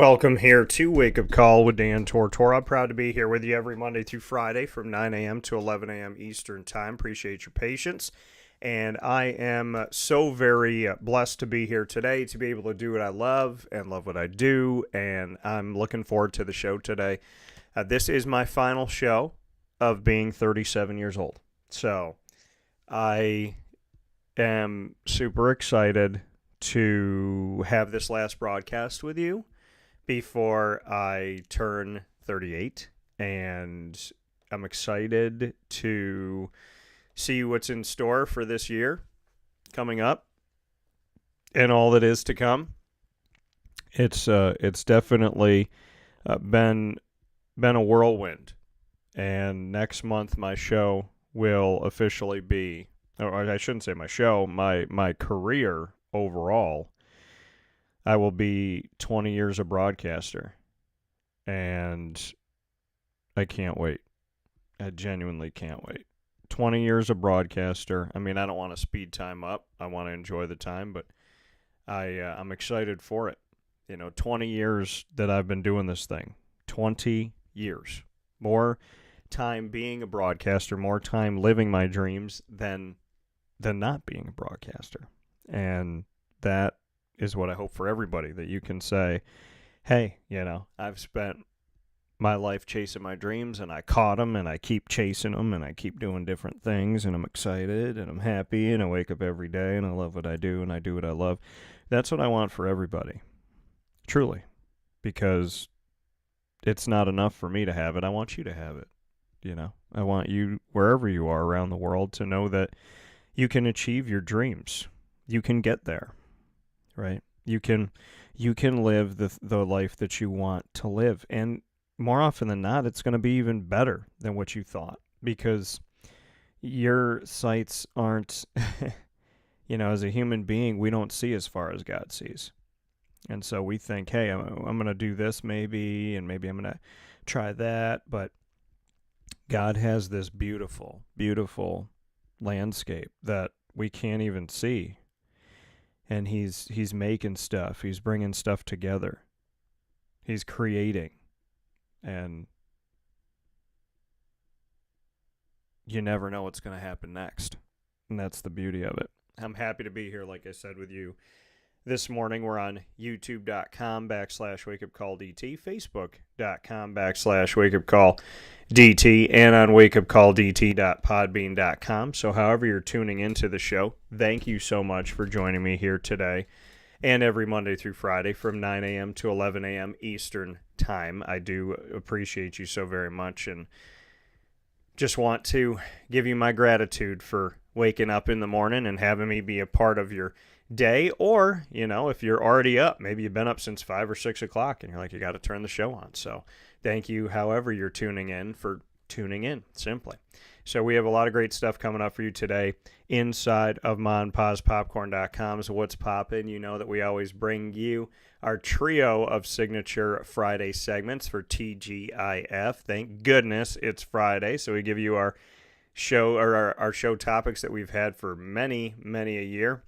Welcome here to Wake Up Call with Dan Tortora. Proud to be here with you every Monday through Friday from 9 a.m. to 11 a.m. Eastern Time. Appreciate your patience. And I am so very blessed to be here today to be able to do what I love and love what I do. And I'm looking forward to the show today. This is my final show of being 37 years old. So I am super excited to have this last broadcast with you before I turn 38, and I'm excited to see what's in store for this year coming up and all that is to come. It's definitely been a whirlwind, and next month my show will officially be, or I shouldn't say my show, my career overall. I will be 20 years a broadcaster, and I can't wait. I genuinely can't wait. 20 years a broadcaster. I mean, I don't want to speed time up. I want to enjoy the time, but I'm excited for it. 20 years that I've been doing this thing. 20 years. More time being a broadcaster, more time living my dreams than not being a broadcaster. And that is what I hope for everybody, that you can say, hey, I've spent my life chasing my dreams, and I caught them, and I keep chasing them, and I keep doing different things, and I'm excited, and I'm happy, and I wake up every day, and I love what I do, and I do what I love. That's what I want for everybody, truly, because it's not enough for me to have it. I want you to have it, I want you, wherever you are around the world, to know that you can achieve your dreams. You can get there. Right? You can live the life that you want to live. And more often than not, it's going to be even better than what you thought, because your sights aren't, as a human being, we don't see as far as God sees. And so we think, hey, I'm going to do this maybe, and maybe I'm going to try that. But God has this beautiful, beautiful landscape that we can't even see. And he's making stuff. He's bringing stuff together. He's creating. And you never know what's going to happen next. And that's the beauty of it. I'm happy to be here, like I said, with you this morning. We're on youtube.com/wakeupcalldt, facebook.com/wakeupcalldt, and on wakeupcalldt.podbean.com. So however you're tuning into the show, thank you so much for joining me here today and every Monday through Friday from 9 a.m. to 11 a.m. Eastern Time. I do appreciate you so very much, and just want to give you my gratitude for waking up in the morning and having me be a part of your day. Or, if you're already up, maybe you've been up since 5 or 6 o'clock and you're like, you got to turn the show on. So thank you, however you're tuning in, for tuning in, simply. So we have a lot of great stuff coming up for you today inside of monpazpopcorn.com. So what's poppin'? You know that we always bring you our trio of signature Friday segments for TGIF. Thank goodness it's Friday. So we give you our show, or our show topics that we've had for many, many a year.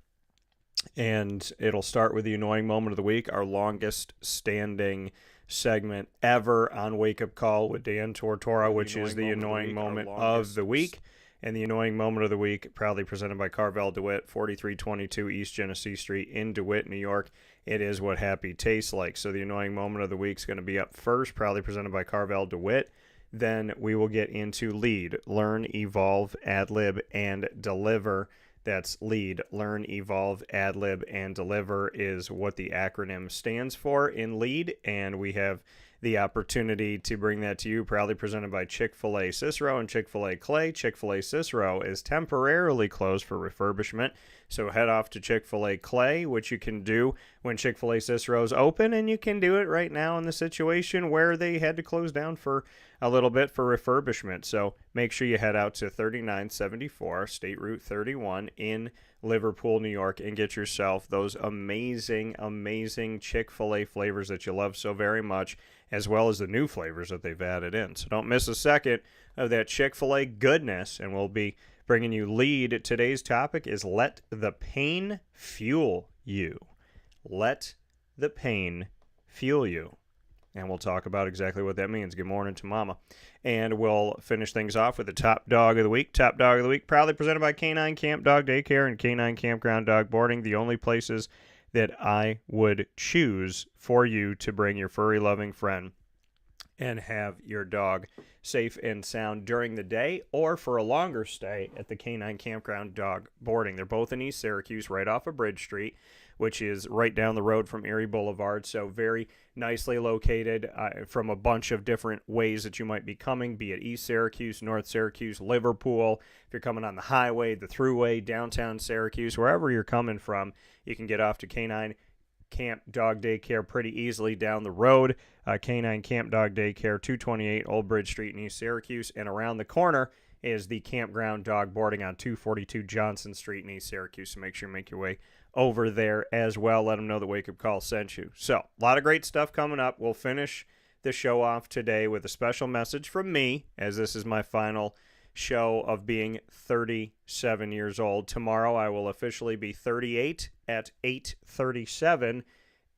And it'll start with the annoying moment of the week, our longest standing segment ever on Wake Up Call with Dan Tortora, which is the annoying moment of the week. And the annoying moment of the week, proudly presented by Carvel DeWitt, 4322 East Genesee Street in DeWitt, New York. It is what happy tastes like. So the annoying moment of the week is going to be up first, proudly presented by Carvel DeWitt. Then we will get into lead, learn, evolve, ad-lib, and deliver. That's lead, learn, evolve, ad-lib, and deliver is what the acronym stands for in lead. And we have the opportunity to bring that to you, proudly presented by Chick-fil-A Cicero and Chick-fil-A Clay. Chick-fil-A Cicero is temporarily closed for refurbishment, so head off to Chick-fil-A Clay, which you can do when Chick-fil-A Cicero is open, and you can do it right now in the situation where they had to close down for a little bit for refurbishment. So make sure you head out to 3974 State Route 31 in Liverpool, New York, and get yourself those amazing, amazing Chick-fil-A flavors that you love so very much, as well as the new flavors that they've added in. So don't miss a second of that Chick-fil-A goodness, and we'll be bringing you lead. Today's topic is let the pain fuel you. Let the pain fuel you. And we'll talk about exactly what that means. Good morning to Mama. And we'll finish things off with the top dog of the week. Top dog of the week, proudly presented by Canine Camp Dog Daycare and Canine Kampground Dog Boarding, the only places that I would choose for you to bring your furry loving friend and have your dog safe and sound during the day or for a longer stay at the Canine Kampground Dog Boarding. They're both in East Syracuse, right off of Bridge Street, which is right down the road from Erie Boulevard. So very nicely located from a bunch of different ways that you might be coming, be it East Syracuse, North Syracuse, Liverpool. If you're coming on the highway, the thruway, downtown Syracuse, wherever you're coming from, you can get off to Canine Camp Dog Daycare pretty easily down the road. Canine Camp Dog Daycare, 228 Old Bridge Street in East Syracuse. And around the corner is the Kampground Dog Boarding on 242 Johnson Street in East Syracuse. So make sure you make your way over there as well. Let them know the Wake Up Call sent you. So a lot of great stuff coming up. We'll finish the show off today with a special message from me, as this is my final show of being 37 years old. Tomorrow I will officially be 38 at 8:37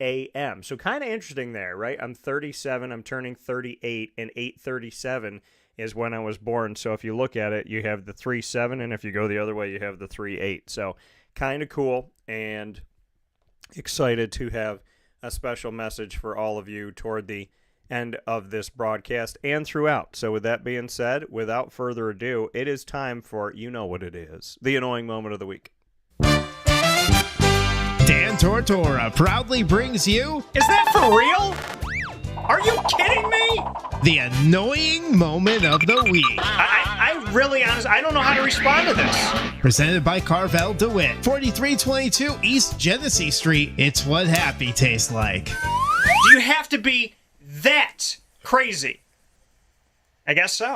a.m. So kind of interesting there, right? I'm 37, I'm turning 38, and 8:37 is when I was born. So if you look at it, you have the 3-7, and if you go the other way, you have the 3-8. So kind of cool, and excited to have a special message for all of you toward the end of this broadcast and throughout. So with that being said, without further ado, it is time for, you know what it is, the annoying moment of the week. Dan Tortora proudly brings you... Is that for real? Are you kidding me? The annoying moment of the week. I really, honestly, I don't know how to respond to this. Presented by Carvel DeWitt, 4322 East Genesee Street. It's what happy tastes like. Do you have to be that crazy? I guess so.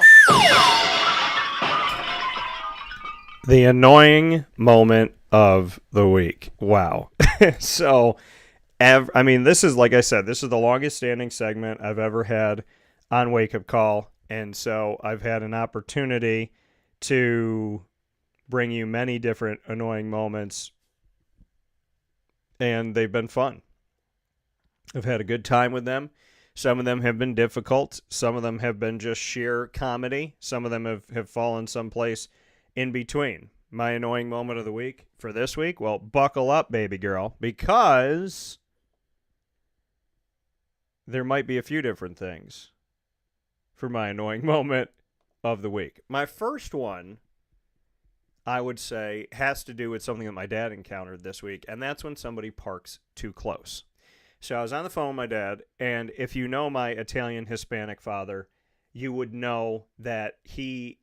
The annoying moment of the week. Wow. So, I mean, this is, like I said, this is the longest standing segment I've ever had on Wake Up Call. And so I've had an opportunity to bring you many different annoying moments, and they've been fun. I've had a good time with them. Some of them have been difficult. Some of them have been just sheer comedy. Some of them have fallen someplace in between. My annoying moment of the week for this week, well, buckle up, baby girl, because there might be a few different things for my annoying moment of the week. My first one, I would say, has to do with something that my dad encountered this week, and that's when somebody parks too close. So I was on the phone with my dad, and if you know my Italian Hispanic father, you would know that he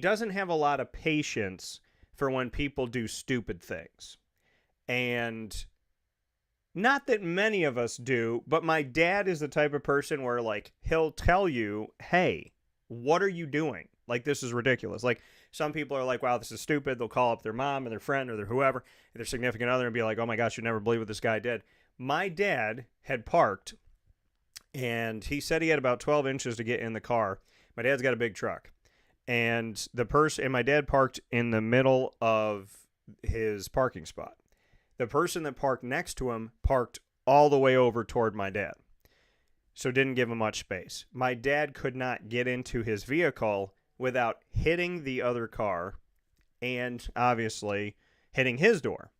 doesn't have a lot of patience for when people do stupid things. And not that many of us do, but my dad is the type of person where, like, he'll tell you, hey, what are you doing? Like, this is ridiculous. Like, some people are like, wow, this is stupid. They'll call up their mom and their friend or their whoever, their significant other, and be like, oh my gosh, you'd never believe what this guy did. My dad had parked, and he said he had about 12 inches to get in the car. My dad's got a big truck. And my dad parked in the middle of his parking spot. The person that parked next to him parked all the way over toward my dad, so didn't give him much space. My dad could not get into his vehicle without hitting the other car and obviously hitting his door.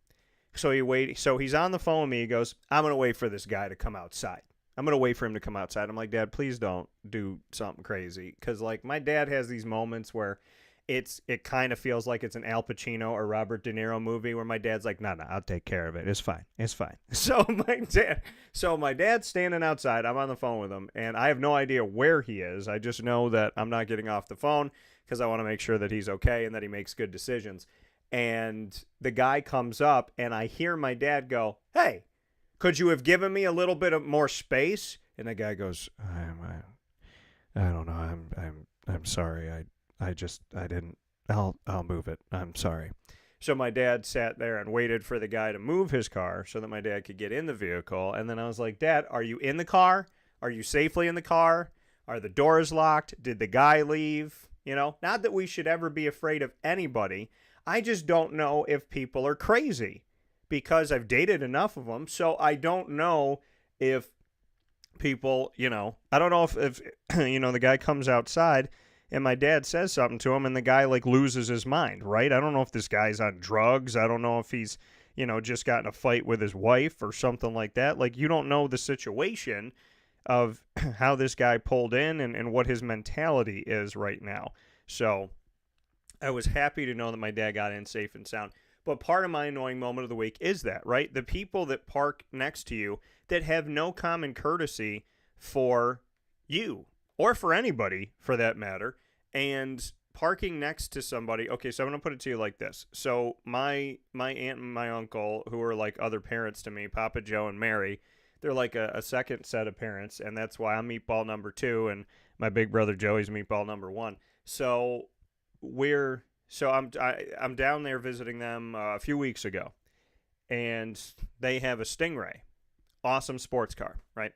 So he's on the phone with me. He goes, I'm going to wait for this guy to come outside. I'm going to wait for him to come outside. I'm like, Dad, please don't do something crazy. Because, like, my dad has these moments where it kind of feels like it's an Al Pacino or Robert De Niro movie where my dad's like, no, I'll take care of it. It's fine. It's fine. So my dad's standing outside. I'm on the phone with him, and I have no idea where he is. I just know that I'm not getting off the phone because I want to make sure that he's okay and that he makes good decisions. And the guy comes up, and I hear my dad go, hey, could you have given me a little bit of more space? And the guy goes, I don't know. I'm sorry. I didn't. I'll move it. I'm sorry. So my dad sat there and waited for the guy to move his car so that my dad could get in the vehicle. And then I was like, Dad, are you in the car? Are you safely in the car? Are the doors locked? Did the guy leave? You know, not that we should ever be afraid of anybody. I just don't know if people are crazy, because I've dated enough of them, so I don't know if people, I don't know if the guy comes outside and my dad says something to him and the guy like loses his mind, right? I don't know if this guy's on drugs. I don't know if he's, just got in a fight with his wife or something like that. Like, you don't know the situation of how this guy pulled in and what his mentality is right now. So I was happy to know that my dad got in safe and sound. But part of my annoying moment of the week is that, right? The people that park next to you that have no common courtesy for you or for anybody for that matter, and parking next to somebody. Okay, so I'm going to put it to you like this. So my aunt and my uncle, who are like other parents to me, Papa Joe and Mary, they're like a second set of parents, and that's why I'm meatball number 2 and my big brother Joey's meatball number 1. So I'm down there visiting them a few weeks ago, and they have a Stingray, awesome sports car, right?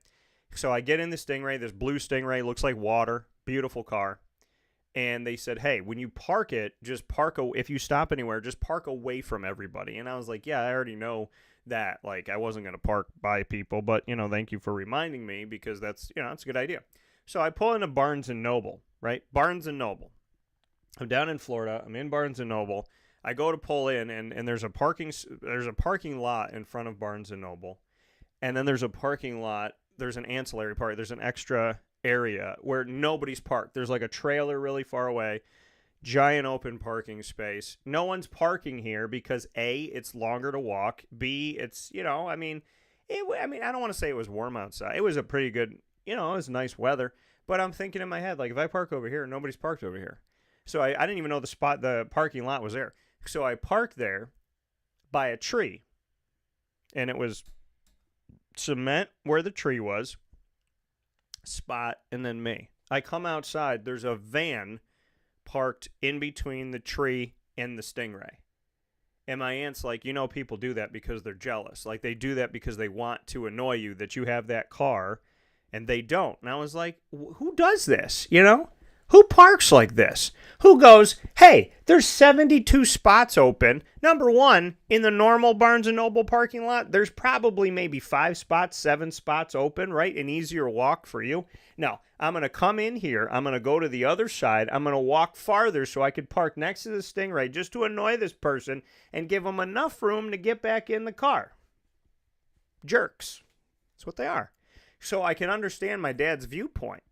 So I get in the Stingray, this blue Stingray, looks like water, beautiful car, and they said, hey, when you park it, if you stop anywhere, just park away from everybody. And I was like, yeah, I already know that. Like, I wasn't going to park by people, but, thank you for reminding me, because that's, it's a good idea. So I pull into Barnes & Noble, right? Barnes & Noble. I'm down in Florida. I'm in Barnes & Noble. I go to pull in, and there's a parking lot in front of Barnes & Noble. And then there's a parking lot. There's an ancillary part. There's an extra area where nobody's parked. There's like a trailer really far away, giant open parking space. No one's parking here because A, it's longer to walk. B, it's, I don't want to say it was warm outside. It was a pretty good, it was nice weather. But I'm thinking in my head, like, if I park over here, nobody's parked over here. So I didn't even know the parking lot was there. So I parked there by a tree, and it was cement where the tree was, spot, and then me. I come outside, there's a van parked in between the tree and the Stingray. And my aunt's like, people do that because they're jealous. Like, they do that because they want to annoy you that you have that car, and they don't. And I was like, who does this, Who parks like this? Who goes, hey, there's 72 spots open. Number one, in the normal Barnes & Noble parking lot, there's probably maybe 5 spots, 7 spots open, right? An easier walk for you. No, I'm going to come in here. I'm going to go to the other side. I'm going to walk farther so I could park next to the Stingray just to annoy this person and give them enough room to get back in the car. Jerks. That's what they are. So I can understand my dad's viewpoint.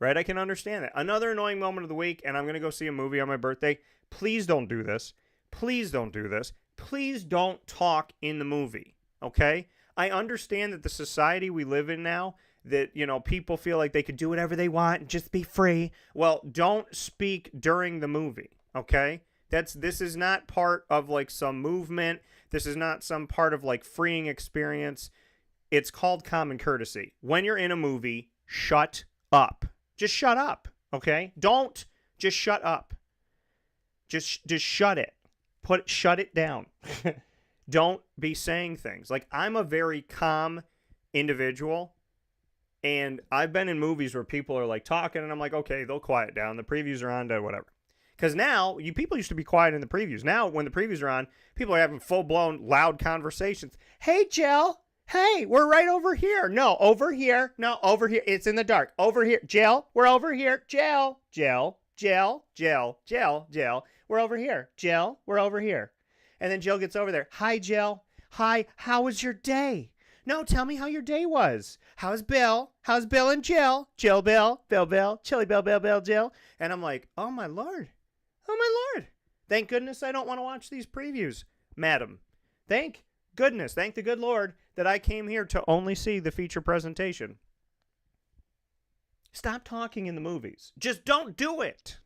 Right? I can understand that. Another annoying moment of the week, and I'm going to go see a movie on my birthday. Please don't do this. Please don't do this. Please don't talk in the movie, okay? I understand that the society we live in now, that, people feel like they could do whatever they want and just be free. Well, don't speak during the movie, okay? This is not part of, like, some movement. This is not some part of, like, freeing experience. It's called common courtesy. When you're in a movie, shut up. Just shut up, okay? Don't just shut up. Just shut it. Shut it down. Don't be saying things. Like, I'm a very calm individual, and I've been in movies where people are like talking, and I'm like, okay, they'll quiet down. The previews are on to whatever. Because now, people used to be quiet in the previews. Now, when the previews are on, people are having full-blown loud conversations. Hey, Jill. Hey, we're right over here. No, over here. No, over here. It's in the dark. Over here. Jill, we're over here. Jill. Jill. Jill. Jill. Jill. Jill. We're over here. Jill, we're over here. And then Jill gets over there. Hi, Jill. Hi, how was your day? No, tell me how your day was. How's Bill? How's Bill and Jill? Jill, Bill. Bill, Bill. Chili, Bill, Bill, Bill, Jill. And I'm like, oh, my Lord. Oh, my Lord. Thank goodness I don't want to watch these previews, madam. Thank goodness. Thank the good Lord that I came here to only see the feature presentation. Stop talking in the movies. Just don't do it.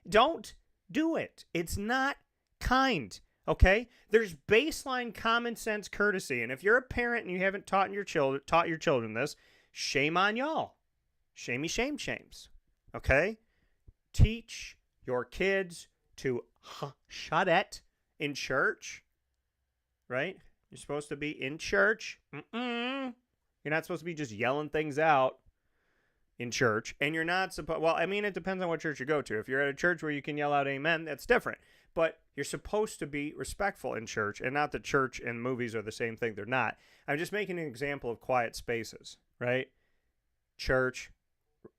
Don't do it. It's not kind, okay? There's baseline common sense courtesy, and if you're a parent and you haven't taught your children this, shame on y'all. Shamey shame shames, okay? Teach your kids to shut it in church, right? You're supposed to be in church. You're not supposed to be just yelling things out. in church, and you're not supposed, well, I mean, it depends on what church you go to. If you're at a church where you can yell out amen, that's different. But you're supposed to be respectful in church, and not that church and movies are the same thing. They're not. I'm just making an example of quiet spaces, right? Church,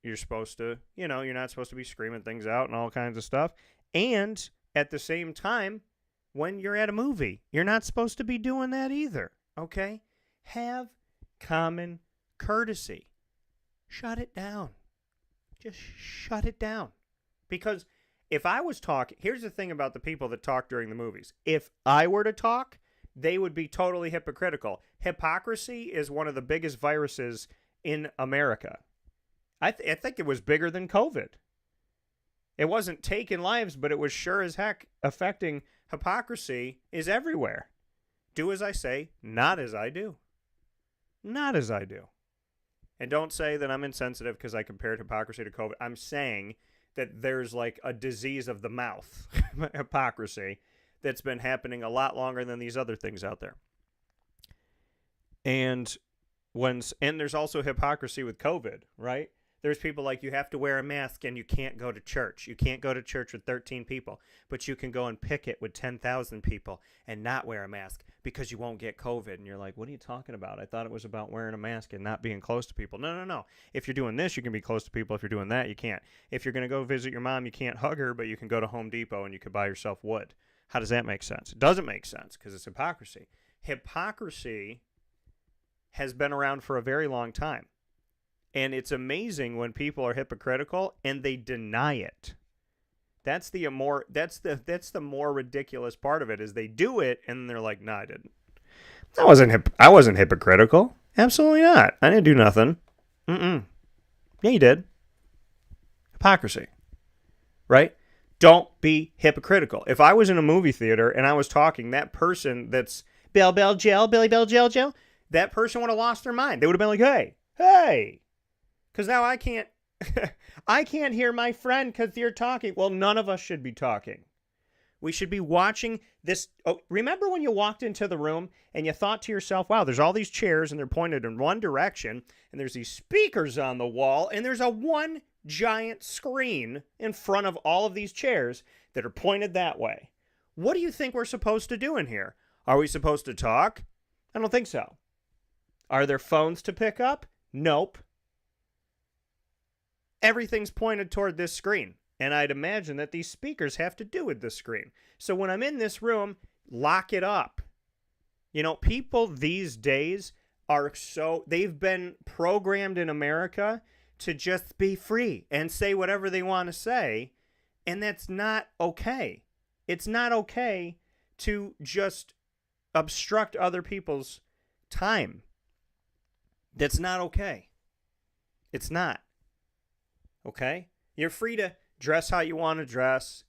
you're supposed to, you're not supposed to be screaming things out and all kinds of stuff. And at the same time, when you're at a movie, you're not supposed to be doing that either, okay? Have common courtesy. Shut it down. Just shut it down. Because if I was talking, here's the thing about the people that talk during the movies. If I were to talk, they would be totally hypocritical. Hypocrisy is one of the biggest viruses in America. I think it was bigger than COVID. It wasn't taking lives, but it was sure as heck affecting. Hypocrisy is everywhere. Do as I say, not as I do. Not as I do. And don't say that I'm insensitive because I compared hypocrisy to COVID. I'm saying that there's like a disease of the mouth, hypocrisy, that's been happening a lot longer than these other things out there. And there's also hypocrisy with COVID, right? There's people like, you have to wear a mask and you can't go to church. You can't go to church with 13 people, but you can go and picket with 10,000 people and not wear a mask because you won't get COVID. And you're like, what are you talking about? I thought it was about wearing a mask and not being close to people. No. If you're doing this, you can be close to people. If you're doing that, you can't. If you're going to go visit your mom, you can't hug her, but you can go to Home Depot and you can buy yourself wood. How does that make sense? It doesn't make sense because it's hypocrisy. Hypocrisy has been around for a very long time. And it's amazing when people are hypocritical and they deny it. That's the more ridiculous part of it, is they do it and they're like, "No, I didn't. I wasn't hypocritical. Absolutely not. I didn't do nothing. Yeah, you did. Hypocrisy, right? Don't be hypocritical. If I was in a movie theater and I was talking, that person that's Billy Jill, that person would have lost their mind. They would have been like, hey. Because now I can't hear my friend because you're talking. Well, none of us should be talking. We should be watching this. Oh, remember when you walked into the room and you thought to yourself, wow, there's all these chairs and they're pointed in one direction, and there's these speakers on the wall, and there's a one giant screen in front of all of these chairs that are pointed that way. What do you think we're supposed to do in here? Are we supposed to talk? I don't think so. Are there phones to pick up? Nope. Everything's pointed toward this screen. And I'd imagine that these speakers have to do with this screen. So when I'm in this room, lock it up. People these days they've been programmed in America to just be free and say whatever they want to say. And that's not okay. It's not okay to just obstruct other people's time. That's not okay. It's not. Okay? You're free to dress how you want to dress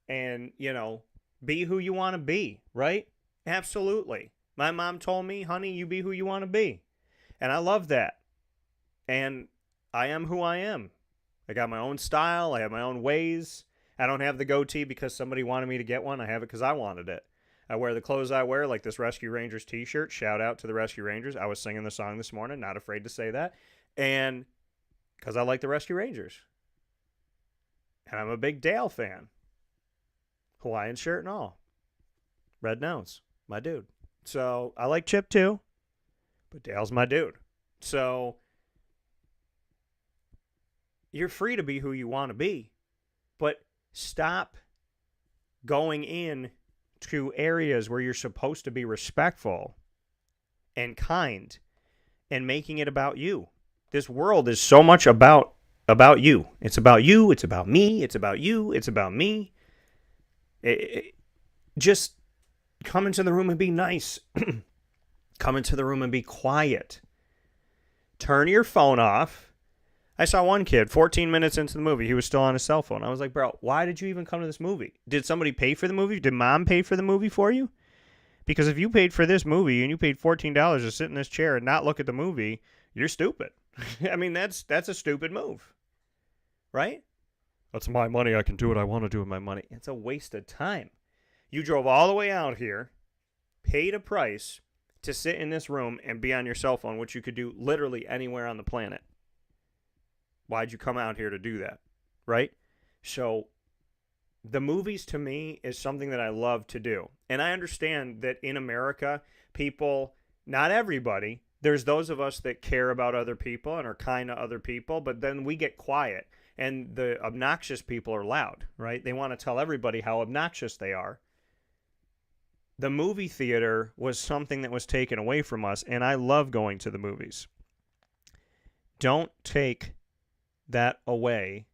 and, be who you want to be, right? Absolutely. My mom told me, honey, you be who you want to be. And I love that. And I am who I am. I got my own style. I have my own ways. I don't have the goatee because somebody wanted me to get one. I have it because I wanted it. I wear the clothes I wear, like this Rescue Rangers t-shirt. Shout out to the Rescue Rangers. I was singing the song this morning, not afraid to say that. And because I like the Rescue Rangers. And I'm a big Dale fan. Hawaiian shirt and all. Red nose. My dude. So I like Chip too. But Dale's my dude. So you're free to be who you want to be. But stop going in to areas where you're supposed to be respectful and kind and making it about you. This world is so much about you. It's about you. It's about me. It's about you. It's about me. Just come into the room and be nice. Come into the room and be quiet. Turn your phone off. I saw one kid, 14 minutes into the movie, he was still on his cell phone. I was like, bro, why did you even come to this movie? Did somebody pay for the movie? Did mom pay for the movie for you? Because if you paid for this movie and you paid $14 to sit in this chair and not look at the movie, you're stupid. I mean, that's a stupid move. Right? That's my money. I can do what I want to do with my money. It's a waste of time. You drove all the way out here, paid a price to sit in this room and be on your cell phone, which you could do literally anywhere on the planet. Why'd you come out here to do that? Right? So the movies to me is something that I love to do. And I understand that in America, people, not everybody, there's those of us that care about other people and are kind to other people, but then we get quiet. And the obnoxious people are loud, right? They want to tell everybody how obnoxious they are. The movie theater was something that was taken away from us, and I love going to the movies. Don't take that away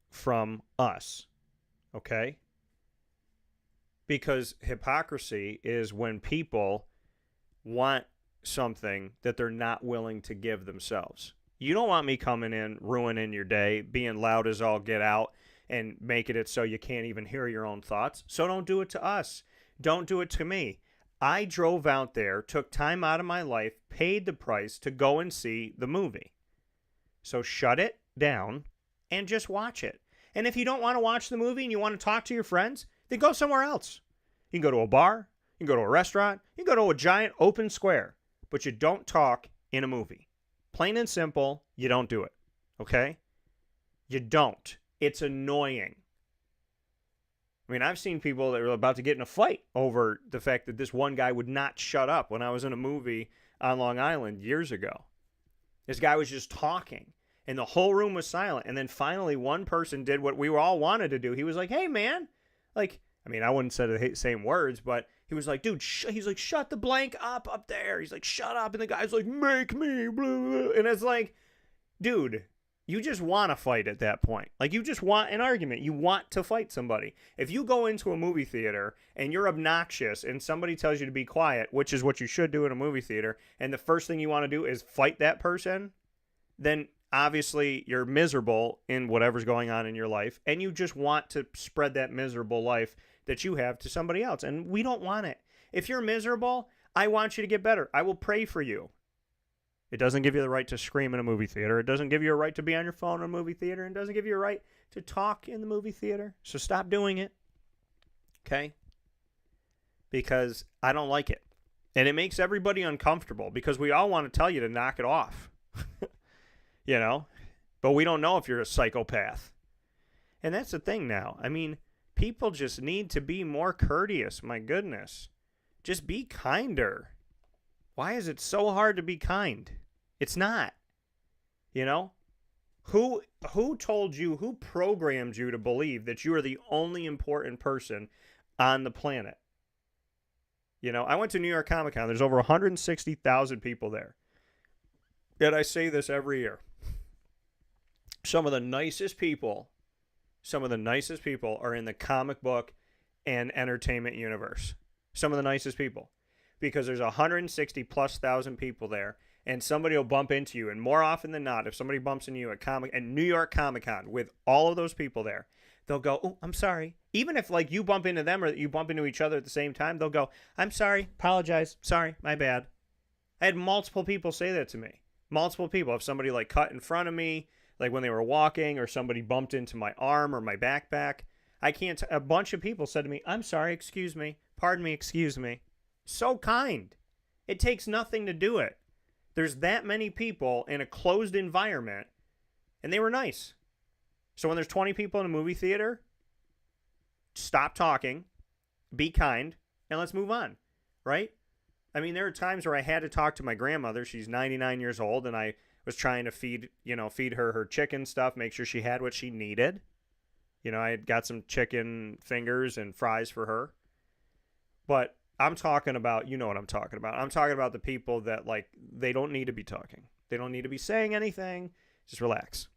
from us, okay? Because hypocrisy is when people want something that they're not willing to give themselves. You don't want me coming in, ruining your day, being loud as all get out, and making it so you can't even hear your own thoughts. So don't do it to us. Don't do it to me. I drove out there, took time out of my life, paid the price to go and see the movie. So shut it down and just watch it. And if you don't want to watch the movie and you want to talk to your friends, then go somewhere else. You can go to a bar, you can go to a restaurant, you can go to a giant open square, but you don't talk in a movie. Plain and simple, you don't do it. Okay? You don't. It's annoying. I mean, I've seen people that were about to get in a fight over the fact that this one guy would not shut up when I was in a movie on Long Island years ago. This guy was just talking, and the whole room was silent. And then finally, one person did what we all wanted to do. He was like, hey, man. Like, I mean, I wouldn't say the same words, but he was like, dude, he's like, shut the blank up there. He's like, shut up. And the guy's like, make me, blah, blah. And it's like, dude, you just want to fight at that point. Like, you just want an argument. You want to fight somebody. If you go into a movie theater and you're obnoxious and somebody tells you to be quiet, which is what you should do in a movie theater, and the first thing you want to do is fight that person, then obviously you're miserable in whatever's going on in your life, and you just want to spread that miserable life that you have to somebody else. And we don't want it. If you're miserable, I want you to get better. I will pray for you. It doesn't give you the right to scream in a movie theater. It doesn't give you a right to be on your phone in a movie theater. It doesn't give you a right to talk in the movie theater. So stop doing it. Okay? Because I don't like it. And it makes everybody uncomfortable because we all want to tell you to knock it off. You know? But we don't know if you're a psychopath. And that's the thing now. I mean, people just need to be more courteous. My goodness. Just be kinder. Why is it so hard to be kind? It's not. You know? Who told you, who programmed you to believe that you are the only important person on the planet? You know, I went to New York Comic Con. There's over 160,000 people there. Yet I say this every year. Some of the nicest people are in the comic book and entertainment universe. Some of the nicest people. Because there's 160,000+ people there, and somebody will bump into you. And more often than not, if somebody bumps into you at New York Comic Con with all of those people there, they'll go, oh, I'm sorry. Even if like you bump into them or you bump into each other at the same time, they'll go, I'm sorry, apologize, sorry, my bad. I had multiple people say that to me. Multiple people. If somebody like cut in front of me, like when they were walking, or somebody bumped into my arm or my backpack, a bunch of people said to me, I'm sorry, excuse me, pardon me, excuse me. So kind. It takes nothing to do it. There's that many people in a closed environment, and they were nice. So when there's 20 people in a movie theater, stop talking, be kind, and let's move on, right? I mean, there are times where I had to talk to my grandmother. She's 99 years old, and I was trying to feed her chicken stuff, make sure she had what she needed. You know, I had got some chicken fingers and fries for her. But I'm talking about, you know what I'm talking about. I'm talking about the people that, like, they don't need to be talking. They don't need to be saying anything. Just relax.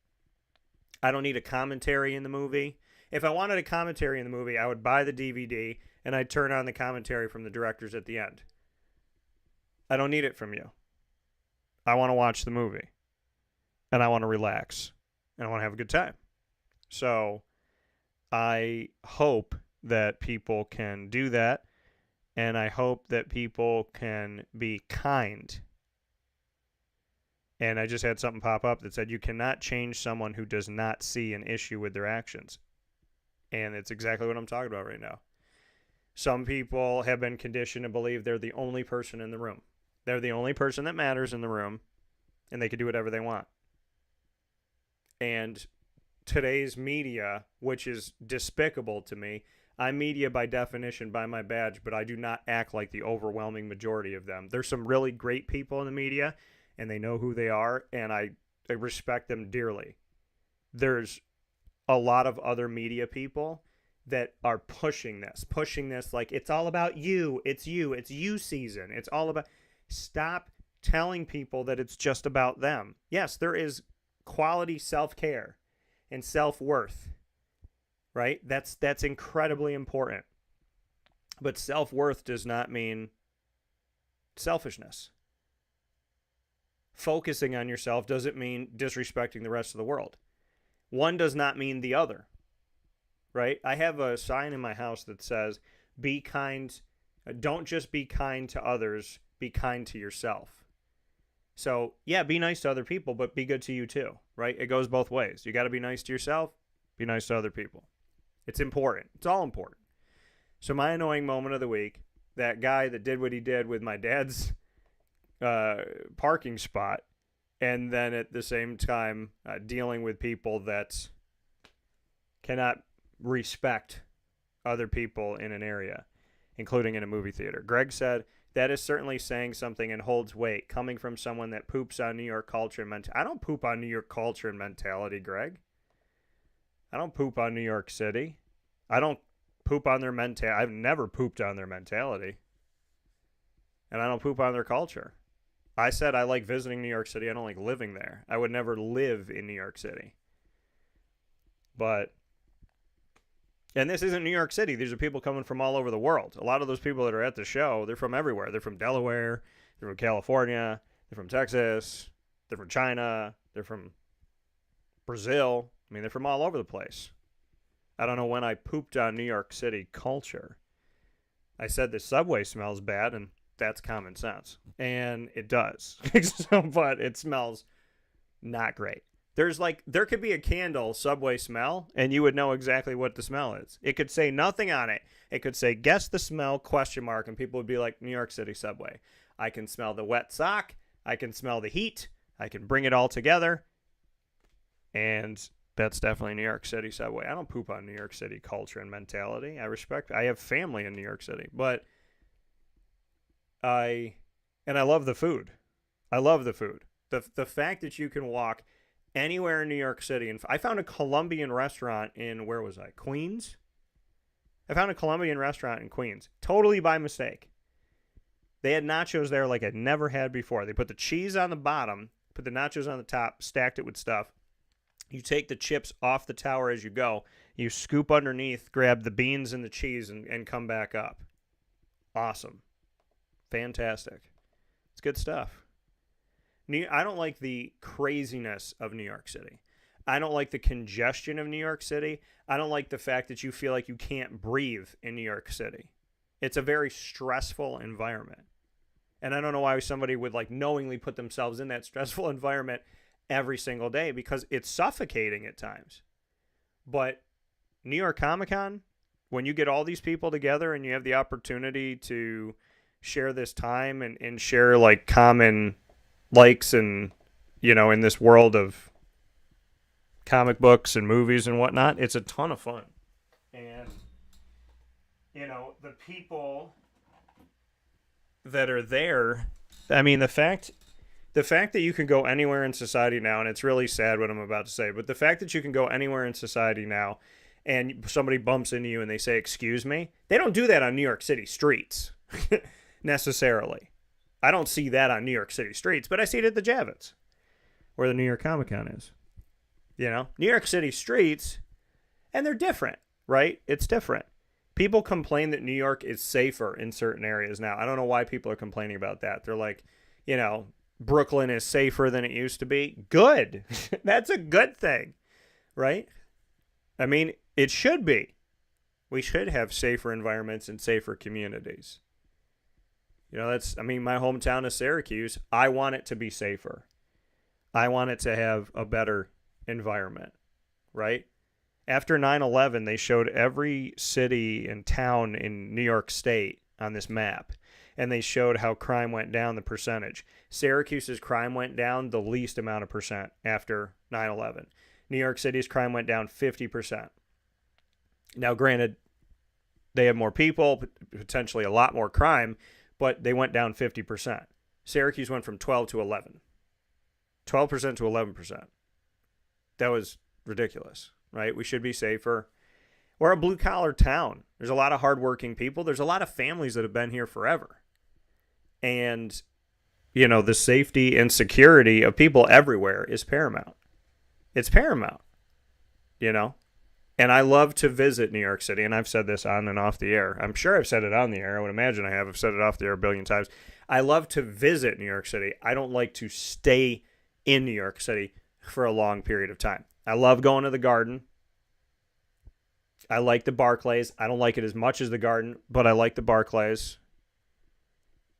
I don't need a commentary in the movie. If I wanted a commentary in the movie, I would buy the DVD and I'd turn on the commentary from the directors at the end. I don't need it from you. I want to watch the movie. And I want to relax. And I want to have a good time. So I hope that people can do that. And I hope that people can be kind. And I just had something pop up that said you cannot change someone who does not see an issue with their actions. And it's exactly what I'm talking about right now. Some people have been conditioned to believe they're the only person in the room. They're the only person that matters in the room, and they can do whatever they want. And today's media, which is despicable to me, I'm media by definition, by my badge, but I do not act like the overwhelming majority of them. There's some really great people in the media, and they know who they are, and I respect them dearly. There's a lot of other media people that are pushing this like it's all about you. It's you season. It's all about. Stop telling people that it's just about them. Yes, there is quality self-care and self-worth, right? That's incredibly important. But self-worth does not mean selfishness. Focusing on yourself doesn't mean disrespecting the rest of the world. One does not mean the other, right? I have a sign in my house that says, be kind. Don't just be kind to others, be kind to yourself. So, yeah, be nice to other people, but be good to you too, right? It goes both ways. You got to be nice to yourself, be nice to other people. It's important. It's all important. So my annoying moment of the week, that guy that did what he did with my dad's parking spot, and then at the same time dealing with people that cannot respect other people in an area, including in a movie theater. Greg said, that is certainly saying something and holds weight, coming from someone that poops on New York culture and mentality. I don't poop on New York culture and mentality, Greg. I don't poop on New York City. I don't poop on their mentality. I've never pooped on their mentality. And I don't poop on their culture. I said I like visiting New York City. I don't like living there. I would never live in New York City. And this isn't New York City. These are people coming from all over the world. A lot of those people that are at the show, they're from everywhere. They're from Delaware. They're from California. They're from Texas. They're from China. They're from Brazil. I mean, they're from all over the place. I don't know when I pooped on New York City culture. I said the subway smells bad, and that's common sense. And it does. But it smells not great. There could be a candle subway smell, and you would know exactly what the smell is. It could say nothing on it. It could say, guess the smell, ? And people would be like, New York City subway. I can smell the wet sock. I can smell the heat. I can bring it all together. And that's definitely New York City subway. I don't poop on New York City culture and mentality. I have family in New York City, but I love the food. I love the food. The fact that you can walk anywhere in New York City. And I found a Colombian restaurant in, where was I? Queens? I found a Colombian restaurant in Queens. Totally by mistake. They had nachos there like I'd never had before. They put the cheese on the bottom, put the nachos on the top, stacked it with stuff. You take the chips off the tower as you go. You scoop underneath, grab the beans and the cheese, and come back up. Awesome. Fantastic. It's good stuff. I don't like the craziness of New York City. I don't like the congestion of New York City. I don't like the fact that you feel like you can't breathe in New York City. It's a very stressful environment. And I don't know why somebody would knowingly put themselves in that stressful environment every single day, because it's suffocating at times. But New York Comic-Con, when you get all these people together and you have the opportunity to share this time and share common likes and, in this world of comic books and movies and whatnot, it's a ton of fun. And, the people that are there, I mean, the fact that you can go anywhere in society now, and it's really sad what I'm about to say, but the fact that you can go anywhere in society now and somebody bumps into you and they say, excuse me, they don't do that on New York City streets necessarily. I don't see that on New York City streets, but I see it at the Javits, where the New York Comic-Con is. New York City streets, and they're different, right? It's different. People complain that New York is safer in certain areas now. I don't know why people are complaining about that. They're like, Brooklyn is safer than it used to be. Good. That's a good thing, right? I mean, it should be. We should have safer environments and safer communities. My hometown is Syracuse. I want it to be safer. I want it to have a better environment, right? After 9/11, they showed every city and town in New York State on this map, and they showed how crime went down, the percentage. Syracuse's crime went down the least amount of percent after 9/11. New York City's crime went down 50%. Now, granted, they have more people, potentially a lot more crime, but they went down 50%. Syracuse went from 12 to 11. 12% to 11%. That was ridiculous, right? We should be safer. We're a blue-collar town. There's a lot of hardworking people. There's a lot of families that have been here forever. And, the safety and security of people everywhere is paramount. It's paramount, And I love to visit New York City, and I've said this on and off the air. I'm sure I've said it on the air. I would imagine I have. I've said it off the air a billion times. I love to visit New York City. I don't like to stay in New York City for a long period of time. I love going to the Garden. I like the Barclays. I don't like it as much as the Garden, but I like the Barclays.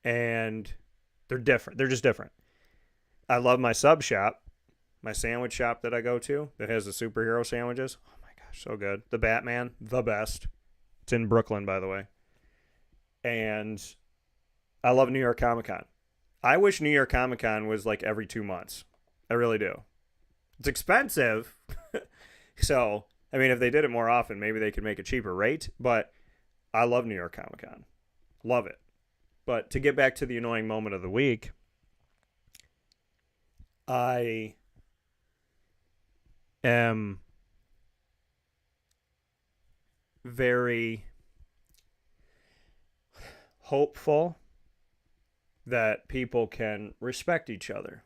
And they're different. They're just different. I love my sub shop, my sandwich shop that I go to that has the superhero sandwiches. Oh my gosh, so good. The Batman, the best. It's in Brooklyn, by the way. And I love New York Comic Con. I wish New York Comic Con was like every 2 months. I really do. It's expensive. So, if they did it more often, maybe they could make a cheaper rate. But I love New York Comic Con. Love it. But to get back to the annoying moment of the week, I am very hopeful that people can respect each other.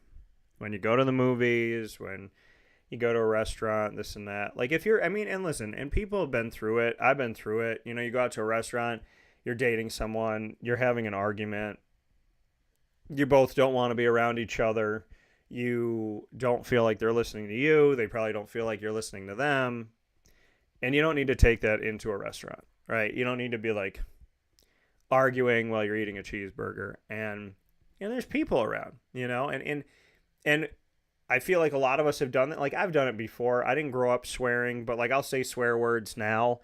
When you go to the movies, when you go to a restaurant, this and that. Like if you're, and listen, and people have been through it. I've been through it. You go out to a restaurant, you're dating someone, you're having an argument. You both don't want to be around each other. You don't feel like they're listening to you. They probably don't feel like you're listening to them. And you don't need to take that into a restaurant, right? You don't need to be like arguing while you're eating a cheeseburger. And there's people around, and I feel like a lot of us have done that. Like I've done it before. I didn't grow up swearing, but like I'll say swear words now.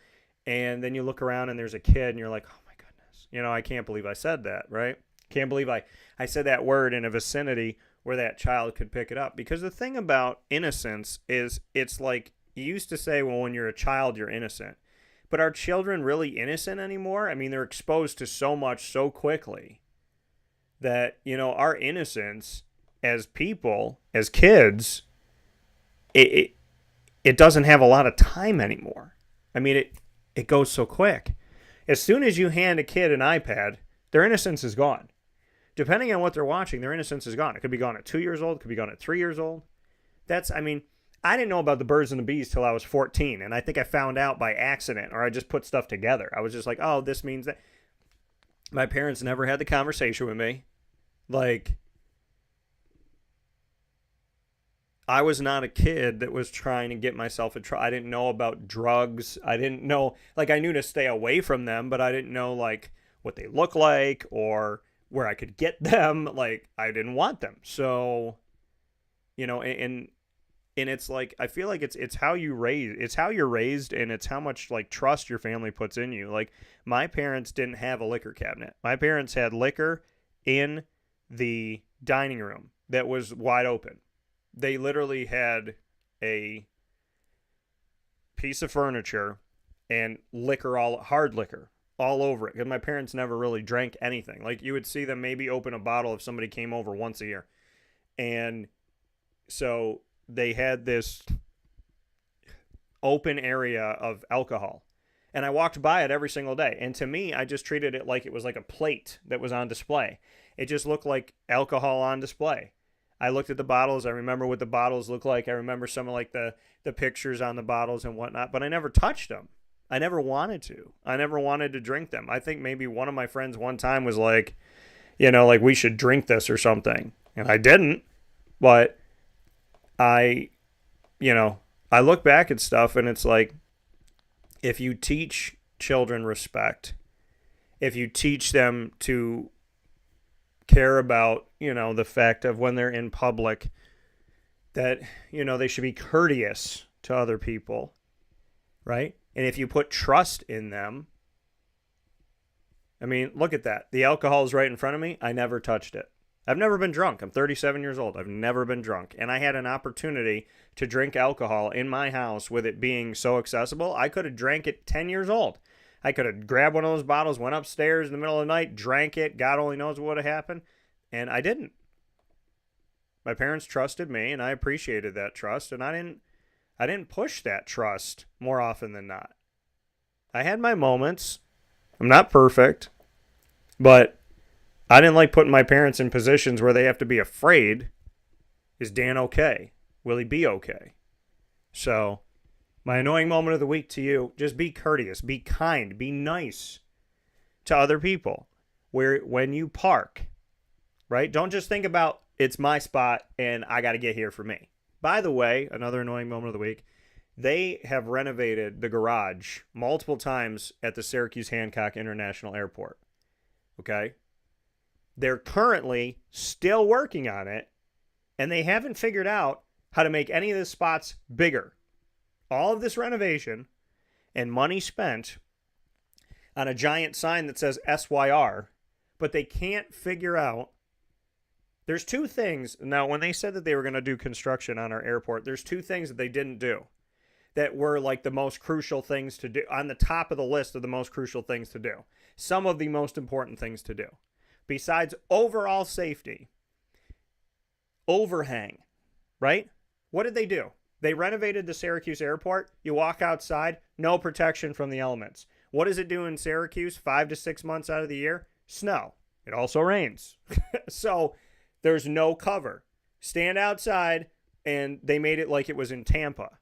And then you look around and there's a kid and you're like, oh my goodness. I can't believe I said that, right? Can't believe I said that word in a vicinity where that child could pick it up. Because the thing about innocence is it's like you used to say, well, when you're a child, you're innocent. But are children really innocent anymore? They're exposed to so much so quickly that, our innocence as people, as kids, it doesn't have a lot of time anymore. It goes so quick. As soon as you hand a kid an iPad, their innocence is gone. Depending on what they're watching, their innocence is gone. It could be gone at 2 years old. It could be gone at 3 years old. I didn't know about the birds and the bees till I was 14, and I think I found out by accident, or I just put stuff together. I was just like, oh, this means that. My parents never had the conversation with me. Like, I was not a kid that was trying to get myself in trouble. I didn't know about drugs. I didn't know, I knew to stay away from them, but I didn't know, what they look like or where I could get them. I didn't want them. So, and it's I feel like it's how you're raised, and it's how much trust your family puts in you. My parents didn't have a liquor cabinet. My parents had liquor in the dining room that was wide open. They literally had a piece of furniture and hard liquor all over it. Because my parents never really drank anything. You would see them maybe open a bottle if somebody came over once a year. And so they had this open area of alcohol. And I walked by it every single day. And to me, I just treated it like it was like a plate that was on display. It just looked like alcohol on display. I looked at the bottles. I remember what the bottles look like. I remember some of the pictures on the bottles and whatnot, but I never touched them. I never wanted to. I never wanted to drink them. I think maybe one of my friends one time was like, we should drink this or something. And I didn't, but I look back at stuff and it's like, if you teach children respect, if you teach them to care about, the fact of when they're in public that, they should be courteous to other people, right? And if you put trust in them, look at that. The alcohol is right in front of me. I never touched it. I've never been drunk. I'm 37 years old. I've never been drunk. And I had an opportunity to drink alcohol in my house with it being so accessible. I could have drank it 10 years old. I could have grabbed one of those bottles, went upstairs in the middle of the night, drank it. God only knows what would have happened. And I didn't. My parents trusted me, and I appreciated that trust. And I didn't push that trust more often than not. I had my moments. I'm not perfect. But I didn't like putting my parents in positions where they have to be afraid. Is Dan okay? Will he be okay? So, my annoying moment of the week to you, just be courteous, be kind, be nice to other people. When you park, right? Don't just think about it's my spot and I got to get here for me. By the way, another annoying moment of the week, they have renovated the garage multiple times at the Syracuse Hancock International Airport. Okay? They're currently still working on it, and they haven't figured out how to make any of the spots bigger. All of this renovation and money spent on a giant sign that says SYR, but they can't figure out. There's two things. Now, when they said that they were going to do construction on our airport, there's two things that they didn't do that were like the most crucial things to do, on the top of the list of the most crucial things to do. Some of the most important things to do. Besides overall safety, overhang, right? What did they do? They renovated the Syracuse airport. You walk outside, no protection from the elements. What does it do in Syracuse 5 to 6 months out of the year? Snow. It also rains. So there's no cover. Stand outside, and they made it like it was in Tampa.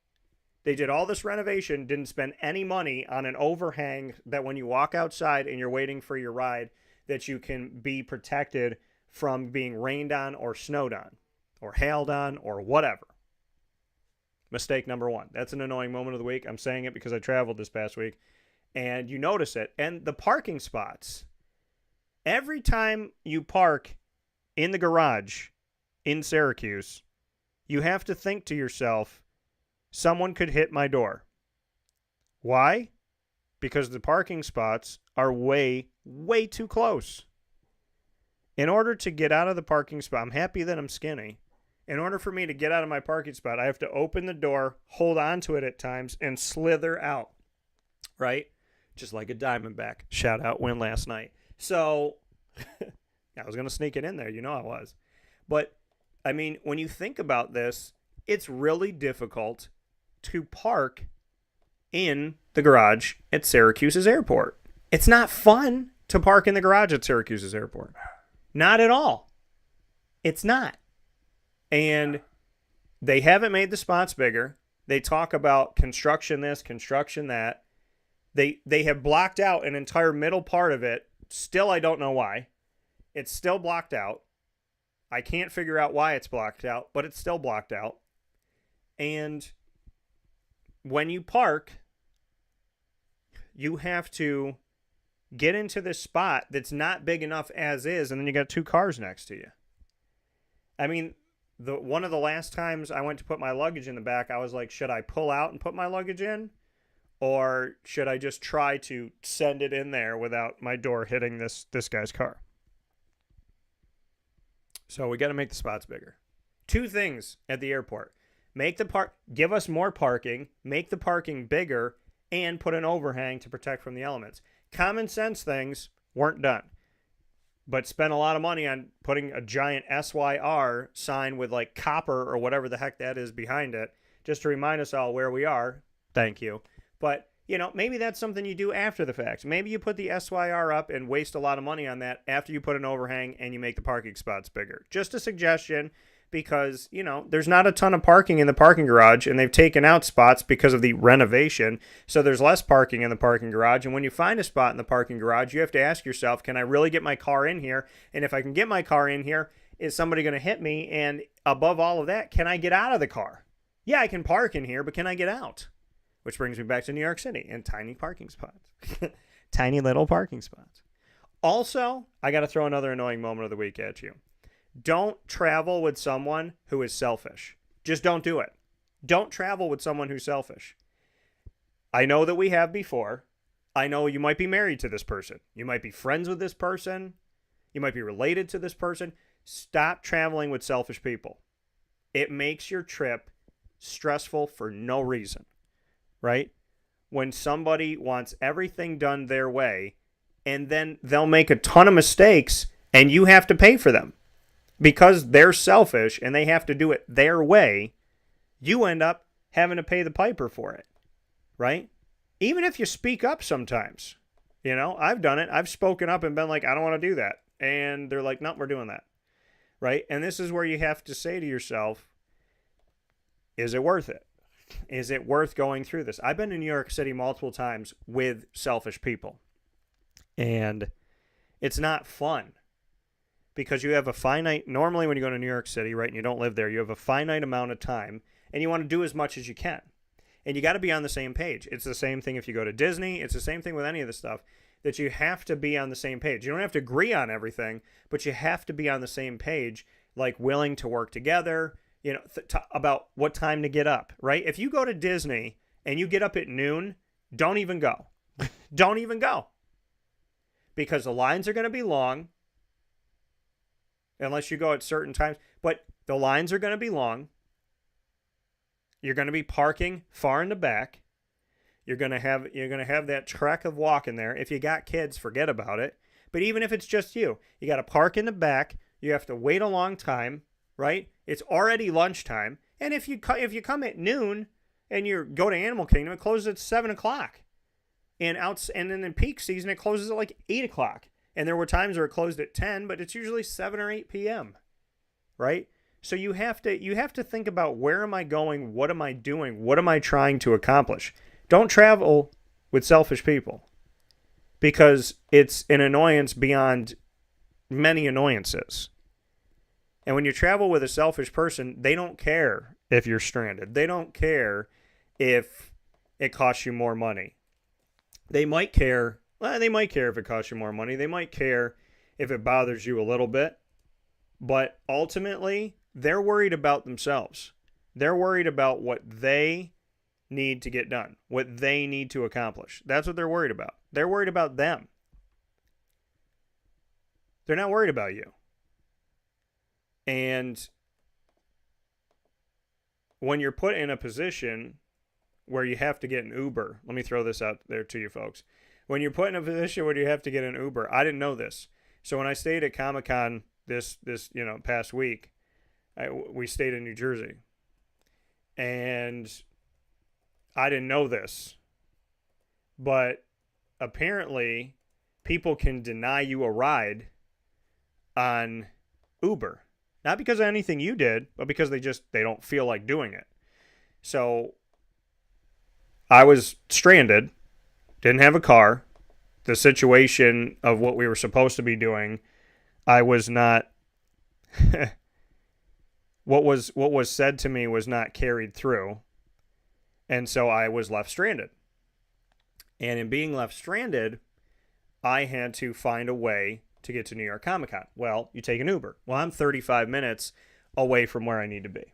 They did all this renovation, didn't spend any money on an overhang that when you walk outside and you're waiting for your ride, that you can be protected from being rained on or snowed on or hailed on or whatever. Mistake number one. That's an annoying moment of the week. I'm saying it because I traveled this past week, and you notice it. And the parking spots, every time you park in the garage in Syracuse, you have to think to yourself, someone could hit my door. Why? Because the parking spots are way, way too close. In order to get out of the parking spot, I'm happy that I'm skinny. In order for me to get out of my parking spot, I have to open the door, hold on to it at times, and slither out, right? Just like a Diamondback. Shout out win last night. So, I was going to sneak it in there. You know I was. But, I mean, when you think about this, it's really difficult to park in the garage at Syracuse's airport. It's not fun to park in the garage at Syracuse's airport. Not at all. It's not. And they haven't made the spots bigger. They talk about construction this, construction that. They have blocked out an entire middle part of it. Still, I don't know why. It's still blocked out. I can't figure out why it's blocked out, but it's still blocked out. And when you park, you have to get into this spot that's not big enough as is, and then you got two cars next to you. I mean, one of the last times I went to put my luggage in the back, I was like, should I pull out and put my luggage in? Or should I just try to send it in there without my door hitting this guy's car? So we got to make the spots bigger. Two things at the airport. Give us more parking, make the parking bigger, and put an overhang to protect from the elements. Common sense things weren't done. But spent a lot of money on putting a giant SYR sign with like copper or whatever the heck that is behind it, just to remind us all where we are. Thank you. But, you know, maybe that's something you do after the fact. Maybe you put the SYR up and waste a lot of money on that after you put an overhang and you make the parking spots bigger. Just a suggestion, because, you know, there's not a ton of parking in the parking garage, and they've taken out spots because of the renovation. So there's less parking in the parking garage. And when you find a spot in the parking garage, you have to ask yourself, can I really get my car in here? And if I can get my car in here, is somebody going to hit me? And above all of that, can I get out of the car? Yeah, I can park in here, but can I get out? Which brings me back to New York City and tiny parking spots. Tiny little parking spots. Also, I got to throw another annoying moment of the week at you. Don't travel with someone who is selfish. Just don't do it. Don't travel with someone who's selfish. I know that we have before. I know you might be married to this person. You might be friends with this person. You might be related to this person. Stop traveling with selfish people. It makes your trip stressful for no reason, right? When somebody wants everything done their way, and then they'll make a ton of mistakes, and you have to pay for them. Because they're selfish and they have to do it their way, you end up having to pay the piper for it, right? Even if you speak up sometimes. You know, I've done it. I've spoken up and been like, I don't want to do that. And they're like, no, we're doing that, right? And this is where you have to say to yourself, is it worth it? Is it worth going through this? I've been to New York City multiple times with selfish people. And it's not fun. Because you have a finite, normally when you go to New York City, right, and you don't live there, you have a finite amount of time, and you want to do as much as you can. And you got to be on the same page. It's the same thing if you go to Disney. It's the same thing with any of this stuff, that you have to be on the same page. You don't have to agree on everything, but you have to be on the same page, like willing to work together, you know, about what time to get up, right? If you go to Disney and you get up at noon, don't even go. Don't even go. Because the lines are going to be long, unless you go at certain times. But the lines are going to be long. You're going to be parking far in the back. You're going to have that trek of walking there. If you got kids, forget about it. But even if it's just you got to park in the back. You have to wait a long time, right? It's already lunchtime. And if you come at noon and you go to Animal Kingdom, it closes at 7 o'clock. And then in peak season, it closes at like 8 o'clock. And there were times where it closed at 10, but it's usually 7 or 8 p.m., right? So you have to think about, where am I going? What am I doing? What am I trying to accomplish? Don't travel with selfish people, because it's an annoyance beyond many annoyances. And when you travel with a selfish person, they don't care if you're stranded. They don't care if it costs you more money. They might care. Well, they might care if it costs you more money. They might care if it bothers you a little bit. But ultimately, they're worried about themselves. They're worried about what they need to get done, what they need to accomplish. That's what they're worried about. They're worried about them. They're not worried about you. And when you're put in a position where you have to get an Uber, let me throw this out there to you folks. When you're put in a position where you have to get an Uber, I didn't know this. So when I stayed at Comic-Con this past week, we stayed in New Jersey. And I didn't know this. But apparently, people can deny you a ride on Uber. Not because of anything you did, but because they don't feel like doing it. So I was stranded, didn't have a car. The situation of what we were supposed to be doing, I was not what was said to me was not carried through. And so I was left stranded. And in being left stranded, I had to find a way to get to New York Comic Con. Well, you take an Uber. Well, I'm 35 minutes away from where I need to be.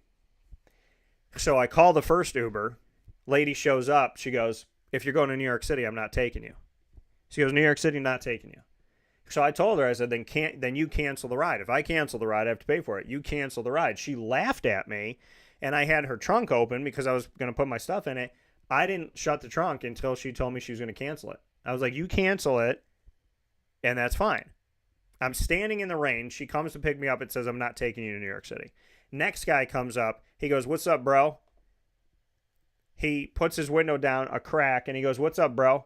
So I call the first Uber. Lady shows up. She goes, if you're going to New York City, I'm not taking you. She goes, New York City, not taking you. So I told her, I said, then you cancel the ride. If I cancel the ride, I have to pay for it. You cancel the ride. She laughed at me, and I had her trunk open because I was going to put my stuff in it. I didn't shut the trunk until she told me she was going to cancel it. I was like, you cancel it, and that's fine. I'm standing in the rain. She comes to pick me up. It says, I'm not taking you to New York City. Next guy comes up. He goes, what's up, bro? He puts his window down a crack, and he goes, what's up, bro?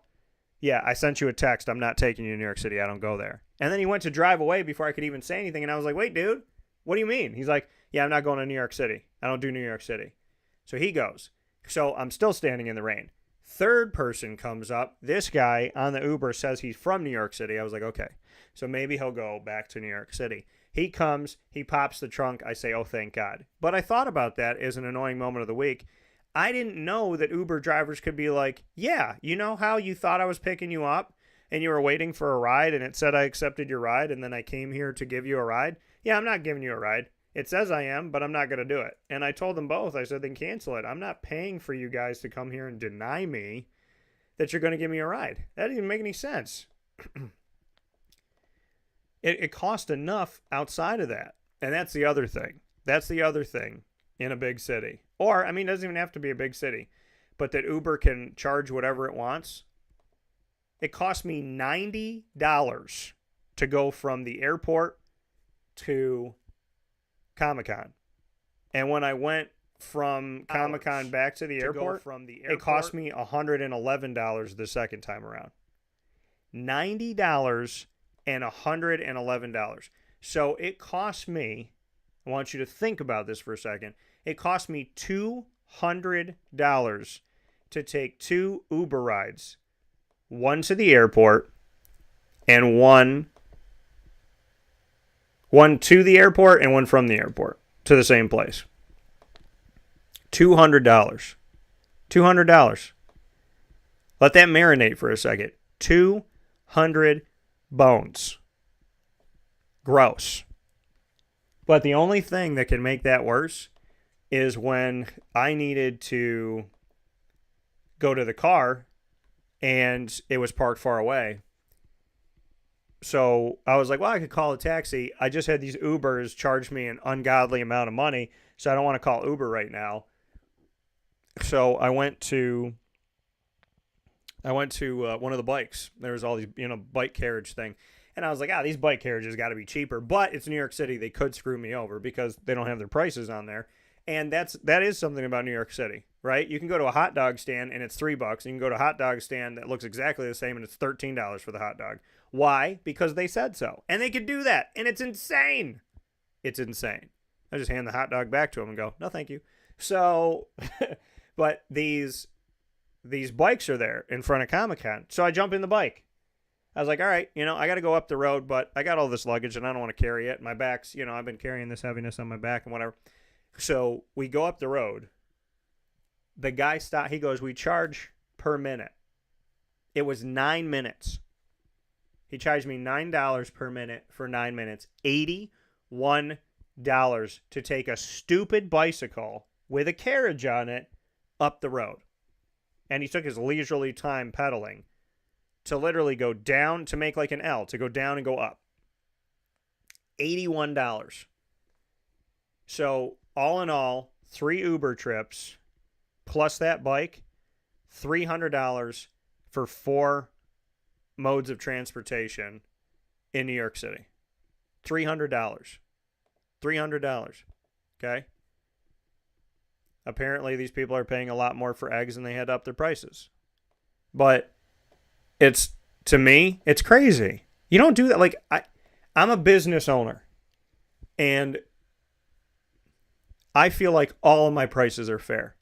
Yeah, I sent you a text. I'm not taking you to New York City. I don't go there. And then he went to drive away before I could even say anything. And I was like, wait, dude, what do you mean? He's like, yeah, I'm not going to New York City. I don't do New York City. So he goes. So I'm still standing in the rain. Third person comes up. This guy on the Uber says he's from New York City. I was like, okay. So maybe he'll go back to New York City. He comes. He pops the trunk. I say, oh, thank God. But I thought about that as an annoying moment of the week. I didn't know that Uber drivers could be like, yeah, you know how you thought I was picking you up and you were waiting for a ride and it said I accepted your ride and then I came here to give you a ride? Yeah, I'm not giving you a ride. It says I am, but I'm not going to do it. And I told them both. I said, then cancel it. I'm not paying for you guys to come here and deny me that you're going to give me a ride. That didn't even make any sense. It cost enough outside of that. And that's the other thing. That's the other thing in a big city. Or, I mean, it doesn't even have to be a big city, but that Uber can charge whatever it wants. It cost me $90 to go from the airport to Comic-Con. And when I went from Comic-Con back to the airport, it cost me $111 the second time around. $90 and $111. So it cost me, I want you to think about this for a second, it cost me $200 to take 2 Uber rides, one to the airport and one to the airport and one from the airport to the same place. $200. $200. Let that marinate for a second. 200 bones. Gross. But the only thing that can make that worse is when I needed to go to the car and it was parked far away. So I was like, well, I could call a taxi. I just had these Ubers charge me an ungodly amount of money, so I don't want to call Uber right now. So I went to one of the bikes. There was all these, bike carriage thing. And I was like, these bike carriages got to be cheaper. But it's New York City. They could screw me over because they don't have their prices on there. And that is something about New York City, right? You can go to a hot dog stand and it's $3. You can go to a hot dog stand that looks exactly the same and it's $13 for the hot dog. Why? Because they said so. And they could do that. And it's insane. It's insane. I just hand the hot dog back to them and go, no, thank you. So, but these bikes are there in front of Comic-Con. So I jump in the bike. I was like, all right, I got to go up the road, but I got all this luggage and I don't want to carry it. My back's, I've been carrying this heaviness on my back and whatever. So we go up the road. The guy stopped. He goes, we charge per minute. It was 9 minutes. He charged me $9 per minute for 9 minutes. $81 to take a stupid bicycle with a carriage on it up the road. And he took his leisurely time pedaling to literally go down, to make like an L, to go down and go up. $81. So all in all, 3 Uber trips plus that bike, $300 for 4 modes of transportation in New York City. $300. $300. Okay? Apparently these people are paying a lot more for eggs and they had to up their prices. But to me, it's crazy. You don't do that. Like, I'm a business owner and I feel like all of my prices are fair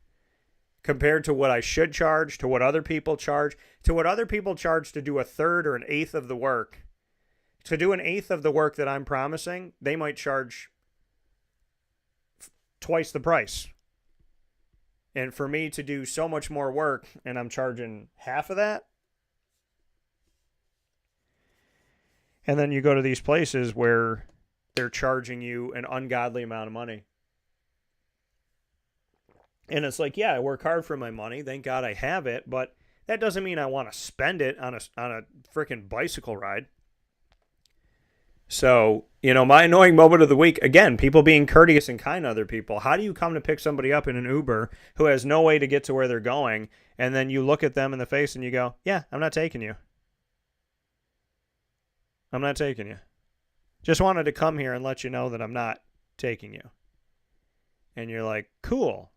compared to what I should charge, to what other people charge, to what other people charge to do a third or an eighth of the work. To do an eighth of the work that I'm promising, they might charge twice the price. And for me to do so much more work and I'm charging half of that. And then you go to these places where they're charging you an ungodly amount of money. And it's like, yeah, I work hard for my money. Thank God I have it. But that doesn't mean I want to spend it on a freaking bicycle ride. So, my annoying moment of the week, again, people being courteous and kind to other people. How do you come to pick somebody up in an Uber who has no way to get to where they're going, and then you look at them in the face and you go, yeah, I'm not taking you. I'm not taking you. Just wanted to come here and let you know that I'm not taking you. And you're like, cool.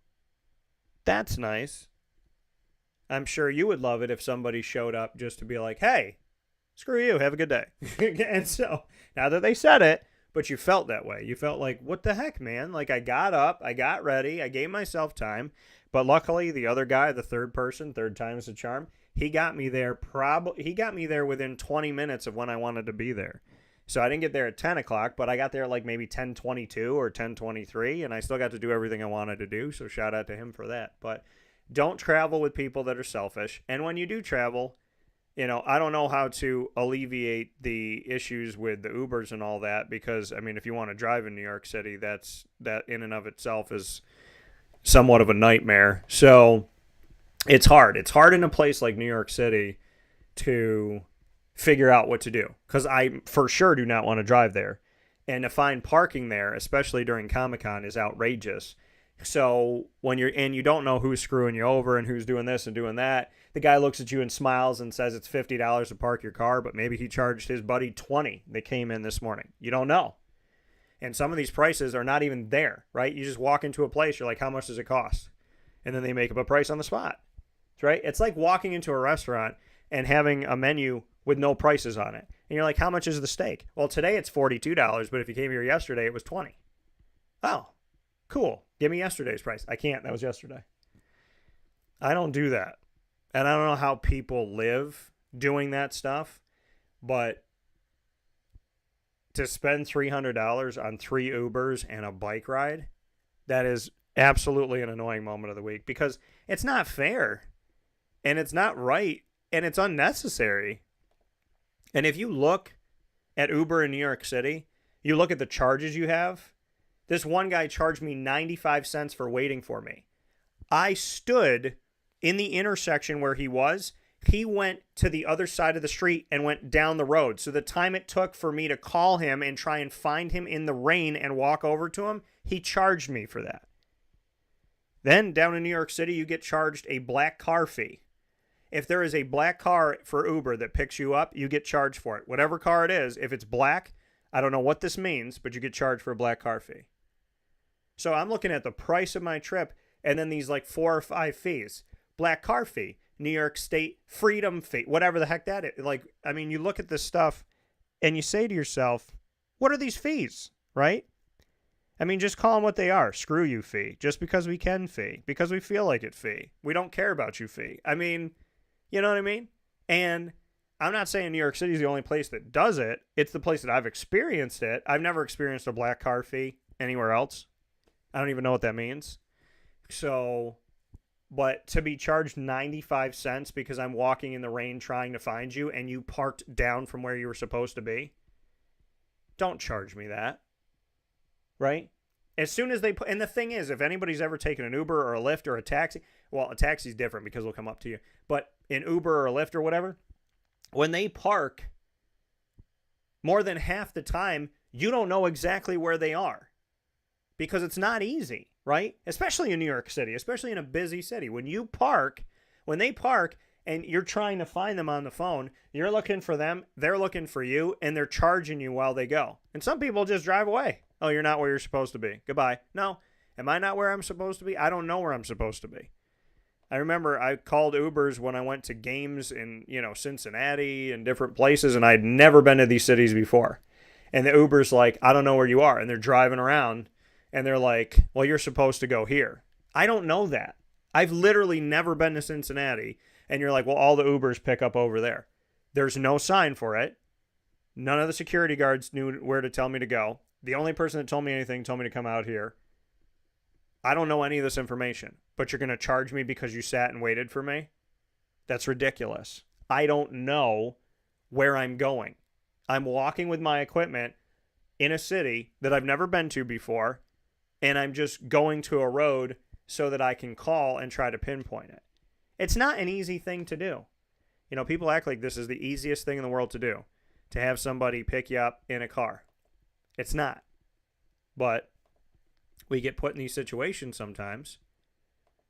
That's nice. I'm sure you would love it if somebody showed up just to be like, hey, screw you, have a good day. And so, now that they said it, but you felt that way. You felt like, what the heck, man? Like, I got up, I got ready, I gave myself time. But luckily, the other guy, the third person, third time's the charm, he got me there within 20 minutes of when I wanted to be there. So I didn't get there at 10 o'clock, but I got there like maybe 10:22 or 10:23, and I still got to do everything I wanted to do, so shout out to him for that. But don't travel with people that are selfish. And when you do travel, I don't know how to alleviate the issues with the Ubers and all that because, if you want to drive in New York City, that in and of itself is somewhat of a nightmare. So it's hard. It's hard in a place like New York City to figure out what to do because I for sure do not want to drive there. And to find parking there, especially during Comic-Con, is outrageous. So when you don't know who's screwing you over and who's doing this and doing that, the guy looks at you and smiles and says it's $50 to park your car, but maybe he charged his buddy $20 that came in this morning. You don't know. And some of these prices are not even there, right? You just walk into a place, you're like, how much does it cost? And then they make up a price on the spot, right? It's like walking into a restaurant and having a menu with no prices on it. And you're like, how much is the steak? Well, today it's $42, but if you came here yesterday, it was $20. Oh, cool. Give me yesterday's price. I can't. That was yesterday. I don't do that. And I don't know how people live doing that stuff, but to spend $300 on 3 Ubers and a bike ride, that is absolutely an annoying moment of the week because it's not fair and it's not right and it's unnecessary. And if you look at Uber in New York City, you look at the charges you have. This one guy charged me 95 cents for waiting for me. I stood in the intersection where he was. He went to the other side of the street and went down the road. So the time it took for me to call him and try and find him in the rain and walk over to him, he charged me for that. Then down in New York City, you get charged a black car fee. If there is a black car for Uber that picks you up, you get charged for it. Whatever car it is, if it's black, I don't know what this means, but you get charged for a black car fee. So I'm looking at the price of my trip and then these like 4 or 5 fees. Black car fee, New York State freedom fee, whatever the heck that is. Like, I mean, you look at this stuff and you say to yourself, what are these fees, right? I mean, just call them what they are. Screw you fee. Just because we can fee. Because we feel like it fee. We don't care about you fee. I mean, you know what I mean? And I'm not saying New York City is the only place that does it. It's the place that I've experienced it. I've never experienced a black car fee anywhere else. I don't even know what that means. So, but to be charged 95 cents because I'm walking in the rain trying to find you and you parked down from where you were supposed to be, don't charge me that. Right? As soon as they put, and the thing is, if anybody's ever taken an Uber or a Lyft or a taxi, well, a taxi's different because they'll come up to you, but an Uber or a Lyft or whatever, when they park, more than half the time, you don't know exactly where they are because it's not easy, right? Especially in New York City, especially in a busy city. When they park and you're trying to find them on the phone, you're looking for them, they're looking for you, and they're charging you while they go. And some people just drive away. Oh, you're not where you're supposed to be. Goodbye. No. Am I not where I'm supposed to be? I don't know where I'm supposed to be. I remember I called Ubers when I went to games in, Cincinnati and different places, and I'd never been to these cities before. And the Uber's like, I don't know where you are. And they're driving around, and they're like, well, you're supposed to go here. I don't know that. I've literally never been to Cincinnati. And you're like, well, all the Ubers pick up over there. There's no sign for it. None of the security guards knew where to tell me to go. The only person that told me anything told me to come out here. I don't know any of this information, but you're going to charge me because you sat and waited for me? That's ridiculous. I don't know where I'm going. I'm walking with my equipment in a city that I've never been to before, and I'm just going to a road so that I can call and try to pinpoint it. It's not an easy thing to do. People act like this is the easiest thing in the world to do, to have somebody pick you up in a car. It's not. But we get put in these situations sometimes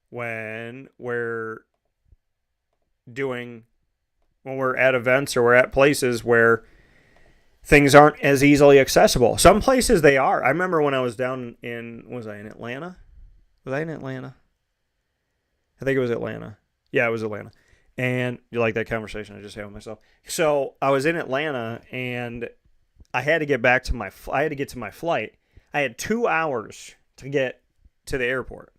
when we're at events or we're at places where things aren't as easily accessible. Some places they are. I remember when I was down was I in Atlanta? Was I in Atlanta? I think it was Atlanta. Yeah, it was Atlanta. And you like that conversation I just had with myself. So I was in Atlanta and I had to get to my flight. I had 2 hours to get to the airport.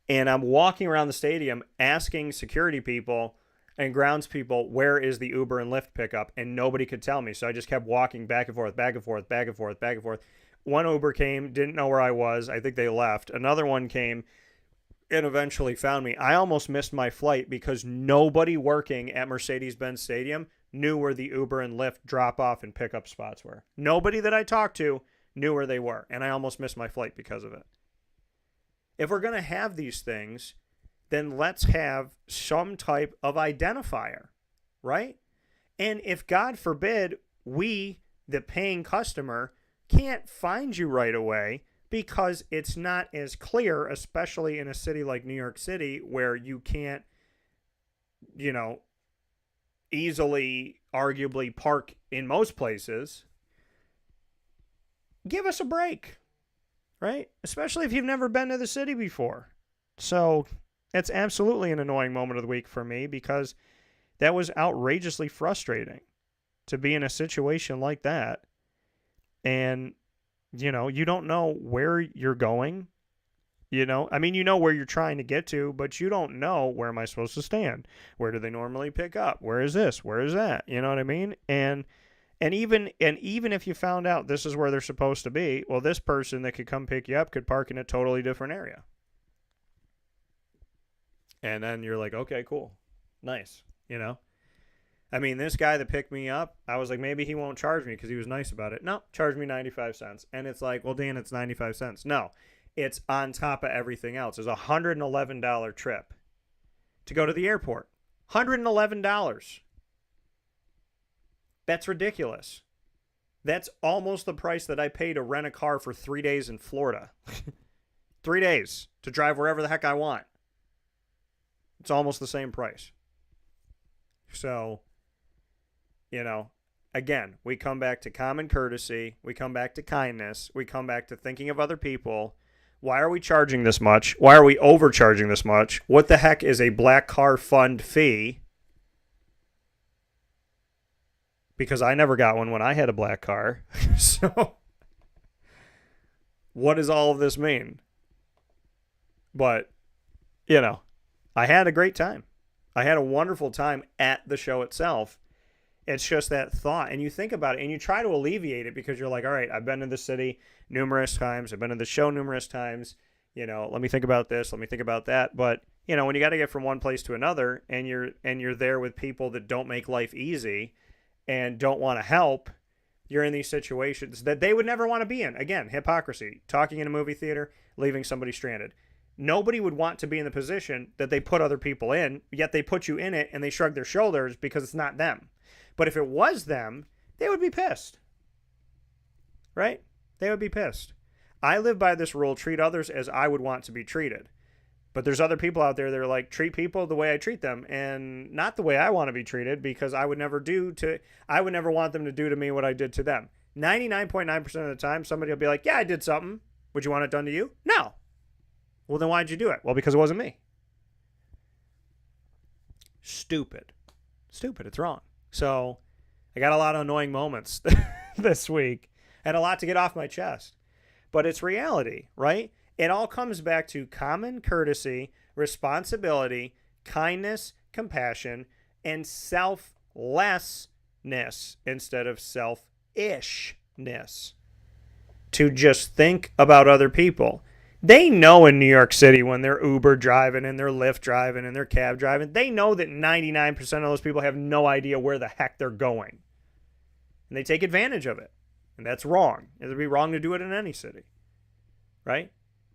And I'm walking around the stadium asking security people and grounds people, where is the Uber and Lyft pickup? And nobody could tell me. So I just kept walking back and forth, back and forth, back and forth, back and forth. One Uber came, didn't know where I was. I think they left. Another one came and eventually found me. I almost missed my flight because nobody working at Mercedes-Benz Stadium knew where the Uber and Lyft drop-off and pickup spots were. Nobody that I talked to knew where they were, and I almost missed my flight because of it. If we're going to have these things, then let's have some type of identifier, right? And if, God forbid, we, the paying customer, can't find you right away because it's not as clear, especially in a city like New York City where you can't, easily, arguably park in most places. Give us a break, right? Especially if you've never been to the city before. So it's absolutely an annoying moment of the week for me because that was outrageously frustrating to be in a situation like that. And, you don't know where you're going. You know where you're trying to get to, but you don't know where am I supposed to stand? Where do they normally pick up? Where is this? Where is that? You know what I mean? And even if you found out this is where they're supposed to be, well, this person that could come pick you up could park in a totally different area. And then you're like, okay, cool. Nice. This guy that picked me up, I was like, maybe he won't charge me because he was nice about it. No, charge me 95 cents. And it's like, well, Dan, it's 95 cents. No, it's on top of everything else. It's a $111 trip to go to the airport. $111. That's ridiculous. That's almost the price that I pay to rent a car for 3 days in Florida. 3 days to drive wherever the heck I want. It's almost the same price. So, again, we come back to common courtesy. We come back to kindness. We come back to thinking of other people. Why are we charging this much? Why are we overcharging this much? What the heck is a black car fund fee? Because I never got one when I had a black car. So, what does all of this mean? But, I had a great time. I had a wonderful time at the show itself. It's just that thought. And you think about it and you try to alleviate it because you're like, all right, I've been to the city numerous times. I've been to the show numerous times. Let me think about this. Let me think about that. But, when you got to get from one place to another and you're there with people that don't make life easy and don't want to help, you're in these situations that they would never want to be in. Again, hypocrisy. Talking in a movie theater, leaving somebody stranded. Nobody would want to be in the position that they put other people in, yet they put you in it and they shrug their shoulders because it's not them. But if it was them, they would be pissed. Right? They would be pissed. I live by this rule, treat others as I would want to be treated. But there's other people out there that are like, treat people the way I treat them and not the way I want to be treated because I would never want them to do to me what I did to them. 99.9% of the time, somebody will be like, yeah, I did something. Would you want it done to you? No. Well, then why'd you do it? Well, because it wasn't me. Stupid. It's wrong. So I got a lot of annoying moments this week. I had a lot to get off my chest. But it's reality, right? It all comes back to common courtesy, responsibility, kindness, compassion, and selflessness instead of selfishness. To just think about other people. They know in New York City when they're Uber driving and they're Lyft driving and they're cab driving, they know that 99% of those people have no idea where the heck they're going. And they take advantage of it. And that's wrong. It would be wrong to do it in any city. Right?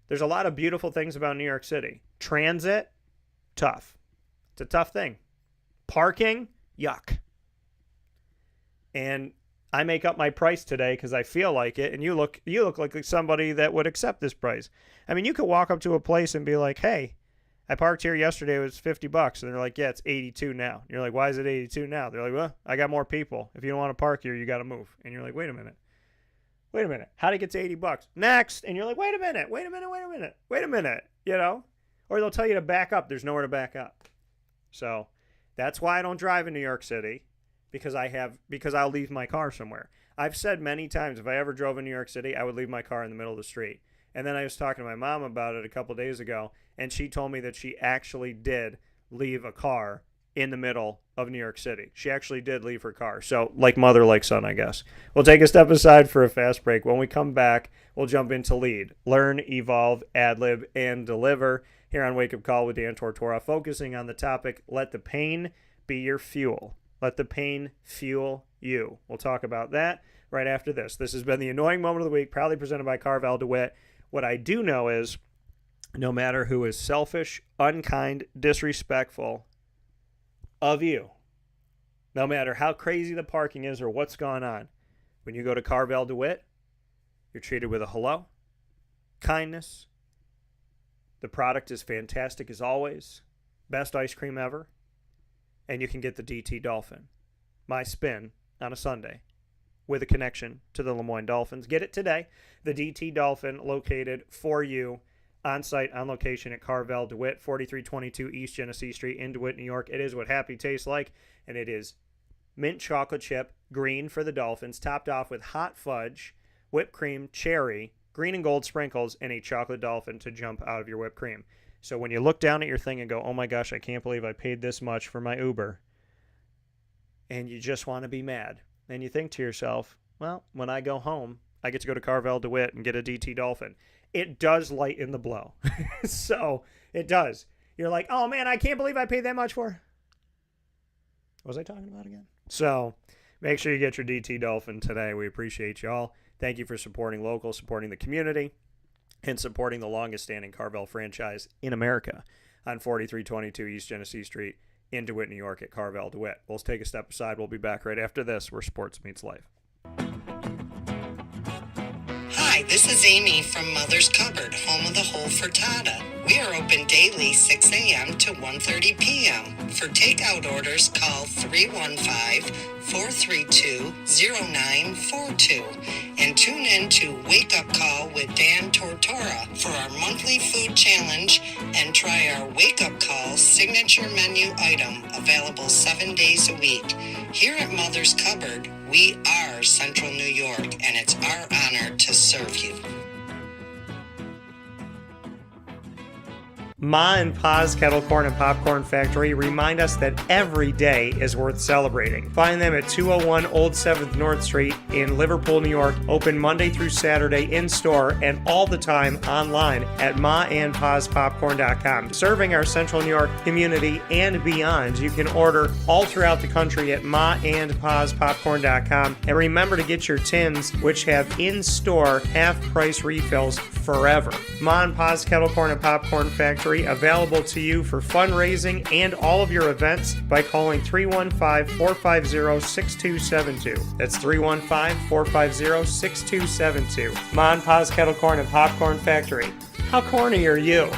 There's a lot of beautiful things about New York City. Transit, tough. It's a tough thing. Parking, yuck. And I make up my price today because I feel like it, and you look like somebody that would accept this price. I mean, you could walk up to a place and be like, hey, I parked here yesterday, it was $50, and they're like, yeah, it's 82 now. You're like, why is it 82 now? They're like, well, I got more people. If you don't want to park here, you got to move. And you're like, wait a minute. How'd it get to $80? Next. And you're like, wait a minute. Or they'll tell you to back up. There's nowhere to back up. So that's why I don't drive in New York City. Because I'll leave my car somewhere. I've said many times, if I ever drove in New York City, I would leave my car in the middle of the street. And then I was talking to my mom about it a couple days ago, and she told me that she actually did leave a car in the middle of New York City. She actually did leave her car. So, like mother, like son, I guess. We'll take a step aside for a fast break. When we come back, we'll jump into lead. Learn, evolve, ad-lib, and deliver here on Wake Up Call with Dan Tortora, focusing on the topic, let the pain be your fuel. Let the pain fuel you. We'll talk about that right after this. This has been the Annoying Moment of the Week, proudly presented by Carvel DeWitt. What I do know is, no matter who is selfish, unkind, disrespectful of you, no matter how crazy the parking is or what's going on, when you go to Carvel DeWitt, You're treated with a hello, kindness. The product is fantastic as always. Best ice cream ever. And you can get the DT Dolphin, my spin on a Sunday, with a connection to the Lemoyne Dolphins. Get it today. The DT Dolphin, located for you on site, on location at Carvel DeWitt, 4322 East Genesee Street in DeWitt, New York. It is what happy tastes like, and it is mint chocolate chip, green for the Dolphins, topped off with hot fudge, whipped cream, cherry, green and gold sprinkles, and a chocolate dolphin to jump out of your whipped cream. So when you look down at your thing and go, oh my gosh, I can't believe I paid this much for my Uber, and you just want to be mad, and you think to yourself, well, when I go home, I get to go to Carvel DeWitt and get a DT Dolphin. It does lighten the blow. So it does. You're like, oh man, I can't believe I paid that much for. What was I talking about again? So make sure you get your DT Dolphin today. We appreciate you all. Thank you for supporting local, supporting the community, and supporting the longest standing Carvel franchise in America on 4322 East Genesee Street in DeWitt, New York at Carvel DeWitt. We'll take a step aside. We'll be back right after this, where sports meets life. Hi, this is Amy from Mother's Cupboard, home of the whole frittata. We are open daily 6 a.m. to 1:30 p.m. For takeout orders, call 315-432-0942 and tune in to Wake Up Call with Dan Tortora for our monthly food challenge, and try our Wake Up Call signature menu item, available 7 days a week. Here at Mother's Cupboard, we are Central New York, and it's our honor to serve you. Ma and Pa's Kettle Corn and Popcorn Factory remind us that every day is worth celebrating. Find them at 201 Old 7th North Street in Liverpool, New York. Open Monday through Saturday in-store and all the time online at maandpaspopcorn.com. Serving our Central New York community and beyond, you can order all throughout the country at maandpaspopcorn.com. And remember to get your tins, which have in-store half-price refills forever. Ma and Pa's Kettle Corn and Popcorn Factory, available to you for fundraising and all of your events by calling 315-450-6272. That's 315-450-6272. Ma and Pa's Kettle Corn and Popcorn Factory. How corny are you?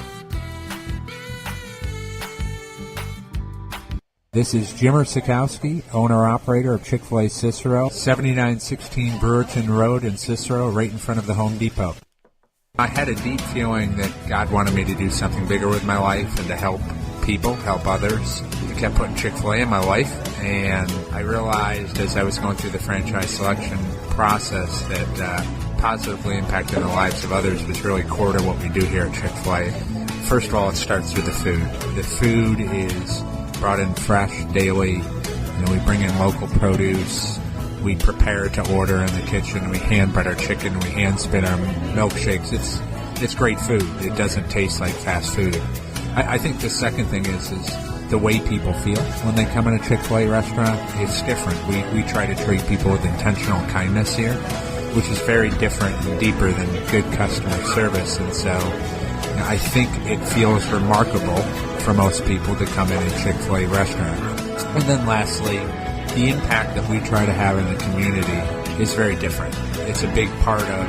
This is Jimmer Sikowski, owner-operator of Chick-fil-A Cicero, 7916 Brewerton Rd in Cicero, right in front of the Home Depot. I had a deep feeling that God wanted me to do something bigger with my life and to help people, help others. I kept putting Chick-fil-A in my life, and I realized as I was going through the franchise selection process that positively impacting the lives of others was really core to what we do here at Chick-fil-A. First of all, it starts with the food. The food is brought in fresh daily. We bring in local produce. We prepare to order in the kitchen. We hand bread our chicken. We hand spin our milkshakes. It's great food. It doesn't taste like fast food. I think the second thing is the way people feel when they come in a Chick-fil-A restaurant. It's different. We try to treat people with intentional kindness here, which is very different and deeper than good customer service. And so I think it feels remarkable for most people to come in a Chick-fil-A restaurant. And then lastly, the impact that we try to have in the community is very different. It's a big part of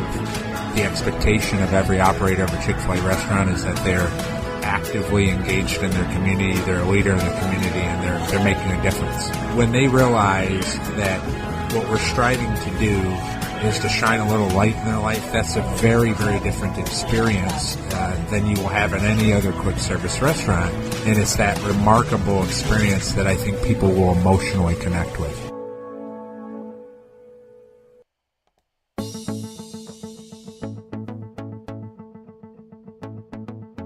the expectation of every operator of a Chick-fil-A restaurant is that they're actively engaged in their community, they're a leader in the community, and they're making a difference. When they realize that what we're striving to do is to shine a little light in their life, that's a very, very different experience than you will have in any other quick service restaurant. And it's that remarkable experience that I think people will emotionally connect with.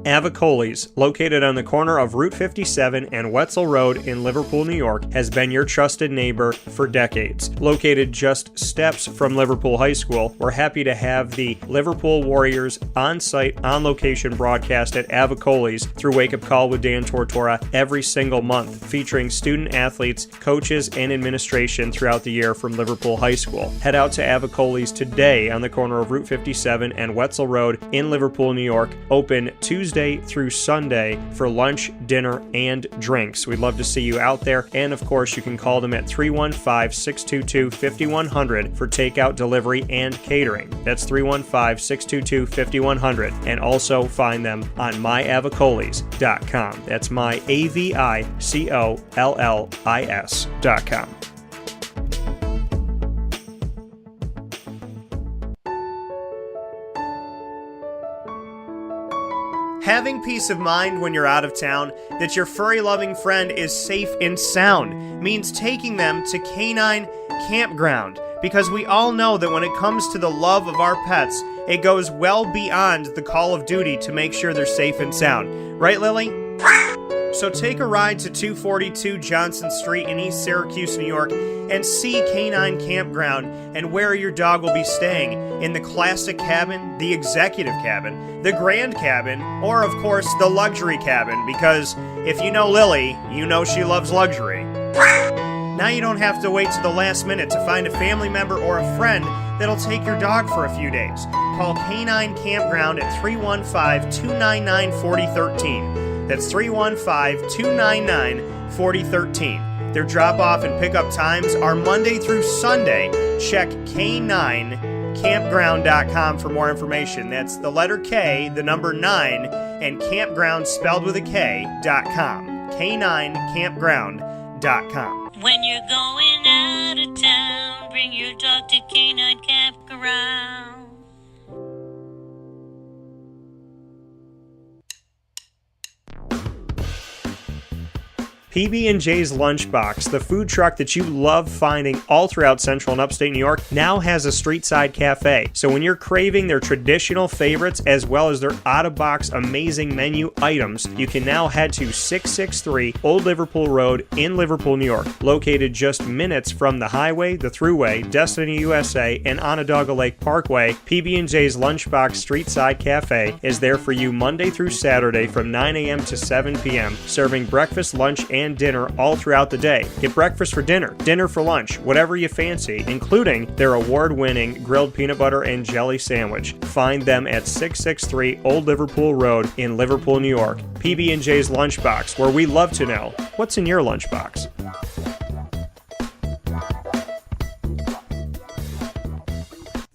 Avicoli's, located on the corner of Route 57 and Wetzel Road in Liverpool, New York, has been your trusted neighbor for decades. Located just steps from Liverpool High School, we're happy to have the Liverpool Warriors on-site, on-location broadcast at Avicoli's through Wake Up Call with Dan Tortora every single month, featuring student athletes, coaches, and administration throughout the year from Liverpool High School. Head out to Avicoli's today on the corner of Route 57 and Wetzel Road in Liverpool, New York, open Tuesday Tuesday through Sunday for lunch, dinner, and drinks. We'd love to see you out there. And of course, you can call them at 315-622-5100 for takeout, delivery, and catering. That's 315-622-5100. And also find them on myavocollis.com. That's myavocollis.com. Having peace of mind when you're out of town that your furry-loving friend is safe and sound means taking them to Canine Kampground, because we all know that when it comes to the love of our pets, it goes well beyond the call of duty to make sure they're safe and sound. Right, Lily? So take a ride to 242 Johnson Street in East Syracuse, New York, and see Canine Kampground and where your dog will be staying in the classic cabin, the executive cabin, the grand cabin, or of course the luxury cabin, because if you know Lily, you know she loves luxury. Now you don't have to wait to the last minute to find a family member or a friend that'll take your dog for a few days. Call Canine Kampground at 315-299-4013. That's 315-299-4013. Their drop-off and pickup times are Monday through Sunday. Check K9Kampground.com for more information. That's the letter K, the number 9, and Kampground spelled with a K.com. K9Kampground.com. When you're going out of town, bring your dog to Canine Kampground. PB&J's Lunchbox, the food truck that you love finding all throughout central and upstate New York, now has a street-side cafe. So when you're craving their traditional favorites as well as their out-of-box amazing menu items, you can now head to 663 Old Liverpool Road in Liverpool, New York. Located just minutes from the highway, the Thruway, Destiny USA, and Onondaga Lake Parkway, PB&J's Lunchbox Street-Side Cafe is there for you Monday through Saturday from 9 a.m. to 7 p.m., serving breakfast, lunch, and dinner all throughout the day. Get breakfast for dinner, dinner for lunch, whatever you fancy, including their award-winning grilled peanut butter and jelly sandwich. Find them at 663 Old Liverpool Road in Liverpool, New York. PB&J's Lunchbox, where we love to know what's in your lunchbox.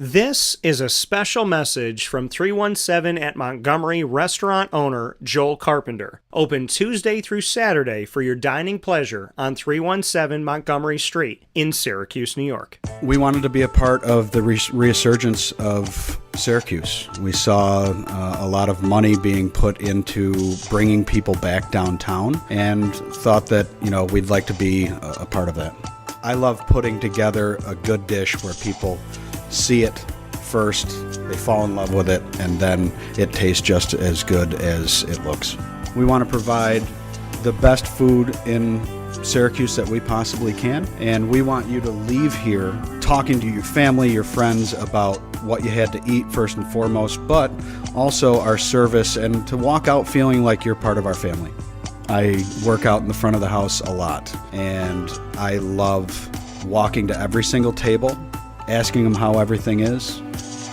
This is a special message from 317 at Montgomery restaurant owner Joel Carpenter. Open Tuesday through Saturday for your dining pleasure on 317 Montgomery Street in Syracuse, New York. We wanted to be a part of the resurgence of Syracuse. We saw a lot of money being put into bringing people back downtown and thought that, we'd like to be a part of that. I love putting together a good dish where people see it first, they fall in love with it, and then it tastes just as good as it looks. We want to provide the best food in Syracuse that we possibly can, and we want you to leave here talking to your family, your friends about what you had to eat first and foremost, but also our service, and to walk out feeling like you're part of our family. I work out in the front of the house a lot, and I love walking to every single table, asking them how everything is,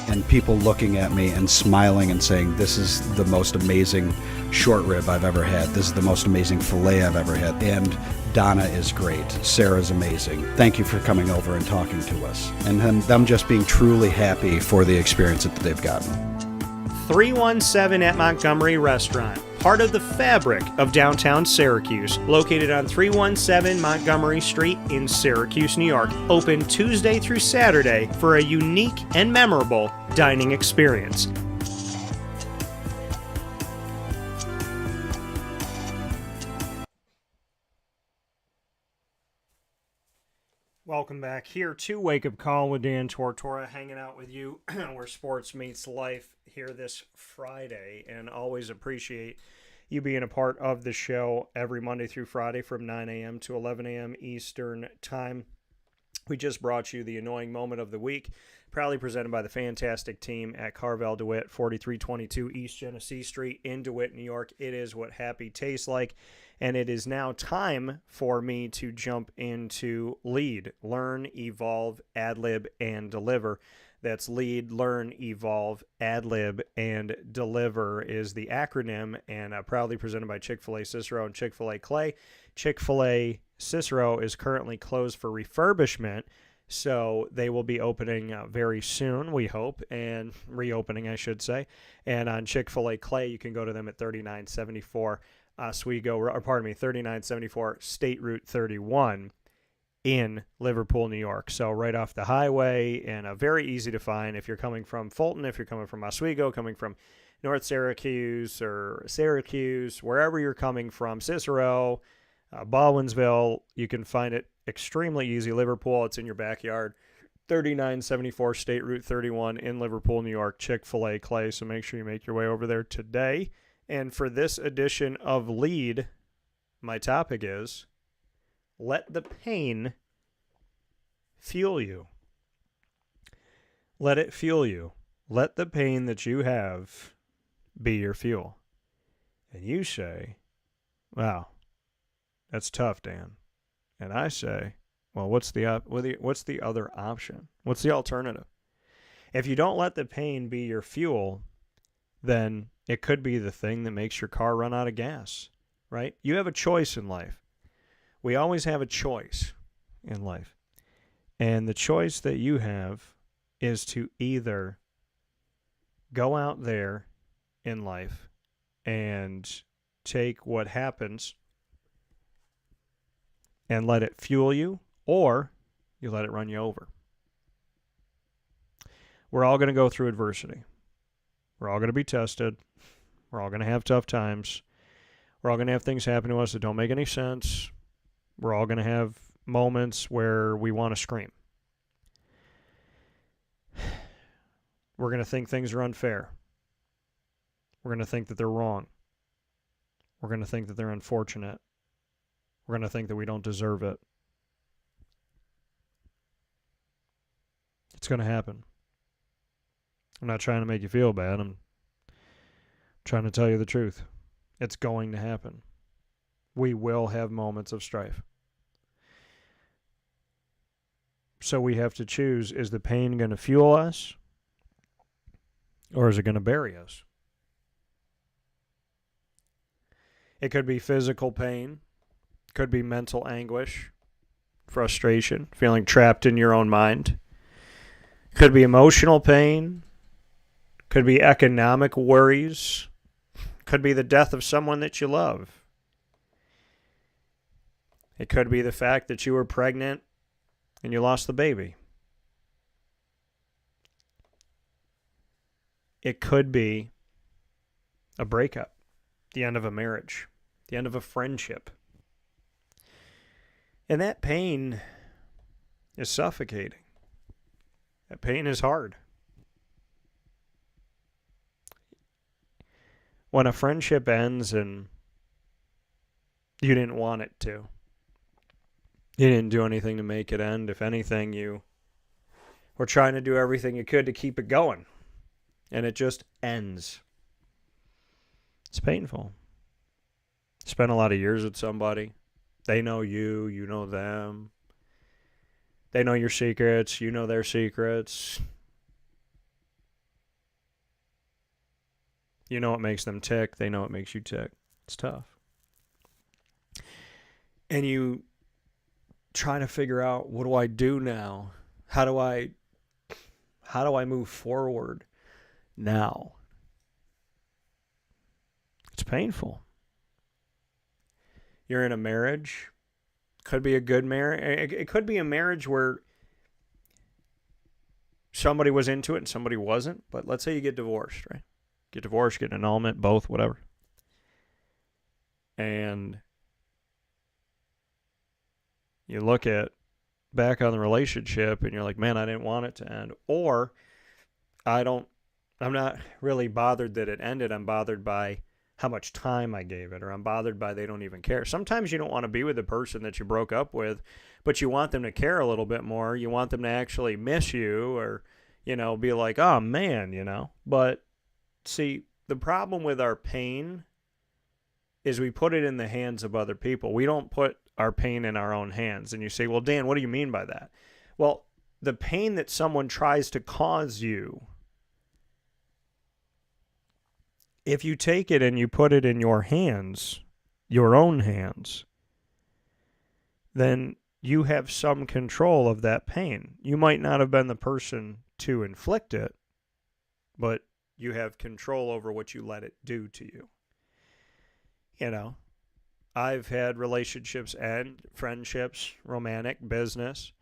and people looking at me and smiling and saying, this is the most amazing short rib I've ever had. This is the most amazing filet I've ever had. And Donna is great. Sarah's amazing. Thank you for coming over and talking to us. And then them just being truly happy for the experience that they've gotten. 317 at Montgomery Restaurant, part of the fabric of downtown Syracuse, located on 317 Montgomery Street in Syracuse, New York. Open Tuesday through Saturday for a unique and memorable dining experience. Welcome back here to Wake Up Call with Dan Tortora, hanging out with you where sports meets life here this Friday, and always appreciate you being a part of the show every Monday through Friday from 9 a.m. to 11 a.m. Eastern Time. We just brought you the annoying moment of the week, proudly presented by the fantastic team at Carvel DeWitt, 4322 East Genesee Street in DeWitt, New York. It is what happy tastes like. And it is now time for me to jump into lead, learn, evolve, ad-lib, and deliver. That's lead, learn, evolve, ad-lib, and deliver is the acronym, and proudly presented by Chick-fil-A Cicero and Chick-fil-A Clay. Chick-fil-A Cicero is currently closed for refurbishment, so they will be opening very soon, we hope, and reopening, I should say. And on Chick-fil-A Clay, you can go to them at 3974 Oswego, or pardon me, 3974 State Route 31 in Liverpool, New York. So right off the highway, and very easy to find if you're coming from Fulton, if you're coming from Oswego, coming from North Syracuse or Syracuse, wherever you're coming from, Cicero, Baldwinsville, you can find it extremely easy. Liverpool, it's in your backyard. 3974 State Route 31 in Liverpool, New York, Chick-fil-A Clay. So make sure you make your way over there today. And for this edition of Lead, my topic is, let the pain fuel you. Let it fuel you. Let the pain that you have be your fuel. And you say, wow, that's tough, Dan. And I say, well, what's the other option? What's the alternative? If you don't let the pain be your fuel, then it could be the thing that makes your car run out of gas, right? You have a choice in life. We always have a choice in life. And the choice that you have is to either go out there in life and take what happens and let it fuel you, or you let it run you over. We're all going to go through adversity. We're all going to be tested. We're all going to have tough times. We're all going to have things happen to us that don't make any sense. We're all going to have moments where we want to scream. We're going to think things are unfair. We're going to think that they're wrong. We're going to think that they're unfortunate. We're going to think that we don't deserve it. It's going to happen. I'm not trying to make you feel bad. I'm trying to tell you the truth. It's going to happen. We will have moments of strife. So we have to choose, is the pain going to fuel us, or is it going to bury us? It could be physical pain, could be mental anguish, frustration, feeling trapped in your own mind. Could be emotional pain, could be economic worries, could be the death of someone that you love. It could be the fact that you were pregnant and you lost the baby. It could be a breakup, the end of a marriage, the end of a friendship. And that pain is suffocating. That pain is hard. When a friendship ends and you didn't want it to, you didn't do anything to make it end. If anything, you were trying to do everything you could to keep it going. And it just ends. It's painful. Spend a lot of years with somebody. They know you, you know them. They know your secrets, you know their secrets. You know what makes them tick, they know what makes you tick. It's tough. And you try to figure out, what do I do now? How do I move forward now? It's painful. You're in a marriage. Could be a good marriage. It could be a marriage where somebody was into it and somebody wasn't. But let's say you get divorced, right? Get divorced, get an annulment, both, whatever. And you look at back on the relationship and you're like, man, I didn't want it to end. Or I'm not really bothered that it ended. I'm bothered by how much time I gave it, or I'm bothered by they don't even care. Sometimes you don't want to be with the person that you broke up with, but you want them to care a little bit more. You want them to actually miss you, or, be like, oh man, But see, the problem with our pain is we put it in the hands of other people. We don't put our pain in our own hands. And you say, well, Dan, what do you mean by that? Well, the pain that someone tries to cause you, if you take it and you put it in your hands, your own hands, then you have some control of that pain. You might not have been the person to inflict it, but you have control over what you let it do to you. You know, I've had relationships and friendships, romantic, business,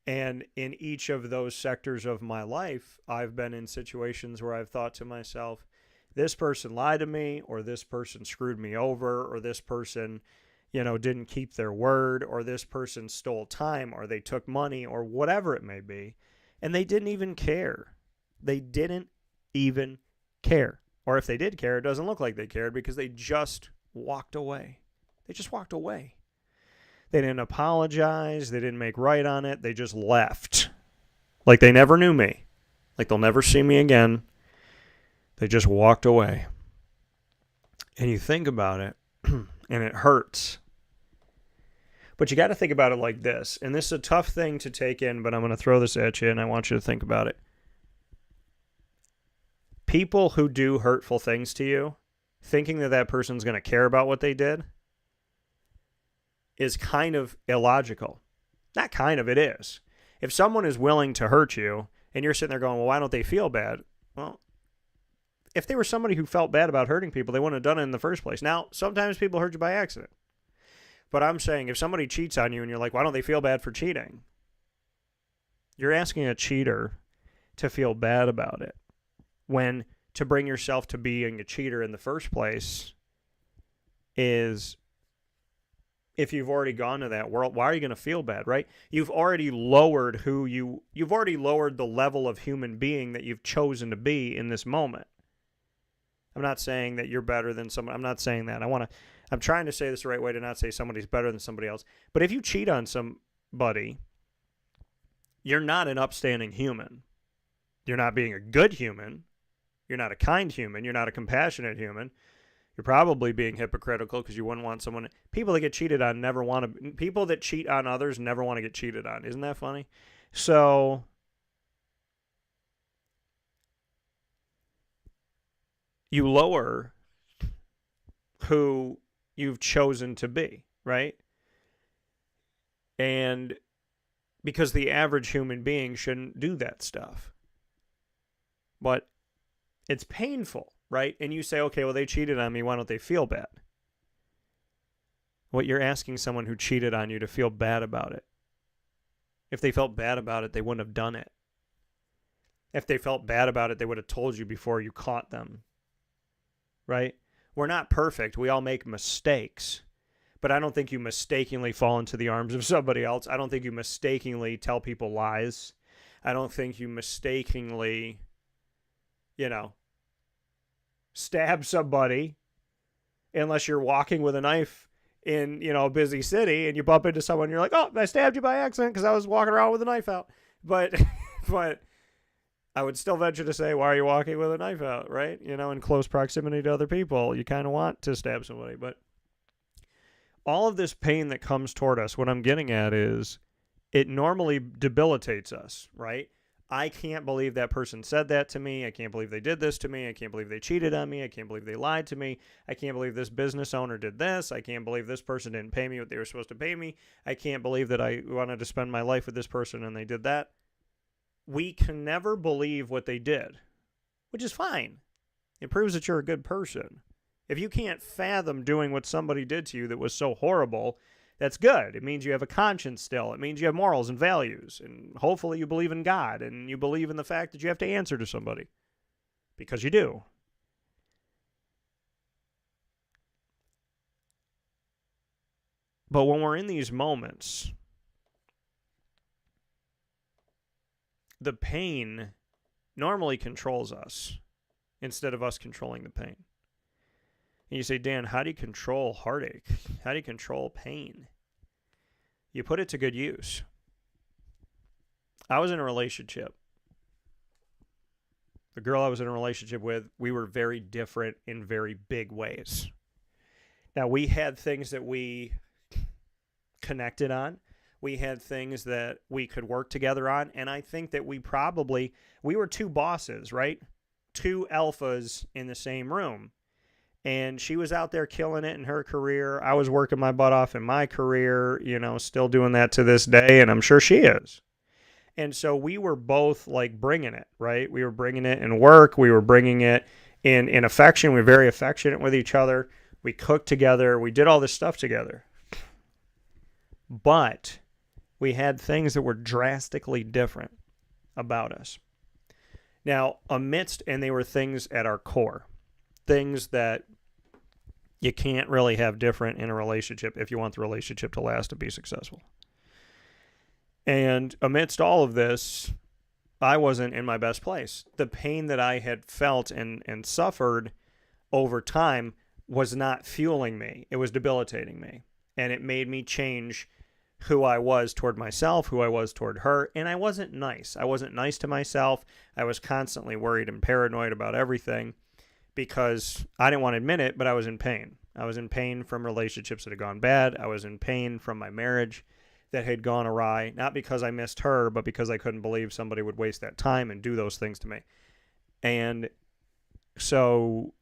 and in each of those sectors of my life, I've been in situations where I've thought to myself, this person lied to me, or this person screwed me over, or this person, didn't keep their word, or this person stole time, or they took money, or whatever it may be, and they didn't even care. They didn't even care. Or if they did care, it doesn't look like they cared because they just walked away. They just walked away. They didn't apologize. They didn't make right on it. They just left. Like they never knew me. Like they'll never see me again. They just walked away. And you think about it, and it hurts. But you got to think about it like this. And this is a tough thing to take in, but I'm going to throw this at you, and I want you to think about it. People who do hurtful things to you, thinking that that person's going to care about what they did, is kind of illogical. Not kind of, it is. If someone is willing to hurt you, and you're sitting there going, well, why don't they feel bad? Well, if they were somebody who felt bad about hurting people, they wouldn't have done it in the first place. Now, sometimes people hurt you by accident. But I'm saying if somebody cheats on you and you're like, why don't they feel bad for cheating? You're asking a cheater to feel bad about it. When to bring yourself to being a cheater in the first place is, if you've already gone to that world, why are you going to feel bad, right? You've already lowered you've already lowered the level of human being that you've chosen to be in this moment. I'm not saying that you're better than someone. I'm not saying that. I'm trying to say this the right way to not say somebody's better than somebody else. But if you cheat on somebody, you're not an upstanding human. You're not being a good human. You're not a kind human. You're not a compassionate human. You're probably being hypocritical because you wouldn't want someone. People that get cheated on never want to. People that cheat on others never want to get cheated on. Isn't that funny? So you lower who you've chosen to be, right? And because the average human being shouldn't do that stuff. But it's painful, right? And you say, okay, well, they cheated on me. Why don't they feel bad? What you're asking someone who cheated on you to feel bad about it. If they felt bad about it, they wouldn't have done it. If they felt bad about it, they would have told you before you caught them. Right? We're not perfect. We all make mistakes. But I don't think you mistakenly fall into the arms of somebody else. I don't think you mistakenly tell people lies. I don't think you mistakenly, stab somebody unless you're walking with a knife in, a busy city and you bump into someone and you're like, oh, I stabbed you by accident because I was walking around with a knife out. But I would still venture to say, why are you walking with a knife out, right? In close proximity to other people, you kind of want to stab somebody. But all of this pain that comes toward us, what I'm getting at is it normally debilitates us, right? I can't believe that person said that to me. I can't believe they did this to me. I can't believe they cheated on me. I can't believe they lied to me. I can't believe this business owner did this. I can't believe this person didn't pay me what they were supposed to pay me. I can't believe that I wanted to spend my life with this person and they did that. We can never believe what they did, which is fine. It proves that you're a good person. If you can't fathom doing what somebody did to you that was so horrible, that's good. It means you have a conscience still. It means you have morals and values. And hopefully you believe in God and you believe in the fact that you have to answer to somebody. Because you do. But when we're in these moments, the pain normally controls us instead of us controlling the pain. And you say, Dan, how do you control heartache? How do you control pain? You put it to good use. I was in a relationship. The girl I was in a relationship with, we were very different in very big ways. Now, we had things that we connected on. We had things that we could work together on. And I think that we were two bosses, right? Two alphas in the same room. And she was out there killing it in her career. I was working my butt off in my career, still doing that to this day. And I'm sure she is. And so we were both like bringing it, right? We were bringing it in work. We were bringing it in affection. We were very affectionate with each other. We cooked together. We did all this stuff together. But we had things that were drastically different about us. Now, and they were things at our core, things that you can't really have different in a relationship if you want the relationship to last and be successful. And amidst all of this, I wasn't in my best place. The pain that I had felt and suffered over time was not fueling me. It was debilitating me. And it made me change who I was toward myself, who I was toward her. And I wasn't nice. I wasn't nice to myself. I was constantly worried and paranoid about everything because I didn't want to admit it, but I was in pain. I was in pain from relationships that had gone bad. I was in pain from my marriage that had gone awry, not because I missed her, but because I couldn't believe somebody would waste that time and do those things to me. And so,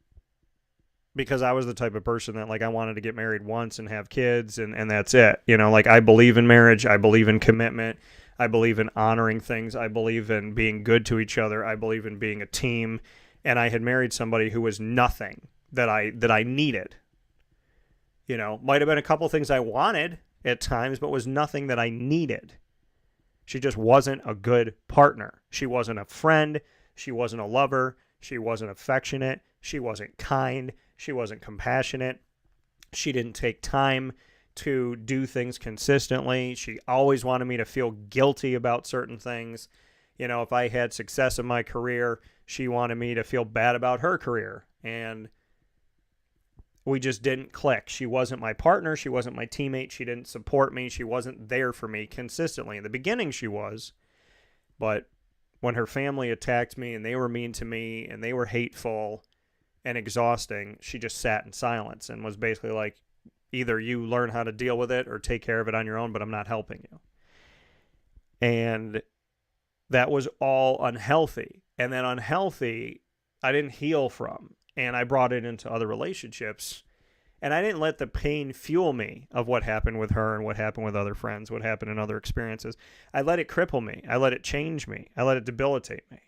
because I was the type of person that, like, I wanted to get married once and have kids, and that's it. I believe in marriage. I believe in commitment. I believe in honoring things. I believe in being good to each other. I believe in being a team. And I had married somebody who was nothing that I needed. Might have been a couple things I wanted at times, but was nothing that I needed. She just wasn't a good partner. She wasn't a friend. She wasn't a lover. She wasn't affectionate. She wasn't kind. She wasn't compassionate. She didn't take time to do things consistently. She always wanted me to feel guilty about certain things. If I had success in my career, she wanted me to feel bad about her career. And we just didn't click. She wasn't my partner. She wasn't my teammate. She didn't support me. She wasn't there for me consistently. In the beginning, she was. But when her family attacked me and they were mean to me and they were hateful and exhausting, she just sat in silence and was basically like, either you learn how to deal with it or take care of it on your own, but I'm not helping you. And that was all unhealthy. And that unhealthy, I didn't heal from. And I brought it into other relationships. And I didn't let the pain fuel me of what happened with her and what happened with other friends, what happened in other experiences. I let it cripple me. I let it change me. I let it debilitate me.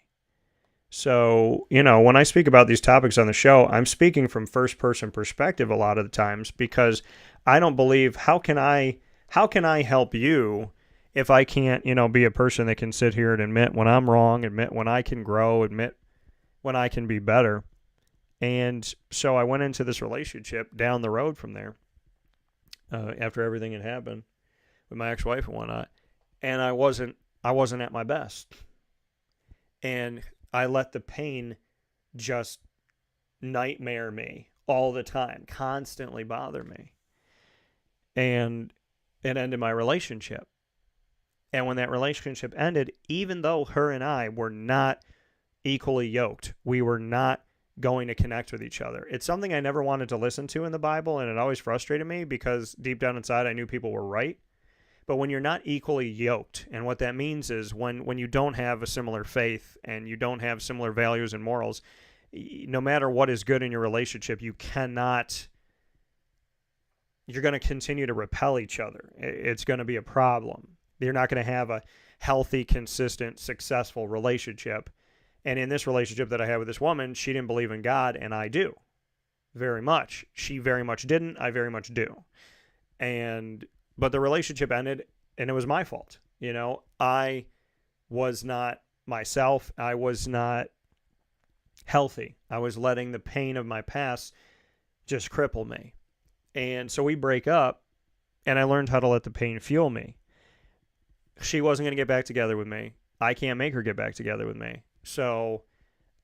So, when I speak about these topics on the show, I'm speaking from first-person perspective a lot of the times because I don't believe, how can I help you if I can't, be a person that can sit here and admit when I'm wrong, admit when I can grow, admit when I can be better. And so I went into this relationship down the road from there after everything had happened with my ex-wife and whatnot. And I wasn't at my best. And I let the pain just nightmare me all the time, constantly bother me. And it ended my relationship. And when that relationship ended, even though her and I were not equally yoked, we were not going to connect with each other. It's something I never wanted to listen to in the Bible, and it always frustrated me because deep down inside I knew people were right. But when you're not equally yoked, and what that means is when you don't have a similar faith and you don't have similar values and morals, no matter what is good in your relationship, you're going to continue to repel each other. It's going to be a problem. You're not going to have a healthy, consistent, successful relationship. And in this relationship that I had with this woman, she didn't believe in God, and I do. Very much. She very much didn't. I very much do. But the relationship ended, and it was my fault. I was not myself. I was not healthy. I was letting the pain of my past just cripple me. And so we break up, and I learned how to let the pain fuel me. She wasn't going to get back together with me. I can't make her get back together with me. So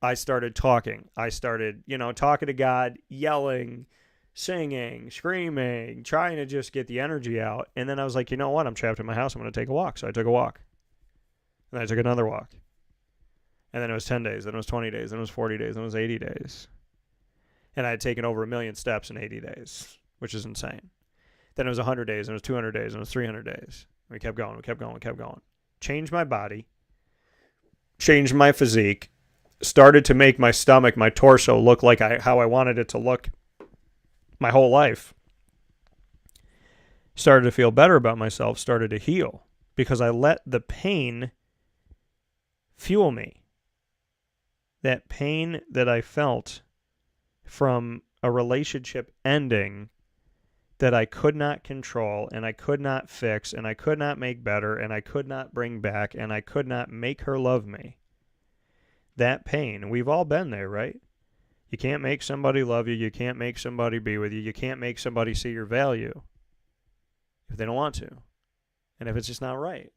I started talking. I started, talking to God, yelling, singing, screaming, trying to just get the energy out. And then I was like, you know what? I'm trapped in my house. I'm going to take a walk. So I took a walk. And then I took another walk. And then it was 10 days. Then it was 20 days. Then it was 40 days. Then it was 80 days. And I had taken over 1 million steps in 80 days, which is insane. Then it was 100 days. And it was 200 days. And it was 300 days. We kept going. We kept going. We kept going. Changed my body. Changed my physique. Started to make my stomach, my torso look like how I wanted it to look my whole life. Started to feel better about myself. Started to heal. Because I let the pain fuel me. That pain that I felt from a relationship ending that I could not control and I could not fix and I could not make better and I could not bring back and I could not make her love me. That pain, we've all been there, right? You can't make somebody love you. You can't make somebody be with you. You can't make somebody see your value if they don't want to. And if it's just not right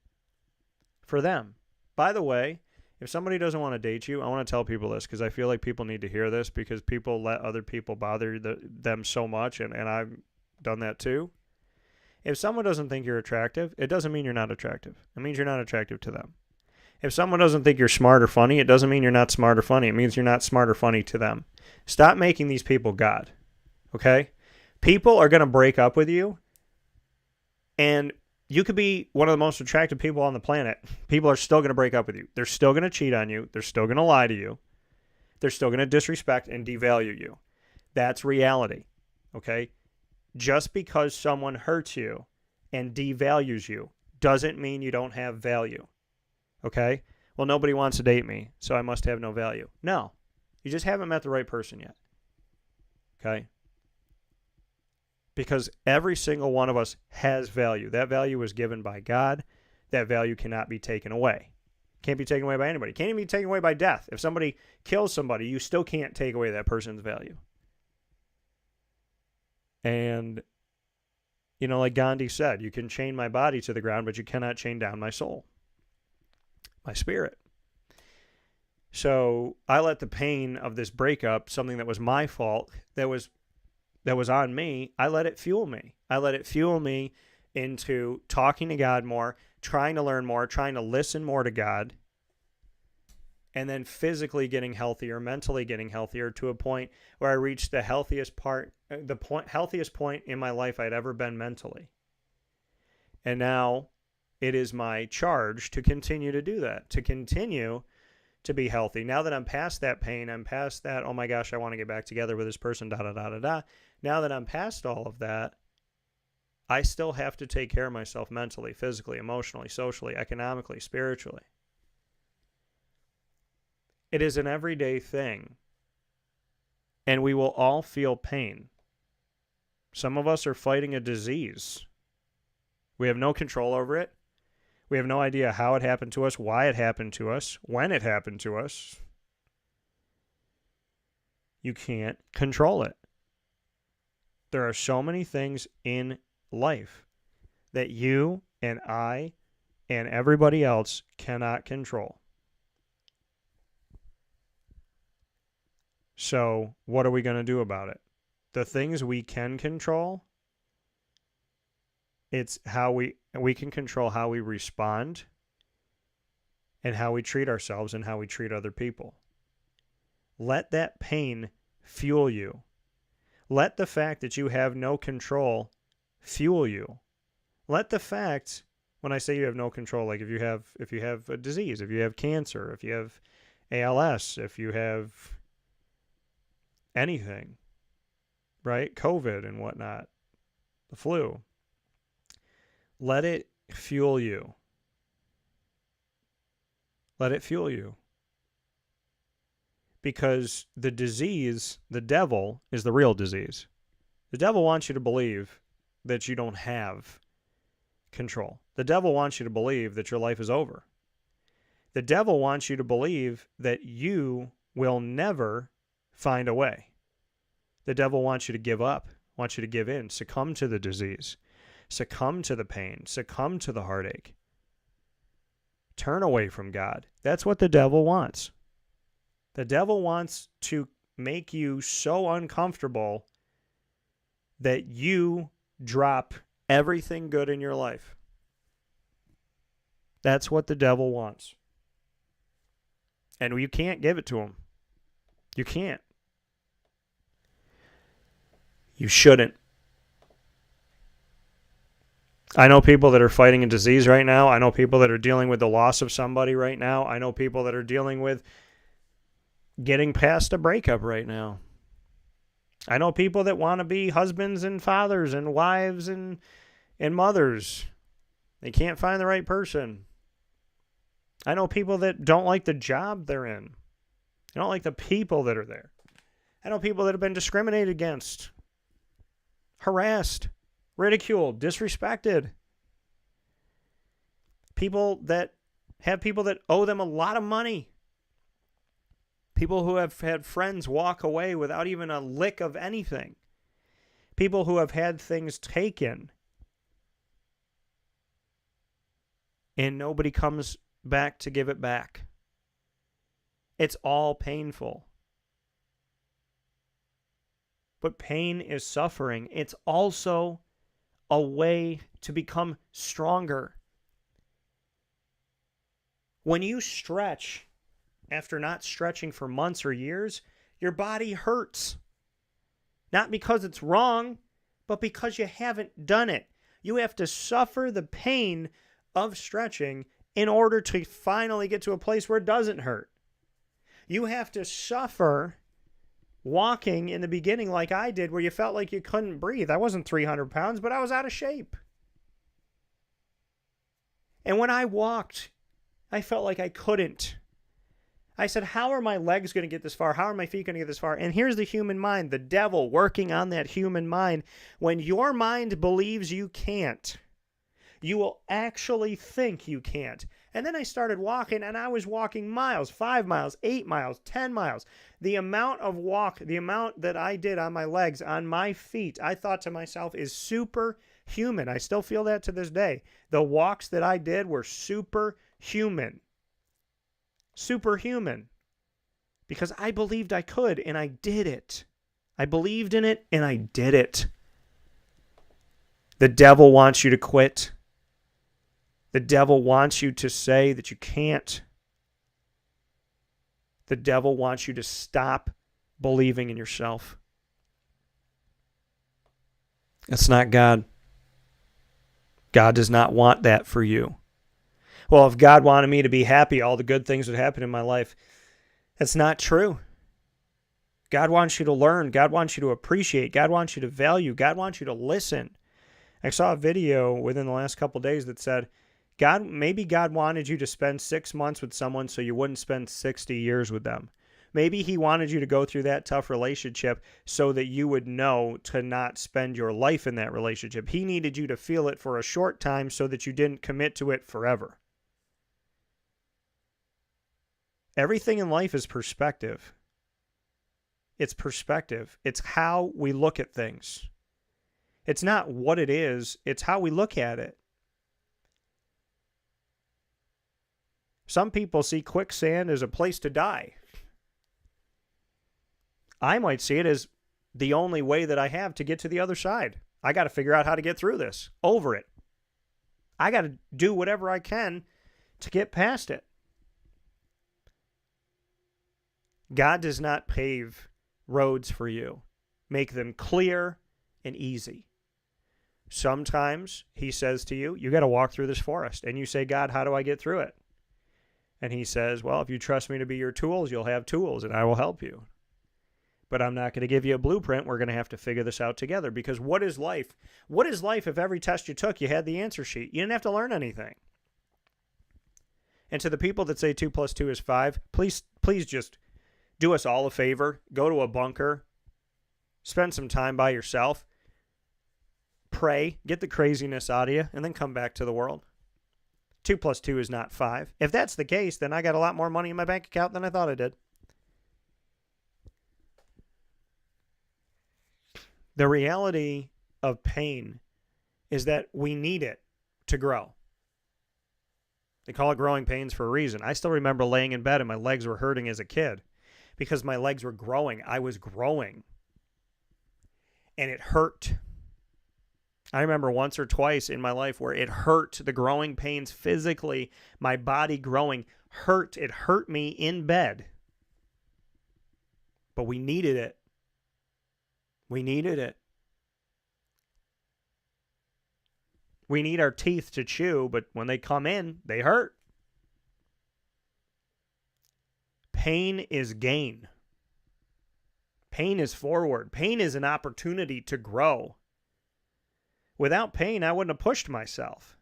for them. By the way, if somebody doesn't want to date you, I want to tell people this because I feel like people need to hear this because people let other people bother them so much, and I've done that too. If someone doesn't think you're attractive, it doesn't mean you're not attractive. It means you're not attractive to them. If someone doesn't think you're smart or funny, it doesn't mean you're not smart or funny. It means you're not smart or funny to them. Stop making these people God, okay? People are going to break up with you, and you could be one of the most attractive people on the planet. People are still going to break up with you. They're still going to cheat on you. They're still going to lie to you. They're still going to disrespect and devalue you. That's reality, okay? Just because someone hurts you and devalues you doesn't mean you don't have value, okay? Well, nobody wants to date me, so I must have no value. No, you just haven't met the right person yet, okay? Because every single one of us has value. That value was given by God. That value cannot be taken away. Can't be taken away by anybody. Can't even be taken away by death. If somebody kills somebody, you still can't take away that person's value. And, you know, like Gandhi said, you can chain my body to the ground, but you cannot chain down my soul, my spirit. So I let the pain of this breakup, something that was my fault, that was on me, I let it fuel me. I let it fuel me into talking to God more, trying to learn more, trying to listen more to God, and then physically getting healthier, mentally getting healthier to a point where I reached the healthiest point in my life I'd ever been mentally. And now it is my charge to continue to do that, to continue to be healthy. Now that I'm past that pain, I'm past that, oh my gosh, I want to get back together with this person, da-da-da-da-da. Now that I'm past all of that, I still have to take care of myself mentally, physically, emotionally, socially, economically, spiritually. It is an everyday thing, and we will all feel pain. Some of us are fighting a disease. We have no control over it. We have no idea how it happened to us, why it happened to us, when it happened to us. You can't control it. There are so many things in life that you and I and everybody else cannot control. So what are we going to do about it? The things we can control, it's how we can control how we respond and how we treat ourselves and how we treat other people. Let that pain fuel you. Let the fact that you have no control fuel you. Let the fact, when I say you have no control, like if you have a disease, if you have cancer, if you have ALS, if you have anything, right? COVID and whatnot, the flu. Let it fuel you. Let it fuel you. Because the disease, the devil, is the real disease. The devil wants you to believe that you don't have control. The devil wants you to believe that your life is over. The devil wants you to believe that you will never find a way. The devil wants you to give up, wants you to give in, succumb to the disease, succumb to the pain, succumb to the heartache. Turn away from God. That's what the devil wants. The devil wants to make you so uncomfortable that you drop everything good in your life. That's what the devil wants. And you can't give it to him. You can't. You shouldn't. I know people that are fighting a disease right now. I know people that are dealing with the loss of somebody right now. I know people that are dealing with getting past a breakup right now. I know people that want to be husbands and fathers and wives and mothers. They can't find the right person. I know people that don't like the job they're in. They don't like the people that are there. I know people that have been discriminated against, harassed, ridiculed, disrespected. People that owe them a lot of money. People who have had friends walk away without even a lick of anything. People who have had things taken. And nobody comes back to give it back. It's all painful. But pain is suffering. It's also a way to become stronger. When you stretch, after not stretching for months or years, your body hurts. Not because it's wrong, but because you haven't done it. You have to suffer the pain of stretching in order to finally get to a place where it doesn't hurt. You have to suffer walking in the beginning like I did, where you felt like you couldn't breathe. I wasn't 300 pounds, but I was out of shape. And when I walked, I felt like I couldn't. I said, how are my legs going to get this far? How are my feet going to get this far? And here's the human mind, the devil working on that human mind. When your mind believes you can't, you will actually think you can't. And then I started walking, and I was walking miles, 5 miles, 8 miles, 10 miles. The amount that I did on my legs, on my feet, I thought to myself is superhuman. I still feel that to this day. The walks that I did were superhuman. Superhuman. Because I believed I could, and I did it. I believed in it, and I did it. The devil wants you to quit. The devil wants you to say that you can't. The devil wants you to stop believing in yourself. That's not God. God does not want that for you. Well, if God wanted me to be happy, all the good things would happen in my life. That's not true. God wants you to learn. God wants you to appreciate. God wants you to value. God wants you to listen. I saw a video within the last couple of days that said, maybe God wanted you to spend 6 months with someone so you wouldn't spend 60 years with them. Maybe he wanted you to go through that tough relationship so that you would know to not spend your life in that relationship. He needed you to feel it for a short time so that you didn't commit to it forever. Everything in life is perspective. It's perspective. It's how we look at things. It's not what it is, it's how we look at it. Some people see quicksand as a place to die. I might see it as the only way that I have to get to the other side. I got to figure out how to get through this, over it. I got to do whatever I can to get past it. God does not pave roads for you, make them clear and easy. Sometimes he says to you, you got to walk through this forest. And you say, God, how do I get through it? And he says, well, if you trust me to be your tools, you'll have tools and I will help you. But I'm not going to give you a blueprint. We're going to have to figure this out together. Because what is life? What is life if every test you took, you had the answer sheet? You didn't have to learn anything. And to the people that say 2 + 2 is 5, please just do us all a favor. Go to a bunker. Spend some time by yourself. Pray. Get the craziness out of you. And then come back to the world. 2 + 2 is not 5. If that's the case, then I got a lot more money in my bank account than I thought I did. The reality of pain is that we need it to grow. They call it growing pains for a reason. I still remember laying in bed and my legs were hurting as a kid because my legs were growing. I was growing. And it hurt. I remember once or twice in my life where it hurt, the growing pains physically, my body growing hurt. It hurt me in bed. But we needed it. We needed it. We need our teeth to chew, but when they come in, they hurt. Pain is gain. Pain is forward. Pain is an opportunity to grow. Without pain, I wouldn't have pushed myself.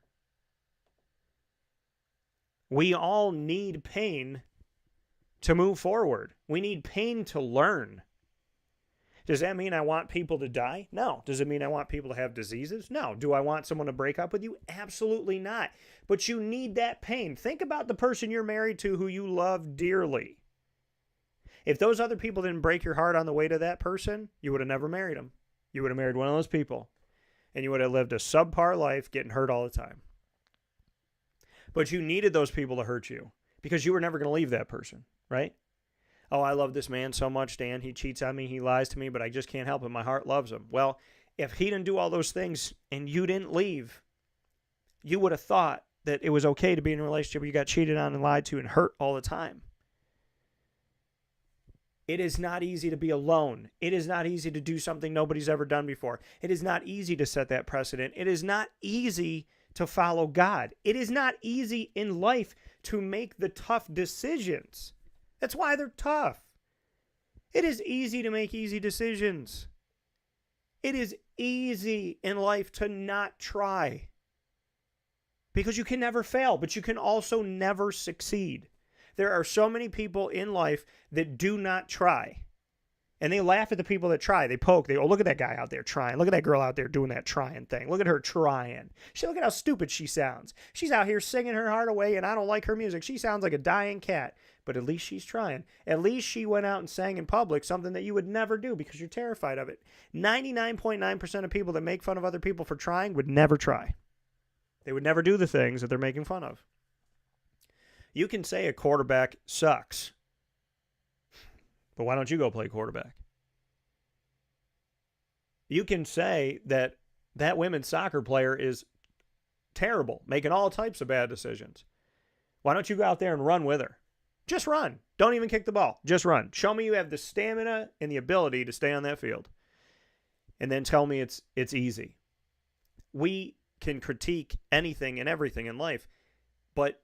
We all need pain to move forward. We need pain to learn. Does that mean I want people to die? No. Does it mean I want people to have diseases? No. Do I want someone to break up with you? Absolutely not. But you need that pain. Think about the person you're married to who you love dearly. If those other people didn't break your heart on the way to that person, you would have never married them. You would have married one of those people. And you would have lived a subpar life getting hurt all the time. But you needed those people to hurt you because you were never going to leave that person, right? Oh, I love this man so much, Dan. He cheats on me. He lies to me, but I just can't help it. My heart loves him. Well, if he didn't do all those things and you didn't leave, you would have thought that it was okay to be in a relationship where you got cheated on and lied to and hurt all the time. It is not easy to be alone. It is not easy to do something nobody's ever done before. It is not easy to set that precedent. It is not easy to follow God. It is not easy in life to make the tough decisions. That's why they're tough. It is easy to make easy decisions. It is easy in life to not try because you can never fail, but you can also never succeed. There are so many people in life that do not try. And they laugh at the people that try. They poke. They go, oh, look at that guy out there trying. Look at that girl out there doing that trying thing. Look at her trying. Look at how stupid she sounds. She's out here singing her heart away, and I don't like her music. She sounds like a dying cat. But at least she's trying. At least she went out and sang in public, something that you would never do because you're terrified of it. 99.9% of people that make fun of other people for trying would never try. They would never do the things that they're making fun of. You can say a quarterback sucks, but why don't you go play quarterback? You can say that women's soccer player is terrible, making all types of bad decisions. Why don't you go out there and run with her? Just run. Don't even kick the ball. Just run. Show me you have the stamina and the ability to stay on that field. And then tell me it's easy. We can critique anything and everything in life, but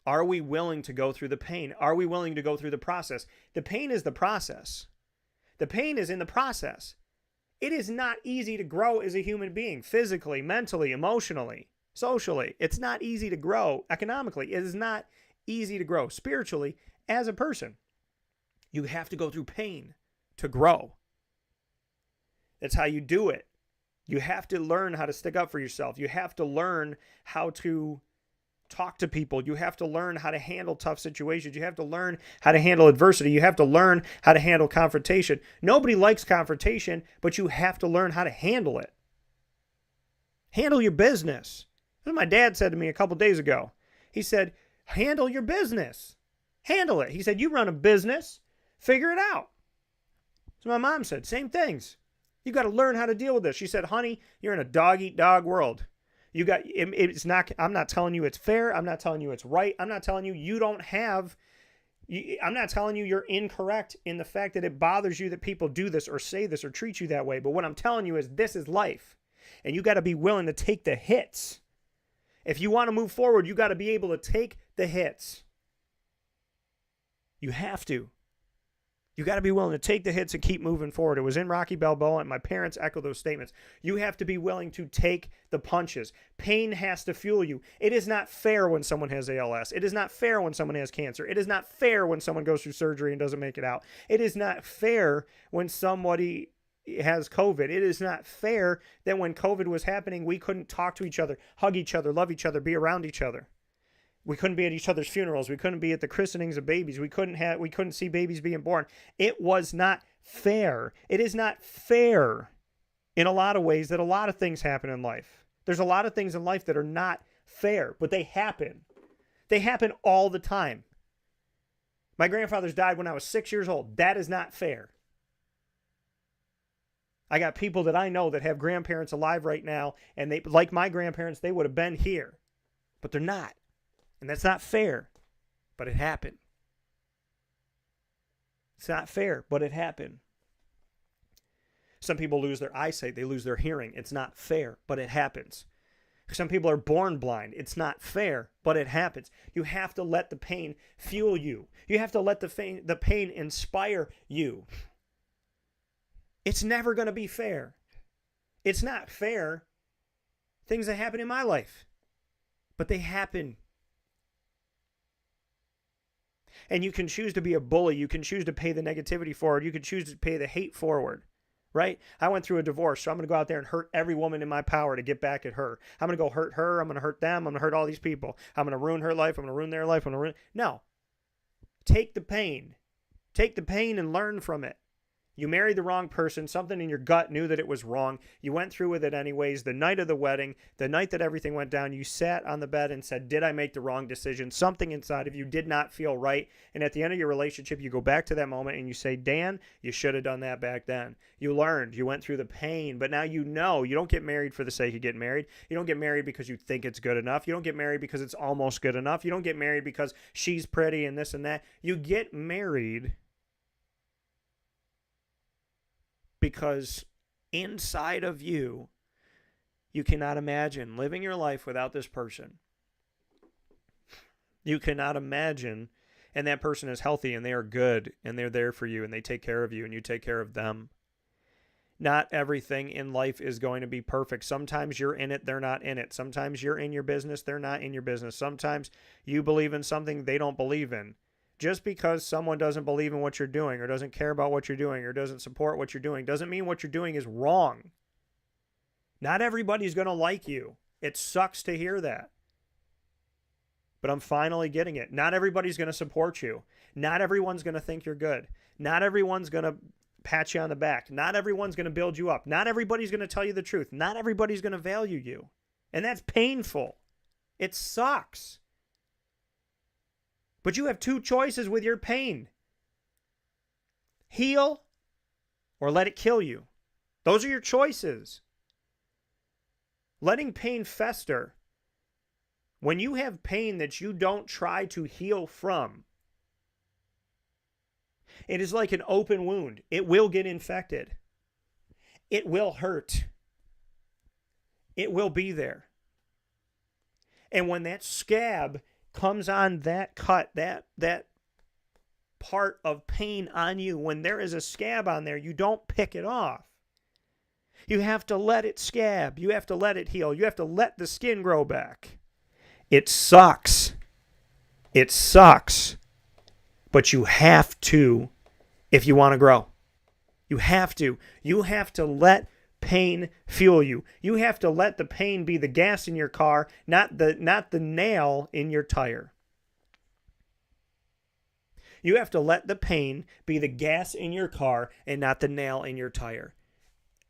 are we willing to go through the pain? Are we willing to go through the process? The pain is the process. The pain is in the process. It is not easy to grow as a human being, physically, mentally, emotionally, socially. It's not easy to grow economically. It is not easy to grow spiritually as a person. You have to go through pain to grow. That's how you do it. You have to learn how to stick up for yourself. You have to learn how to talk to people. You have to learn how to handle tough situations. You have to learn how to handle adversity. You have to learn how to handle confrontation. Nobody likes confrontation, but you have to learn how to handle it. Handle your business. That's what my dad said to me a couple days ago. He said, handle your business. Handle it. He said, you run a business, figure it out. So my mom said, same things. You got to learn how to deal with this. She said, honey, you're in a dog-eat-dog world. It's not, I'm not telling you it's fair. I'm not telling you it's right. I'm not telling you don't have, I'm not telling you you're incorrect in the fact that it bothers you that people do this or say this or treat you that way. But what I'm telling you is this is life. And you got to be willing to take the hits. If you want to move forward, you got to be able to take the hits. You have to. You got to be willing to take the hits and keep moving forward. It was in Rocky Balboa, and my parents echo those statements. You have to be willing to take the punches. Pain has to fuel you. It is not fair when someone has ALS. It is not fair when someone has cancer. It is not fair when someone goes through surgery and doesn't make it out. It is not fair when somebody has COVID. It is not fair that when COVID was happening, we couldn't talk to each other, hug each other, love each other, be around each other. We couldn't be at each other's funerals. We couldn't be at the christenings of babies. We couldn't see babies being born. It was not fair. It is not fair in a lot of ways that a lot of things happen in life. There's a lot of things in life that are not fair, but they happen. They happen all the time. My grandfather's died when I was 6 years old. That is not fair. I got people that I know that have grandparents alive right now, and they, like my grandparents, they would have been here, but they're not. And that's not fair, but it happened. It's not fair, but it happened. Some people lose their eyesight. They lose their hearing. It's not fair, but it happens. Some people are born blind. It's not fair, but it happens. You have to let the pain fuel you. You have to let the pain inspire you. It's never going to be fair. It's not fair. Things that happen in my life, but they happen. And you can choose to be a bully. You can choose to pay the negativity forward. You can choose to pay the hate forward, right? I went through a divorce, so I'm going to go out there and hurt every woman in my power to get back at her. I'm going to go hurt her. I'm going to hurt them. I'm going to hurt all these people. I'm going to ruin her life. I'm going to ruin their life. No. Take the pain. Take the pain and learn from it. You married the wrong person. Something in your gut knew that it was wrong. You went through with it anyways. The night of the wedding, the night that everything went down, you sat on the bed and said, did I make the wrong decision? Something inside of you did not feel right. And at the end of your relationship, you go back to that moment and you say, Dan, you should have done that back then. You learned. You went through the pain. But now you know you don't get married for the sake of getting married. You don't get married because you think it's good enough. You don't get married because it's almost good enough. You don't get married because she's pretty and this and that. You get married because inside of you, you cannot imagine living your life without this person. You cannot imagine, and that person is healthy and they are good and they're there for you and they take care of you and you take care of them. Not everything in life is going to be perfect. Sometimes you're in it, they're not in it. Sometimes you're in your business, they're not in your business. Sometimes you believe in something they don't believe in. Just because someone doesn't believe in what you're doing or doesn't care about what you're doing or doesn't support what you're doing doesn't mean what you're doing is wrong. Not everybody's going to like you. It sucks to hear that. But I'm finally getting it. Not everybody's going to support you. Not everyone's going to think you're good. Not everyone's going to pat you on the back. Not everyone's going to build you up. Not everybody's going to tell you the truth. Not everybody's going to value you. And that's painful. It sucks. But you have two choices with your pain. Heal or let it kill you. Those are your choices. Letting pain fester. When you have pain that you don't try to heal from, it is like an open wound. It will get infected. It will hurt. It will be there. And when that scab comes on that cut, that part of pain on you, when there is a scab on there, you don't pick it off. You have to let it scab. You have to let it heal. You have to let the skin grow back. It sucks. It sucks. But you have to if you want to grow. You have to. You have to let pain fuel you. You have to let the pain be the gas in your car, not the nail in your tire. You have to let the pain be the gas in your car and not the nail in your tire.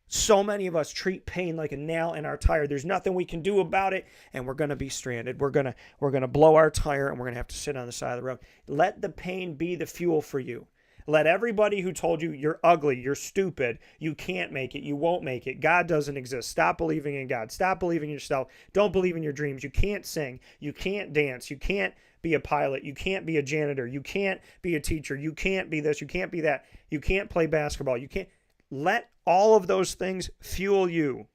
So many of us treat pain like a nail in our tire. There's nothing we can do about it, and we're going to be stranded. We're going to blow our tire, and we're going to have to sit on the side of the road. Let the pain be the fuel for you. Let everybody who told you you're ugly, you're stupid, you can't make it, you won't make it, God doesn't exist. Stop believing in God. Stop believing in yourself. Don't believe in your dreams. You can't sing. You can't dance. You can't be a pilot. You can't be a janitor. You can't be a teacher. You can't be this. You can't be that. You can't play basketball. You can't. Let all of those things fuel you.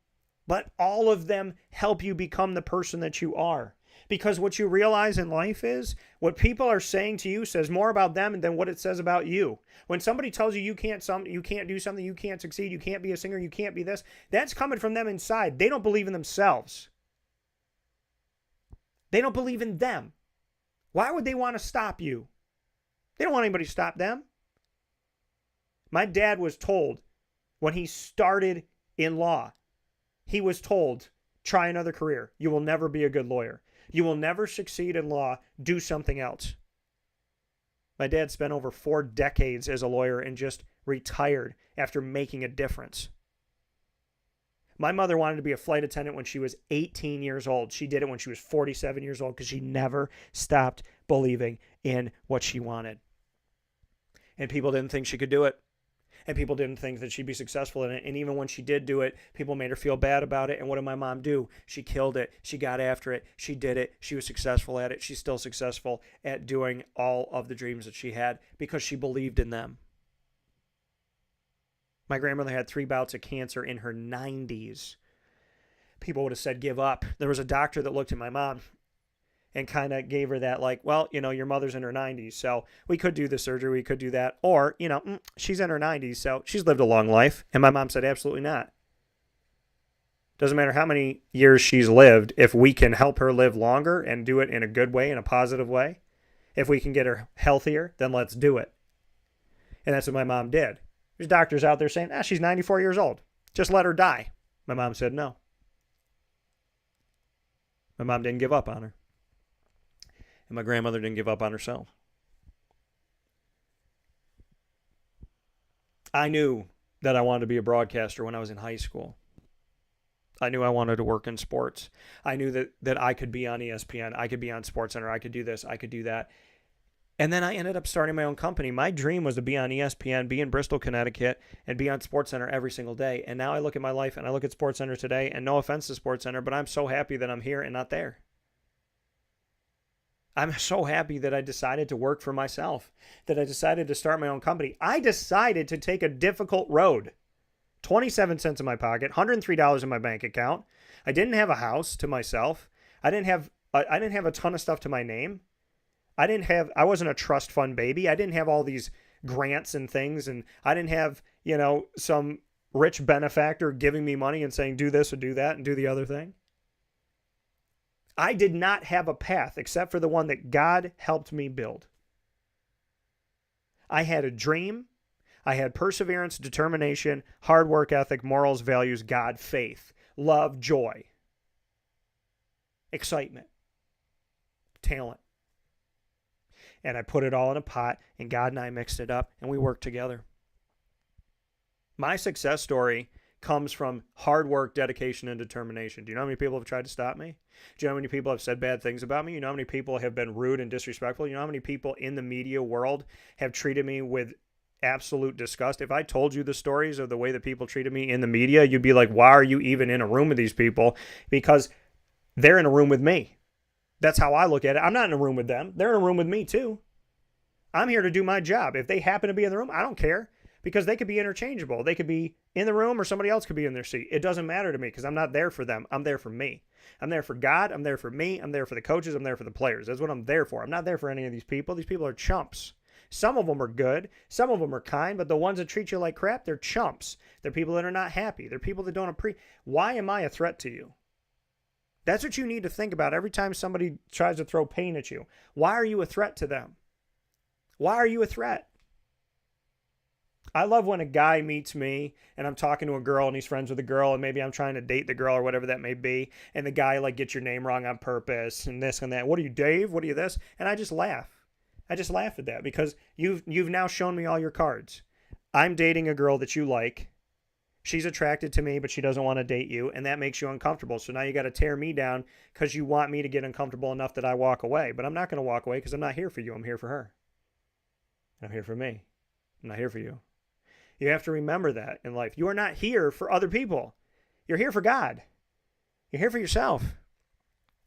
Let all of them help you become the person that you are. Because what you realize in life is what people are saying to you says more about them than what it says about you. When somebody tells you you can't do something, you can't succeed, you can't be a singer, you can't be this, that's coming from them inside. They don't believe in themselves. They don't believe in them. Why would they want to stop you? They don't want anybody to stop them. My dad was told when he started in law, he was told, try another career. You will never be a good lawyer. You will never succeed in law. Do something else. My dad spent over 4 decades as a lawyer and just retired after making a difference. My mother wanted to be a flight attendant when she was 18 years old. She did it when she was 47 years old because she never stopped believing in what she wanted. And people didn't think she could do it. And people didn't think that she'd be successful in it. And even when she did do it, people made her feel bad about it. And what did my mom do? She killed it. She got after it. She did it. She was successful at it. She's still successful at doing all of the dreams that she had because she believed in them. My grandmother had 3 bouts of cancer in her 90s. people would have said, give up. There was a doctor that looked at my mom and kind of gave her that, like, well, your mother's in her 90s, so we could do the surgery, we could do that. Or, she's in her 90s, so she's lived a long life. And my mom said, absolutely not. Doesn't matter how many years she's lived, if we can help her live longer and do it in a good way, in a positive way, if we can get her healthier, then let's do it. And that's what my mom did. There's doctors out there saying, she's 94 years old. Just let her die. My mom said no. My mom didn't give up on her. And my grandmother didn't give up on herself. I knew that I wanted to be a broadcaster when I was in high school. I knew I wanted to work in sports. I knew that I could be on ESPN. I could be on SportsCenter. I could do this. I could do that. And then I ended up starting my own company. My dream was to be on ESPN, be in Bristol, Connecticut, and be on SportsCenter every single day. And now I look at my life and I look at SportsCenter today, and no offense to SportsCenter, but I'm so happy that I'm here and not there. I'm so happy that I decided to work for myself, that I decided to start my own company. I decided to take a difficult road. 27 cents in my pocket, $103 in my bank account. I didn't have a house to myself. I didn't have a ton of stuff to my name. I wasn't a trust fund baby. I didn't have all these grants and things, and I didn't have, some rich benefactor giving me money and saying, do this or do that and do the other thing. I did not have a path except for the one that God helped me build. I had a dream. I had perseverance, determination, hard work ethic, morals, values, God, faith, love, joy, excitement, talent. And I put it all in a pot, and God and I mixed it up, and we worked together. My success story comes from hard work, dedication, and determination. Do you know how many people have tried to stop me? Do you know how many people have said bad things about me? You know how many people have been rude and disrespectful? You know how many people in the media world have treated me with absolute disgust? If I told you the stories of the way that people treated me in the media, you'd be like, why are you even in a room with these people? Because they're in a room with me. That's how I look at it. I'm not in a room with them. They're in a room with me too. I'm here to do my job. If they happen to be in the room, I don't care, because they could be interchangeable. They could be in the room or somebody else could be in their seat. It doesn't matter to me because I'm not there for them. I'm there for me. I'm there for God. I'm there for me. I'm there for the coaches. I'm there for the players. That's what I'm there for. I'm not there for any of these people. These people are chumps. Some of them are good. Some of them are kind, but the ones that treat you like crap, they're chumps. They're people that are not happy. They're people that don't appreciate. Why am I a threat to you? That's what you need to think about every time somebody tries to throw pain at you. Why are you a threat to them? Why are you a threat? I love when a guy meets me and I'm talking to a girl and he's friends with a girl and maybe I'm trying to date the girl or whatever that may be, and the guy like gets your name wrong on purpose and this and that. What are you, Dave? What are you this? And I just laugh. I just laugh at that because you've now shown me all your cards. I'm dating a girl that you like. She's attracted to me, but she doesn't want to date you, and that makes you uncomfortable. So now you got to tear me down because you want me to get uncomfortable enough that I walk away. But I'm not going to walk away because I'm not here for you. I'm here for her. I'm here for me. I'm not here for you. You have to remember that in life. You are not here for other people. You're here for God. You're here for yourself.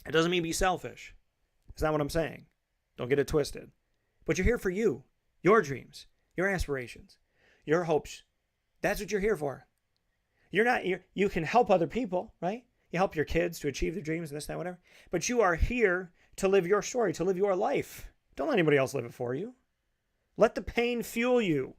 It doesn't mean be selfish. That's not what I'm saying. Don't get it twisted. But you're here for you, your dreams, your aspirations, your hopes. That's what you're here for. You can help other people, right? You help your kids to achieve their dreams and this, that, whatever. But you are here to live your story, to live your life. Don't let anybody else live it for you. Let the pain fuel you.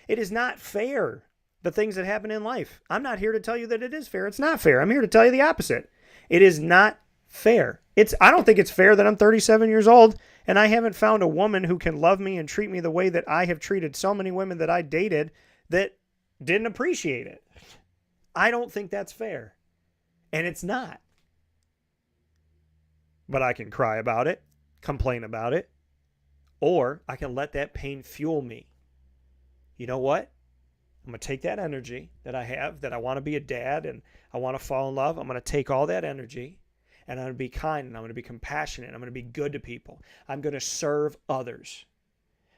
It is not fair, the things that happen in life. I'm not here to tell you that it is fair. It's not fair. I'm here to tell you the opposite. It is not fair. I don't think it's fair that I'm 37 years old and I haven't found a woman who can love me and treat me the way that I have treated so many women that I dated that didn't appreciate it. I don't think that's fair. And it's not. But I can cry about it, complain about it, or I can let that pain fuel me. You know what? I'm going to take that energy that I have, that I want to be a dad and I want to fall in love. I'm going to take all that energy and I'm going to be kind and I'm going to be compassionate. I'm going to be good to people. I'm going to serve others.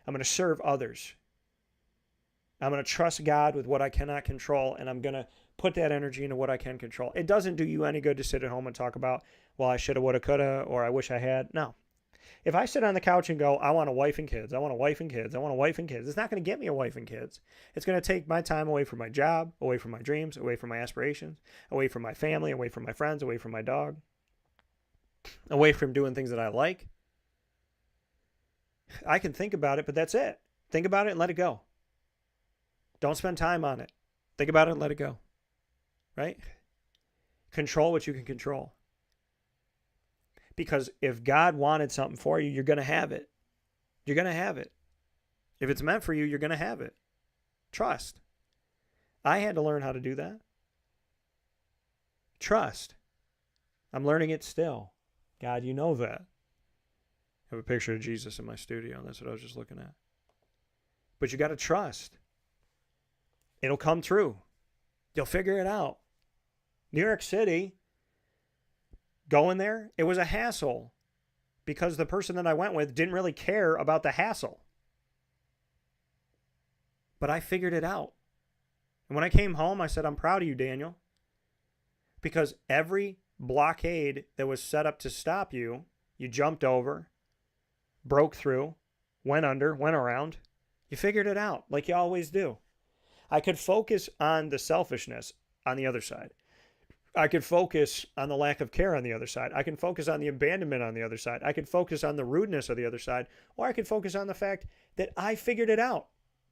I'm going to serve others. I'm going to trust God with what I cannot control, and I'm going to put that energy into what I can control. It doesn't do you any good to sit at home and talk about, well, I shoulda, woulda, coulda, or I wish I had. No. If I sit on the couch and go, I want a wife and kids, I want a wife and kids, I want a wife and kids, it's not going to get me a wife and kids. It's going to take my time away from my job, away from my dreams, away from my aspirations, away from my family, away from my friends, away from my dog, away from doing things that I like. I can think about it, but that's it. Think about it and let it go. Don't spend time on it. Think about it and let it go. Right? Control what you can control. Because if God wanted something for you, you're going to have it. You're going to have it. If it's meant for you, you're going to have it. Trust. I had to learn how to do that. Trust. I'm learning it still. God, you know that. I have a picture of Jesus in my studio, and that's what I was just looking at. But you got to trust. It'll come through. You'll figure it out. New York City, going there, it was a hassle because the person that I went with didn't really care about the hassle. But I figured it out. And when I came home, I said, I'm proud of you, Daniel. Because every blockade that was set up to stop you, you jumped over, broke through, went under, went around. You figured it out like you always do. I could focus on the selfishness on the other side. I could focus on the lack of care on the other side. I can focus on the abandonment on the other side. I could focus on the rudeness of the other side. Or I could focus on the fact that I figured it out.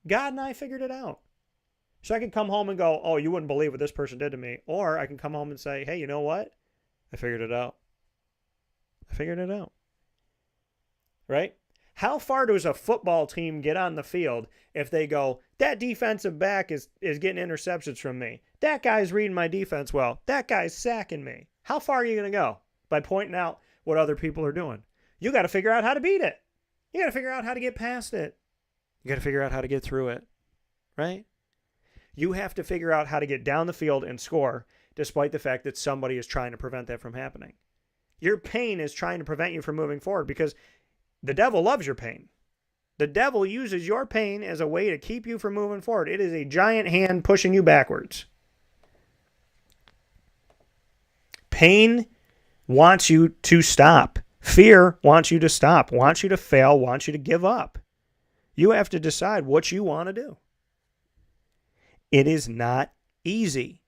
God and I figured it out. So I can come home and go, oh, you wouldn't believe what this person did to me. Or I can come home and say, hey, you know what? I figured it out. I figured it out. Right? How far does a football team get on the field if they go, that defensive back is getting interceptions from me. That guy's reading my defense well. That guy's sacking me. How far are you going to go? By pointing out what other people are doing. You got to figure out how to beat it. You got to figure out how to get past it. You got to figure out how to get through it. Right? You have to figure out how to get down the field and score despite the fact that somebody is trying to prevent that from happening. Your pain is trying to prevent you from moving forward because the devil loves your pain. The devil uses your pain as a way to keep you from moving forward. It is a giant hand pushing you backwards. Pain wants you to stop. Fear wants you to stop, wants you to fail, wants you to give up. You have to decide what you want to do. It is not easy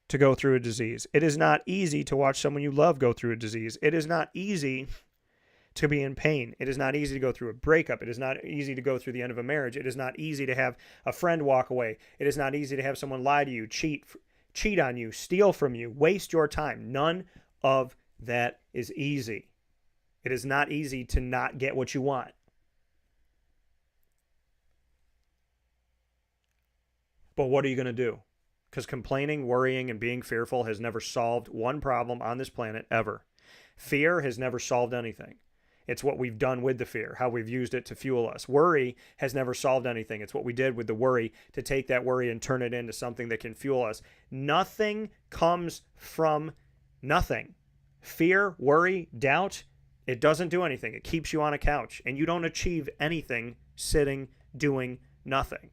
to go through a disease. It is not easy to watch someone you love go through a disease. It is not easy to be in pain. It is not easy to go through a breakup. It is not easy to go through the end of a marriage. It is not easy to have a friend walk away. It is not easy to have someone lie to you, cheat on you, steal from you, waste your time. None of that is easy. It is not easy to not get what you want. But what are you going to do? Because complaining, worrying, and being fearful has never solved one problem on this planet ever. Fear has never solved anything. It's what we've done with the fear, how we've used it to fuel us. Worry has never solved anything. It's what we did with the worry to take that worry and turn it into something that can fuel us. Nothing comes from nothing. Fear, worry, doubt, it doesn't do anything. It keeps you on a couch, and you don't achieve anything sitting, doing nothing.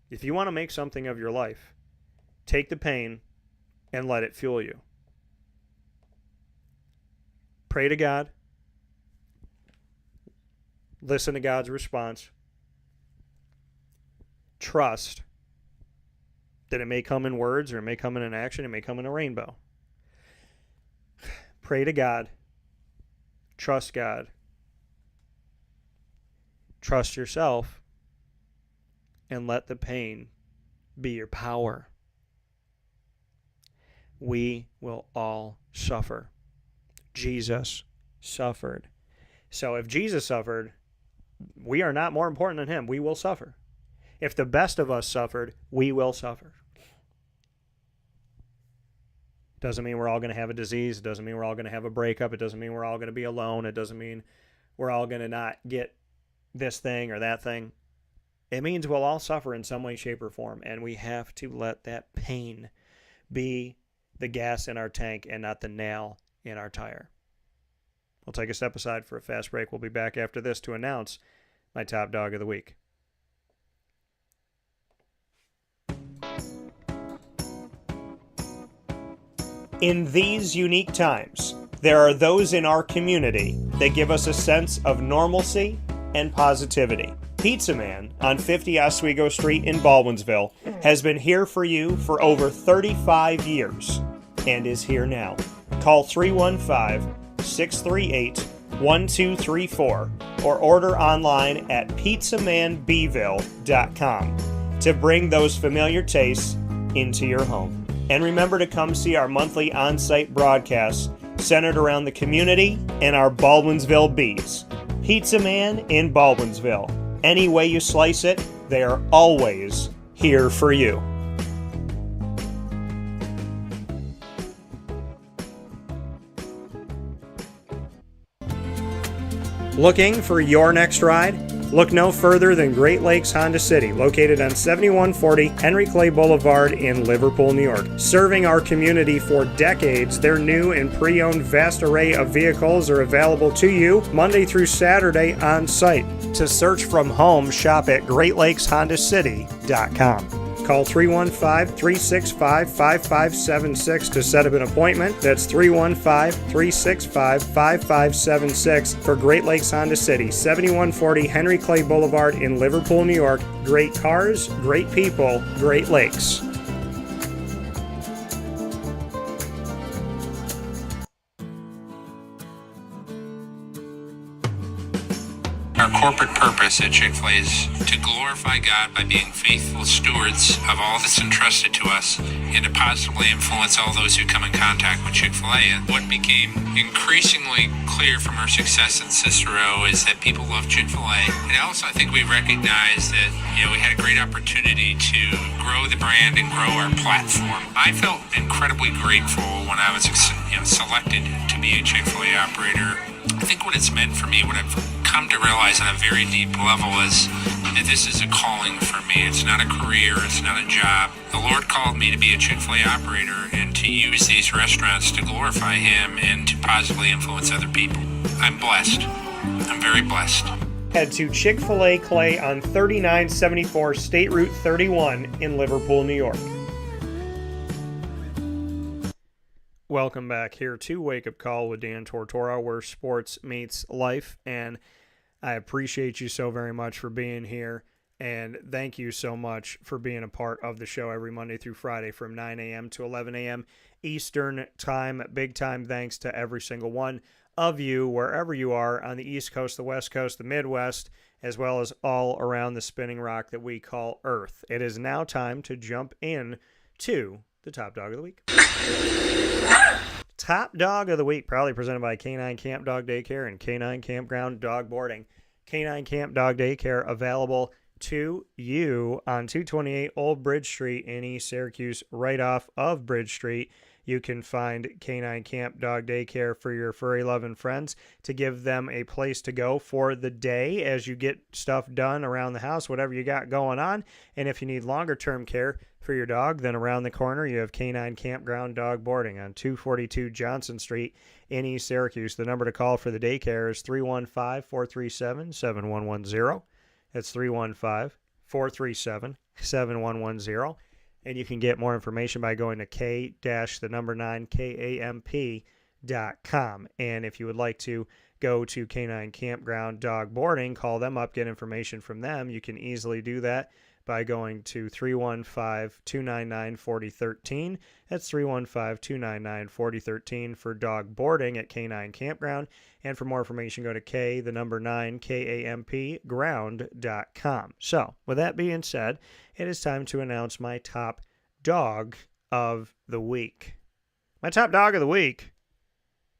If you want to make something of your life, take the pain and let it fuel you. Pray to God. Listen to God's response. Trust that it may come in words or it may come in an action. It may come in a rainbow. Pray to God. Trust God. Trust yourself. And let the pain be your power. We will all suffer. Jesus suffered. So if Jesus suffered, we are not more important than him. We will suffer. If the best of us suffered, we will suffer. Doesn't mean we're all going to have a disease. It doesn't mean we're all going to have a breakup. It doesn't mean we're all going to be alone. It doesn't mean we're all going to not get this thing or that thing. It means we'll all suffer in some way, shape, or form, and we have to let that pain be the gas in our tank and not the nail in our tire. We'll take a step aside for a fast break. We'll be back after this to announce my top dog of the week. In these unique times, There are those in our community that give us a sense of normalcy and positivity. Pizza Man on 50 Oswego Street in Baldwinsville has been here for you for over 35 years and is here now. Call 315-638-1234 or order online at pizzamanbville.com to bring those familiar tastes into your home. And remember to come see our monthly on-site broadcasts centered around the community and our Baldwinsville Bees. Pizza Man in Baldwinsville. Any way you slice it, they are always here for you. Looking for your next ride? Look no further than Great Lakes Honda City, located on 7140 Henry Clay Boulevard in Liverpool, New York. Serving our community for decades, their new and pre-owned vast array of vehicles are available to you Monday through Saturday on site. To search from home, shop at GreatLakesHondaCity.com. Call 315-365-5576 to set up an appointment. That's 315-365-5576 for Great Lakes Honda City, 7140 Henry Clay Boulevard in Liverpool, New York. Great cars, great people, Great Lakes. Our corporate purpose at Chick-fil-A is to glorify God by being faithful stewards of all that's entrusted to us and to positively influence all those who come in contact with Chick-fil-A. And what became increasingly clear from our success in Cicero is that people love Chick-fil-A. And also I think we recognized that, we had a great opportunity to grow the brand and grow our platform. I felt incredibly grateful when I was selected to be a Chick-fil-A operator. I think what it's meant for me, what I've come to realize on a very deep level is that this is a calling for me. It's not a career. It's not a job. The Lord called me to be a Chick-fil-A operator and to use these restaurants to glorify Him and to positively influence other people. I'm blessed. I'm very blessed. Head to Chick-fil-A Clay on 3974 State Route 31 in Liverpool, New York. Welcome back here to Wake Up Call with Dan Tortora, where sports meets life, and I appreciate you so very much for being here, and thank you so much for being a part of the show every Monday through Friday from 9 a.m. to 11 a.m. Eastern Time. Big time thanks to every single one of you, wherever you are on the East Coast, the West Coast, the Midwest, as well as all around the spinning rock that we call Earth. It is now time to jump in to the Top Dog of the Week. Top Dog of the Week, proudly presented by K9 Camp Dog Daycare and K9 Kampground Dog Boarding. K9 Camp Dog Daycare available to you on 228 Old Bridge Street in East Syracuse, right off of Bridge Street. You can find K9 Camp Dog Daycare for your furry loving friends to give them a place to go for the day as you get stuff done around the house, whatever you got going on. And if you need longer term care for your dog, then around the corner you have K9 Kampground Dog Boarding on 242 Johnson Street in East Syracuse. The number to call for the daycare is 315-437-7110. That's 315-437-7110. And you can get more information by going to k-9kamp.com. And if you would like to go to K9 Kampground Dog Boarding, call them up, get information from them. You can easily do that by going to 315-299-4013. That's 315-299-4013 for dog boarding at K9 Kampground. And for more information, go to KAMP ground.com. So, with that being said, it is time to announce my top dog of the week. My top dog of the week,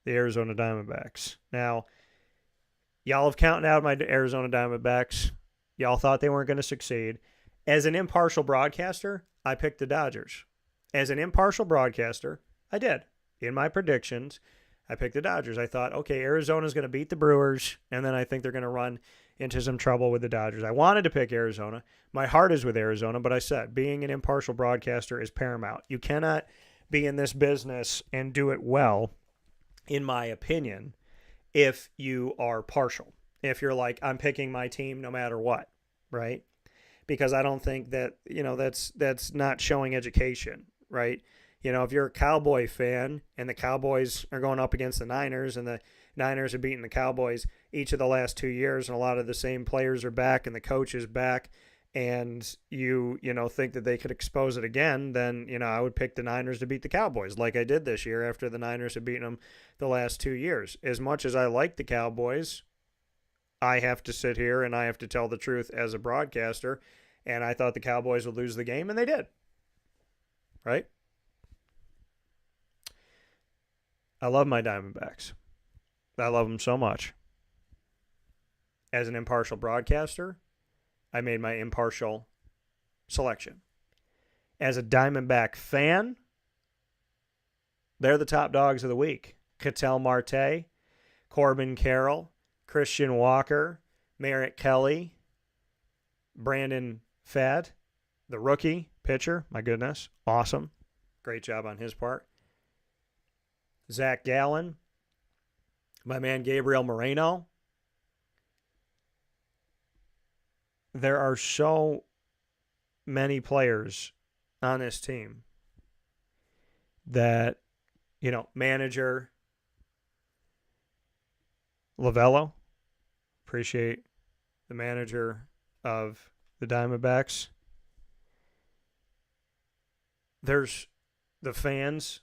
the Arizona Diamondbacks. Now, y'all have counted out my Arizona Diamondbacks. Y'all thought they weren't going to succeed. As an impartial broadcaster, I picked the Dodgers. As an impartial broadcaster, I did. In my predictions, I picked the Dodgers. I thought, okay, Arizona's going to beat the Brewers, and then I think they're going to run into some trouble with the Dodgers. I wanted to pick Arizona. My heart is with Arizona, but I said being an impartial broadcaster is paramount. You cannot be in this business and do it well, in my opinion, if you are partial. If you're like, I'm picking my team no matter what, right? Because I don't think that, that's not showing education, right? if you're a Cowboy fan and the Cowboys are going up against the Niners and the Niners are beating the Cowboys each of the last 2 years and a lot of the same players are back and the coach is back and you think that they could expose it again, then, I would pick the Niners to beat the Cowboys like I did this year after the Niners have beaten them the last 2 years. As much as I like the Cowboys, I have to sit here and I have to tell the truth as a broadcaster, and I thought the Cowboys would lose the game, and they did. Right? I love my Diamondbacks. I love them so much. As an impartial broadcaster, I made my impartial selection. As a Diamondback fan, they're the top dogs of the week. Ketel Marte, Corbin Carroll, Christian Walker, Merritt Kelly, Brandon Fad, the rookie pitcher. My goodness. Awesome. Great job on his part. Zach Gallen, my man Gabriel Moreno. There are so many players on this team that, manager Lavello, appreciate the manager of the Diamondbacks. There's the fans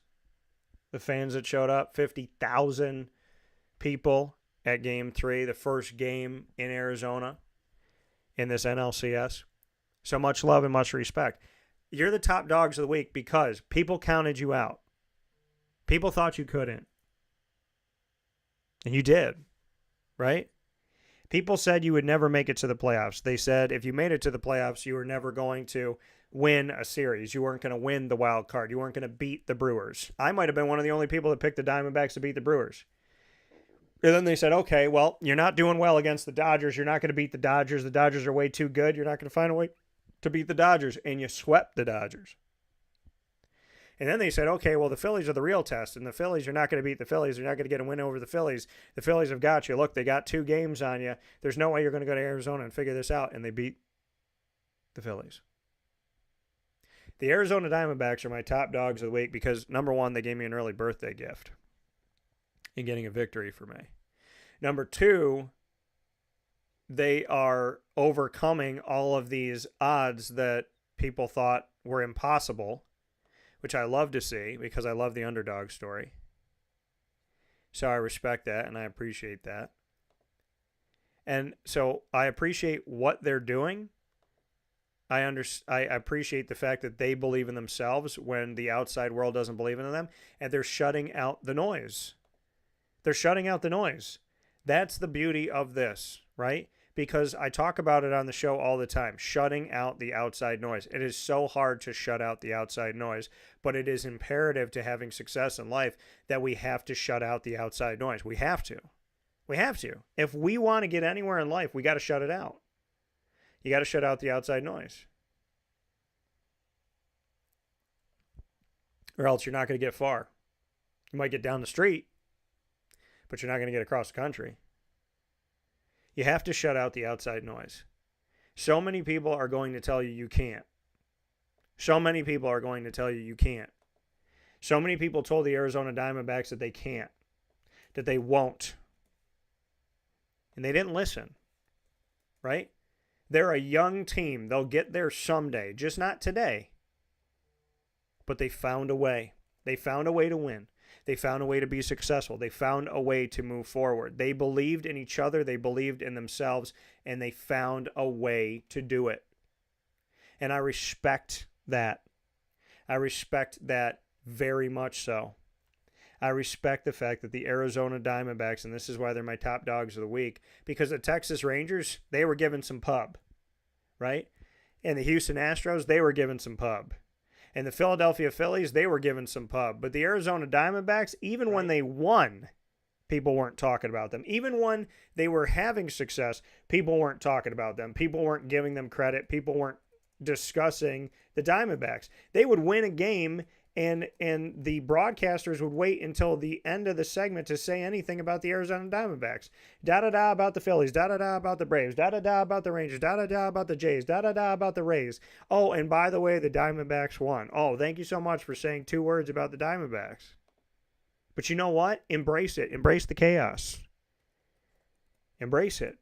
that showed up, 50,000 people at Game 3, the first game in Arizona in this NLCS. So much love and much respect. You're the top dogs of the week because people counted you out. People thought you couldn't. And you did, right? People said you would never make it to the playoffs. They said if you made it to the playoffs, you were never going to win a series. You weren't going to win the wild card. You weren't going to beat the Brewers. I might have been one of the only people that picked the Diamondbacks to beat the Brewers. And then they said, okay, well, you're not doing well against the Dodgers. You're not going to beat the Dodgers. The Dodgers are way too good. You're not going to find a way to beat the Dodgers. And you swept the Dodgers. And then they said, okay, well, the Phillies are the real test. And the Phillies, you're not going to beat the Phillies. You're not going to get a win over the Phillies. The Phillies have got you. Look, they got 2 games on you. There's no way you're going to go to Arizona and figure this out. And they beat the Phillies. The Arizona Diamondbacks are my top dogs of the week because, number one, they gave me an early birthday gift in getting a victory for me. Number two, they are overcoming all of these odds that people thought were impossible, which I love to see because I love the underdog story. So I respect that and I appreciate that. And so I appreciate what they're doing. I appreciate the fact that they believe in themselves when the outside world doesn't believe in them, and they're shutting out the noise. They're shutting out the noise. That's the beauty of this, right? Because I talk about it on the show all the time, shutting out the outside noise. It is so hard to shut out the outside noise, but it is imperative to having success in life that we have to shut out the outside noise. We have to. We have to. If we want to get anywhere in life, we got to shut it out. You got to shut out the outside noise. Or else you're not going to get far. You might get down the street, but you're not going to get across the country. You have to shut out the outside noise. So many people are going to tell you you can't. So many people are going to tell you you can't. So many people told the Arizona Diamondbacks that they can't, that they won't. And they didn't listen, right? They're a young team. They'll get there someday, just not today. But they found a way. They found a way to win. They found a way to be successful. They found a way to move forward. They believed in each other. They believed in themselves. And they found a way to do it. And I respect that. I respect that very much so. I respect the fact that the Arizona Diamondbacks, and this is why they're my top dogs of the week, because the Texas Rangers, they were given some pub, right? And the Houston Astros, they were given some pub. And the Philadelphia Phillies, they were given some pub. But the Arizona Diamondbacks, even when they won, people weren't talking about them. Even when they were having success, people weren't talking about them. People weren't giving them credit. People weren't discussing the Diamondbacks. They would win a game and the broadcasters would wait until the end of the segment to say anything about the Arizona Diamondbacks. Da-da-da about the Phillies, da-da-da about the Braves, da-da-da about the Rangers, da-da-da about the Jays, da-da-da about the Rays. Oh, and by the way, the Diamondbacks won. Oh, thank you so much for saying 2 words about the Diamondbacks. But you know what? Embrace it. Embrace the chaos. Embrace it.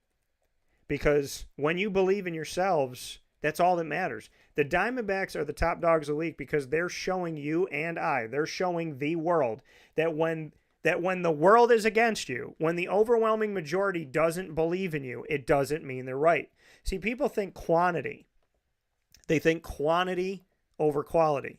Because when you believe in yourselves, that's all that matters. The Diamondbacks are the top dogs of the league because they're showing you and they're showing the world that when the world is against you, when the overwhelming majority doesn't believe in you, it doesn't mean they're right. See, people think quantity. They think quantity over quality.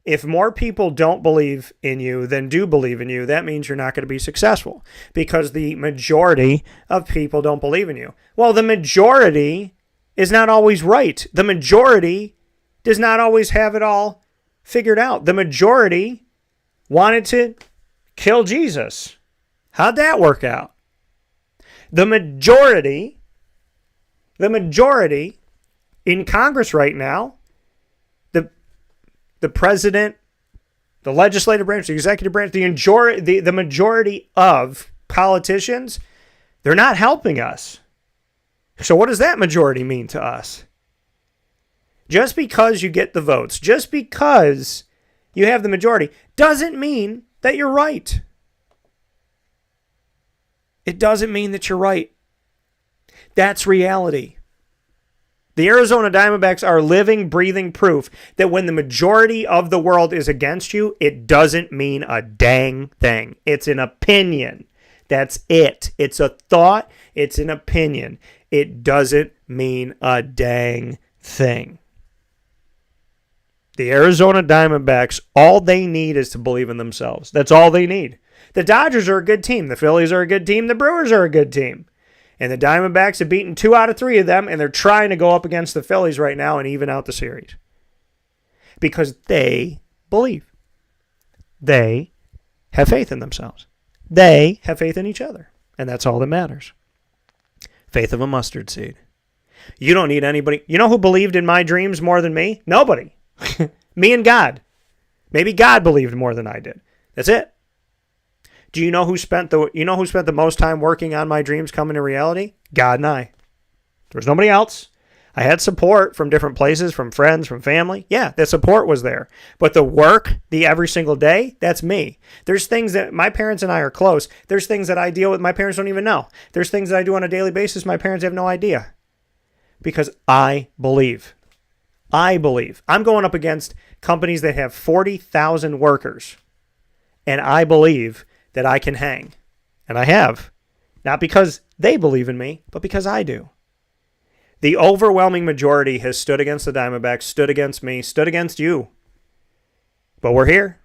If more people don't believe in you than do believe in you, that means you're not going to be successful because the majority of people don't believe in you. Well, the majority is not always right. The majority does not always have it all figured out. The majority wanted to kill Jesus. How'd that work out? The majority in Congress right now, the president, the legislative branch, the executive branch, the majority of politicians, they're not helping us. So what does that majority mean to us? Just because you get the votes, just because you have the majority, doesn't mean that you're right. It doesn't mean that you're right. That's reality. The Arizona Diamondbacks are living, breathing proof that when the majority of the world is against you, it doesn't mean a dang thing. It's an opinion. That's it. It's a thought. It's an opinion. It doesn't mean a dang thing. The Arizona Diamondbacks, all they need is to believe in themselves. That's all they need. The Dodgers are a good team. The Phillies are a good team. The Brewers are a good team. And the Diamondbacks have beaten 2 out of 3 of them, and they're trying to go up against the Phillies right now and even out the series. Because they believe. They have faith in themselves. They have faith in each other. And that's all that matters. Faith of a mustard seed. You don't need anybody. You know who believed in my dreams more than me? Nobody. Me and God. Maybe God believed more than I did. That's it. Do you know who spent the most time working on my dreams coming to reality? God and I. There was nobody else. I had support from different places, from friends, from family. Yeah, the support was there. But the work, the every single day, that's me. There's things that my parents and I are close. There's things that I deal with my parents don't even know. There's things that I do on a daily basis my parents have no idea. Because I believe. I believe. I'm going up against companies that have 40,000 workers. And I believe that I can hang. And I have. Not because they believe in me, but because I do. The overwhelming majority has stood against the Diamondbacks, stood against me, stood against you. But we're here.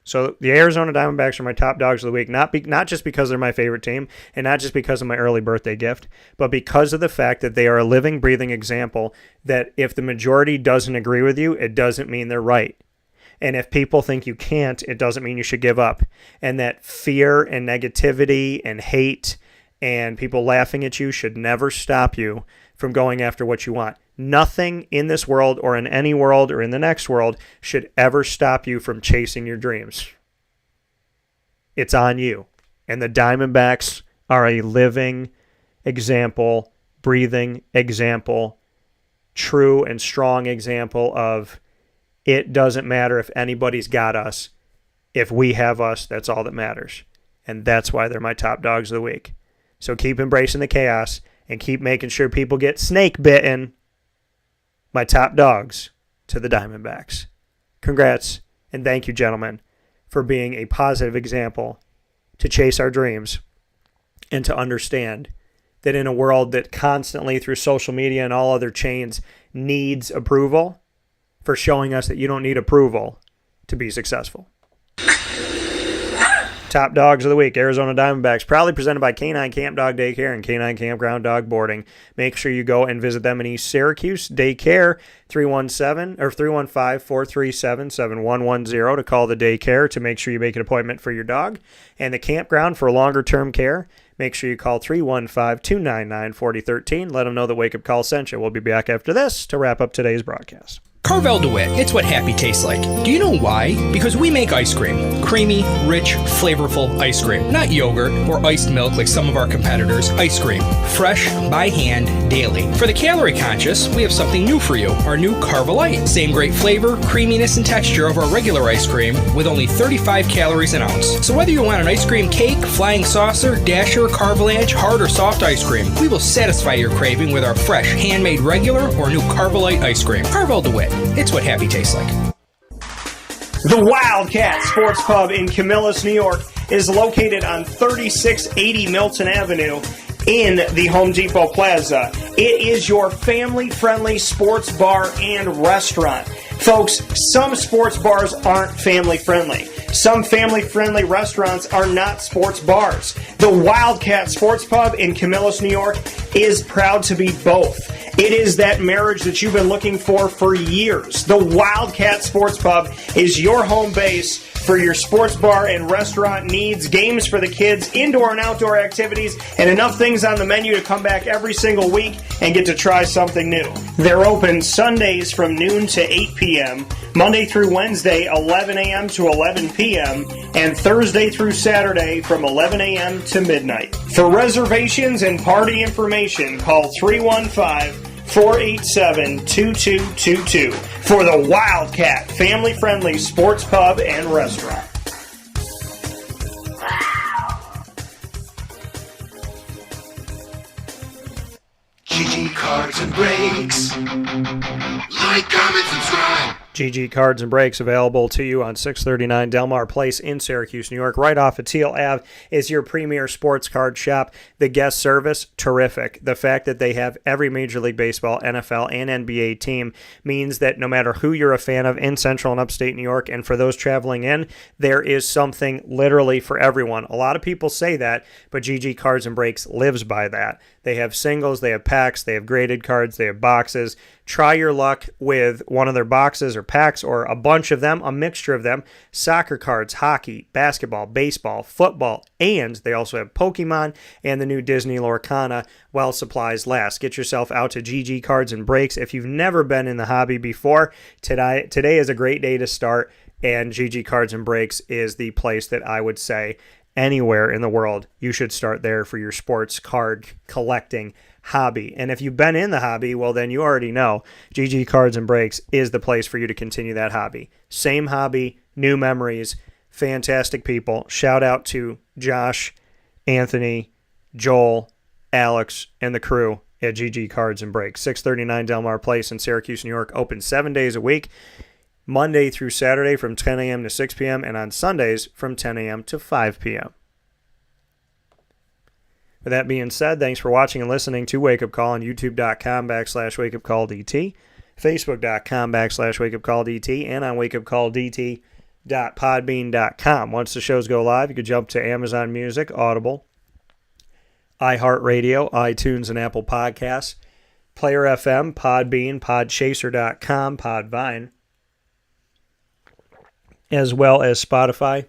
So the Arizona Diamondbacks are my top dogs of the week, not just because they're my favorite team and not just because of my early birthday gift, but because of the fact that they are a living, breathing example that if the majority doesn't agree with you, it doesn't mean they're right. And if people think you can't, it doesn't mean you should give up. And that fear and negativity and hate and people laughing at you should never stop you from going after what you want. Nothing in this world or in any world or in the next world should ever stop you from chasing your dreams. It's on you. And the Diamondbacks are a living example, breathing example, true and strong example of it doesn't matter if anybody's got us. If we have us, that's all that matters. And that's why they're my top dogs of the week. So keep embracing the chaos and keep making sure people get snake bitten. My top dogs to the Diamondbacks. Congrats and thank you, gentlemen, for being a positive example to chase our dreams and to understand that in a world that constantly through social media and all other chains needs approval, for showing us that you don't need approval to be successful. Top dogs of the week, Arizona Diamondbacks, proudly presented by Canine Camp Dog Daycare and Canine Kampground Dog Boarding. Make sure you go and visit them in East Syracuse. Daycare, 315-437-7110 to call the daycare to make sure you make an appointment for your dog. And the campground for longer-term care, make sure you call 315-299-4013. Let them know that Wake Up Call sent you. We'll be back after this to wrap up today's broadcast. Carvel DeWitt, it's what happy tastes like. Do you know why? Because we make ice cream. Creamy, rich, flavorful ice cream. Not yogurt or iced milk like some of our competitors. Ice cream. Fresh, by hand, daily. For the calorie conscious, we have something new for you. Our new Carvelite. Same great flavor, creaminess, and texture of our regular ice cream with only 35 calories an ounce. So whether you want an ice cream cake, flying saucer, dasher, carvalanche, hard or soft ice cream, we will satisfy your craving with our fresh, handmade regular or new Carvelite ice cream. Carvel DeWitt. It's what happy tastes like. The Wildcat Sports Pub in Camillus, New York is located on 3680 Milton Avenue in the Home Depot Plaza. It is your family-friendly sports bar and restaurant. Folks, some sports bars aren't family-friendly. Some family-friendly restaurants are not sports bars. The Wildcat Sports Pub in Camillus, New York is proud to be both. It is that marriage that you've been looking for years. The Wildcat Sports Pub is your home base for your sports bar and restaurant needs, games for the kids, indoor and outdoor activities, and enough things on the menu to come back every single week and get to try something new. They're open Sundays from noon to 8 p.m., Monday through Wednesday, 11 a.m. to 11 p.m., and Thursday through Saturday from 11 a.m. to midnight. For reservations and party information, call 315-487-2222 for the Wildcat family-friendly sports pub and restaurant. GG Cards and Breaks. Like, comment, subscribe. GG Cards and Breaks available to you on 639 Delmar Place in Syracuse, New York. Right off of Teal Ave is your premier sports card shop. The guest service, terrific. The fact that they have every Major League Baseball, NFL, and NBA team means that no matter who you're a fan of in Central and Upstate New York, and for those traveling in, there is something literally for everyone. A lot of people say that, but GG Cards and Breaks lives by that. They have singles, they have packs, they have graded cards, they have boxes. Try your luck with one of their boxes or packs or a bunch of them, a mixture of them. Soccer cards, hockey, basketball, baseball, football, and they also have Pokemon and the new Disney Lorcana while supplies last. Get yourself out to GG Cards and Breaks. If you've never been in the hobby before, today is a great day to start, and GG Cards and Breaks is the place that I would say anywhere in the world you should start there for your sports card collecting hobby. And if you've been in the hobby, well, then you already know GG Cards and Breaks is the place for you to continue that hobby. Same hobby, new memories, fantastic people. Shout out to Josh, Anthony, Joel, Alex, and the crew at GG Cards and Breaks. 639 Delmar Place in Syracuse, New York. Open 7 days a week, Monday through Saturday from 10 a.m. to 6 p.m. and on Sundays from 10 a.m. to 5 p.m. With that being said, thanks for watching and listening to Wake Up Call on youtube.com/wakeupcalldt, facebook.com/wakeupcalldt, and on wakeupcalldt.podbean.com. Once the shows go live, you can jump to Amazon Music, Audible, iHeartRadio, iTunes, and Apple Podcasts, Player FM, Podbean, Podchaser.com, Podvine, as well as Spotify,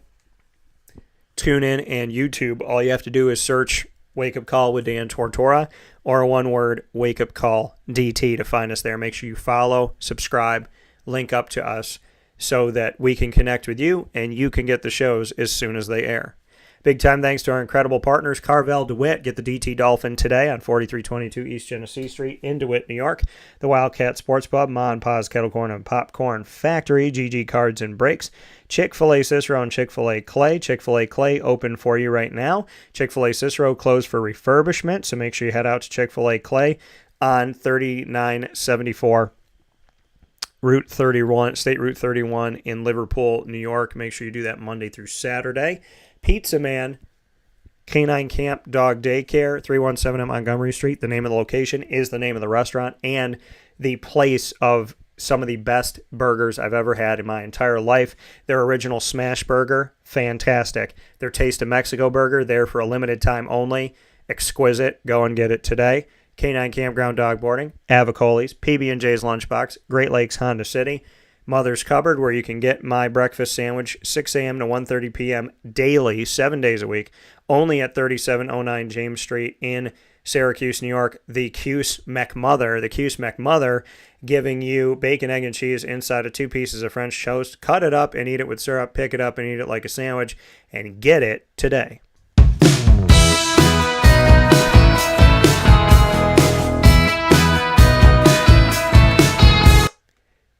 TuneIn, and YouTube. All you have to do is search Wake Up Call with Dan Tortora, or one word, Wake Up Call DT, to find us there. Make sure you follow, subscribe, link up to us so that we can connect with you and you can get the shows as soon as they air. Big time thanks to our incredible partners, Carvel DeWitt. Get the DT Dolphin today on 4322 East Genesee Street in DeWitt, New York. The Wildcat Sports Pub, Ma and Pa's Kettle Corn and Popcorn Factory, GG Cards and Breaks, Chick-fil-A Cicero and Chick-fil-A Clay. Chick-fil-A Clay open for you right now. Chick-fil-A Cicero closed for refurbishment, so make sure you head out to Chick-fil-A Clay on 3974 Route 31, State Route 31 in Liverpool, New York. Make sure you do that Monday through Saturday. Pizza Man, Canine Camp Dog Daycare, 317 on Montgomery Street. The name of the location is the name of the restaurant and the place of some of the best burgers I've ever had in my entire life. Their original smash burger, fantastic. Their Taste of Mexico burger, there for a limited time only, exquisite. Go and get it today. Canine Campground Dog Boarding, Avicoli's, PB&J's Lunchbox, Great Lakes Honda City, Mother's Cupboard, where you can get my breakfast sandwich 6 a.m. to 1:30 p.m. daily, 7 days a week, only at 3709 James Street in Syracuse, New York, the Cuse McMother, giving you bacon, egg, and cheese inside of 2 pieces of French toast. Cut it up and eat it with syrup. Pick it up and eat it like a sandwich, and get it today.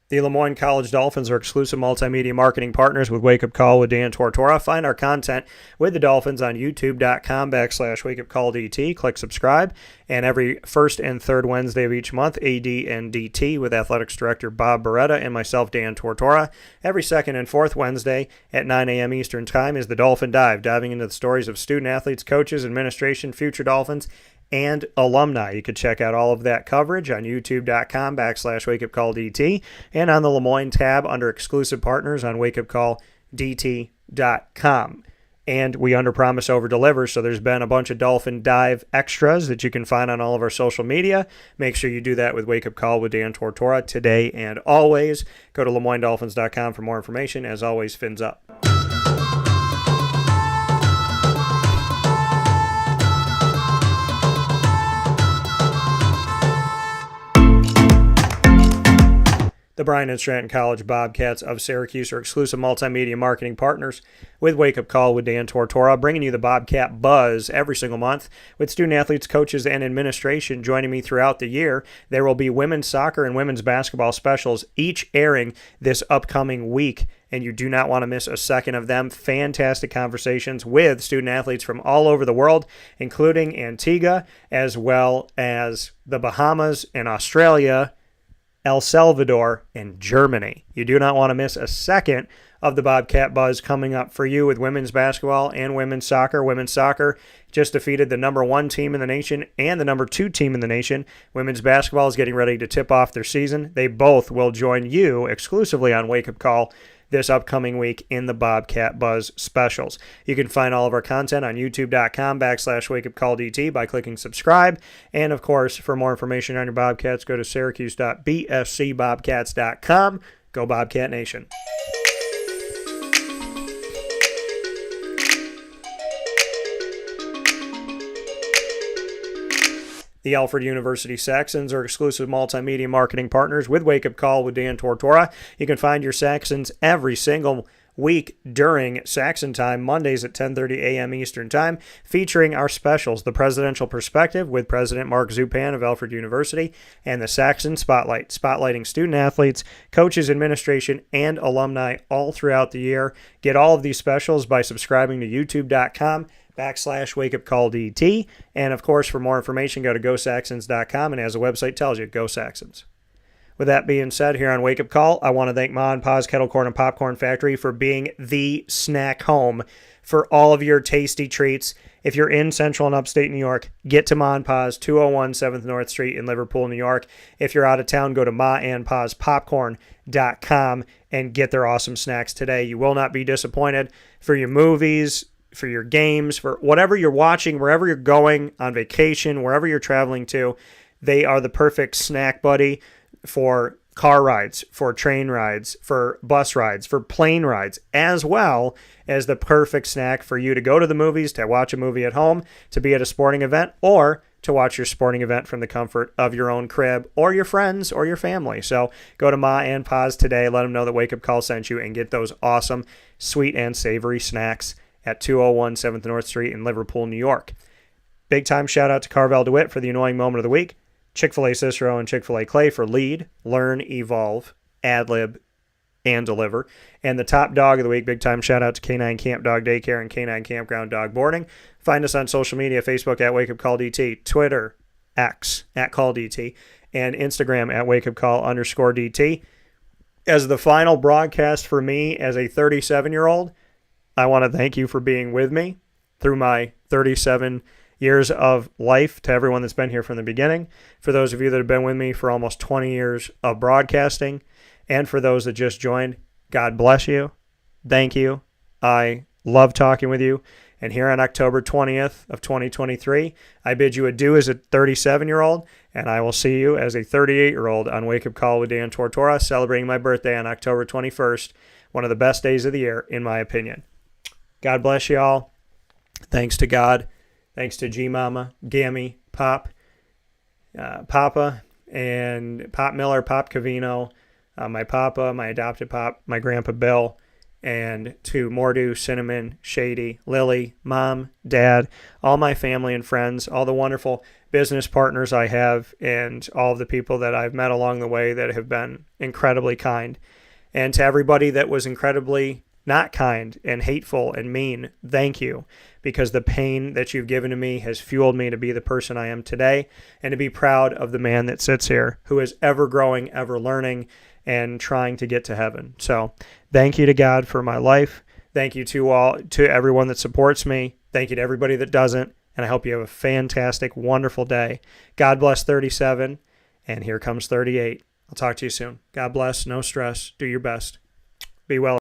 The Lemoyne College Dolphins are exclusive multimedia marketing partners with Wake Up Call with Dan Tortora. Find our content with the Dolphins on youtube.com/wakeupcalldt. Click subscribe. And every first and third Wednesday of each month, AD and DT with Athletics Director Bob Beretta and myself, Dan Tortora. Every second and fourth Wednesday at 9 a.m. Eastern Time is the Dolphin Dive, diving into the stories of student athletes, coaches, administration, future Dolphins, and alumni. You can check out all of that coverage on youtube.com/wakeupcalldt and on the Lemoyne tab under exclusive partners on wakeupcalldt.com. And we underpromise, overdeliver, so there's been a bunch of Dolphin Dive extras that you can find on all of our social media. Make sure you do that with Wake Up Call with Dan Tortora today and always. Go to LeMoyneDolphins.com for more information. As always, fins up. The Bryan and Stratton College Bobcats of Syracuse are exclusive multimedia marketing partners with Wake Up Call with Dan Tortora, bringing you the Bobcat Buzz every single month with student athletes, coaches, and administration joining me throughout the year. There will be women's soccer and women's basketball specials, each airing this upcoming week, and you do not want to miss a second of them. Fantastic conversations with student athletes from all over the world, including Antigua, as well as the Bahamas and Australia, El Salvador, and Germany. You do not want to miss a second of the Bobcat Buzz coming up for you with women's basketball and women's soccer. Women's soccer just defeated the number 1 team in the nation and the number 2 team in the nation. Women's basketball is getting ready to tip off their season. They both will join you exclusively on Wake Up Call this upcoming week in the Bobcat Buzz specials. You can find all of our content on youtube.com/wakeupcalldt by clicking subscribe. And of course, for more information on your Bobcats, go to syracuse.bscbobcats.com. Go Bobcat Nation. The Alfred University Saxons are exclusive multimedia marketing partners with Wake Up Call with Dan Tortora. You can find your Saxons every single week during Saxon Time, Mondays at 10:30 a.m. Eastern Time, featuring our specials, The Presidential Perspective with President Mark Zupan of Alfred University, and the Saxon Spotlight, spotlighting student athletes, coaches, administration, and alumni all throughout the year. Get all of these specials by subscribing to youtube.com/wakeupcalldt. And of course, for more information, go to GoSaxons.com, and as the website tells you, Go Saxons. With that being said, here on Wake Up Call, I want to thank Ma and Pa's Kettle Corn and Popcorn Factory for being the snack home for all of your tasty treats. If you're in Central and Upstate New York, get to Ma and Pa's, 201 7th North Street in Liverpool, New York. If you're out of town, go to maandpaspopcorn.com and get their awesome snacks today. You will not be disappointed. For your movies, for your games, for whatever you're watching, wherever you're going on vacation, wherever you're traveling to, they are the perfect snack buddy for car rides, for train rides, for bus rides, for plane rides, as well as the perfect snack for you to go to the movies, to watch a movie at home, to be at a sporting event, or to watch your sporting event from the comfort of your own crib or your friends or your family. So go to Ma and Pa's today. Let them know that Wake Up Call sent you and get those awesome sweet and savory snacks at 201 7th North Street in Liverpool, New York. Big time shout out to Carvel DeWitt for the annoying moment of the week. Chick-fil-A Cicero and Chick-fil-A Clay for lead, learn, evolve, ad-lib, and deliver. And the top dog of the week, big time shout out to K9 Camp Dog Daycare and K9 Kampground Dog Boarding. Find us on social media, Facebook at Wake Up Call DT, Twitter, X at Call DT, and Instagram at Wake Up Call _DT. As the final broadcast for me as a 37-year-old, I want to thank you for being with me through my 37 years of life, to everyone that's been here from the beginning, for those of you that have been with me for almost 20 years of broadcasting, and for those that just joined, God bless you. Thank you. I love talking with you. And here on October 20th of 2023, I bid you adieu as a 37-year-old, and I will see you as a 38-year-old on Wake Up Call with Dan Tortora, celebrating my birthday on October 21st, one of the best days of the year, in my opinion. God bless you all. Thanks to God. Thanks to G-Mama, Gammy, Pop, Papa, and Pop Miller, Pop Cavino, my Papa, my adopted Pop, my Grandpa Bill, and to Mordu, Cinnamon, Shady, Lily, Mom, Dad, all my family and friends, all the wonderful business partners I have, and all of the people that I've met along the way that have been incredibly kind. And to everybody that was incredibly not kind and hateful and mean, thank you, because the pain that you've given to me has fueled me to be the person I am today and to be proud of the man that sits here who is ever growing, ever learning, and trying to get to heaven. So thank you to God for my life. Thank you to everyone that supports me. Thank you to everybody that doesn't. And I hope you have a fantastic, wonderful day. God bless 37. And here comes 38. I'll talk to you soon. God bless. No stress. Do your best. Be well.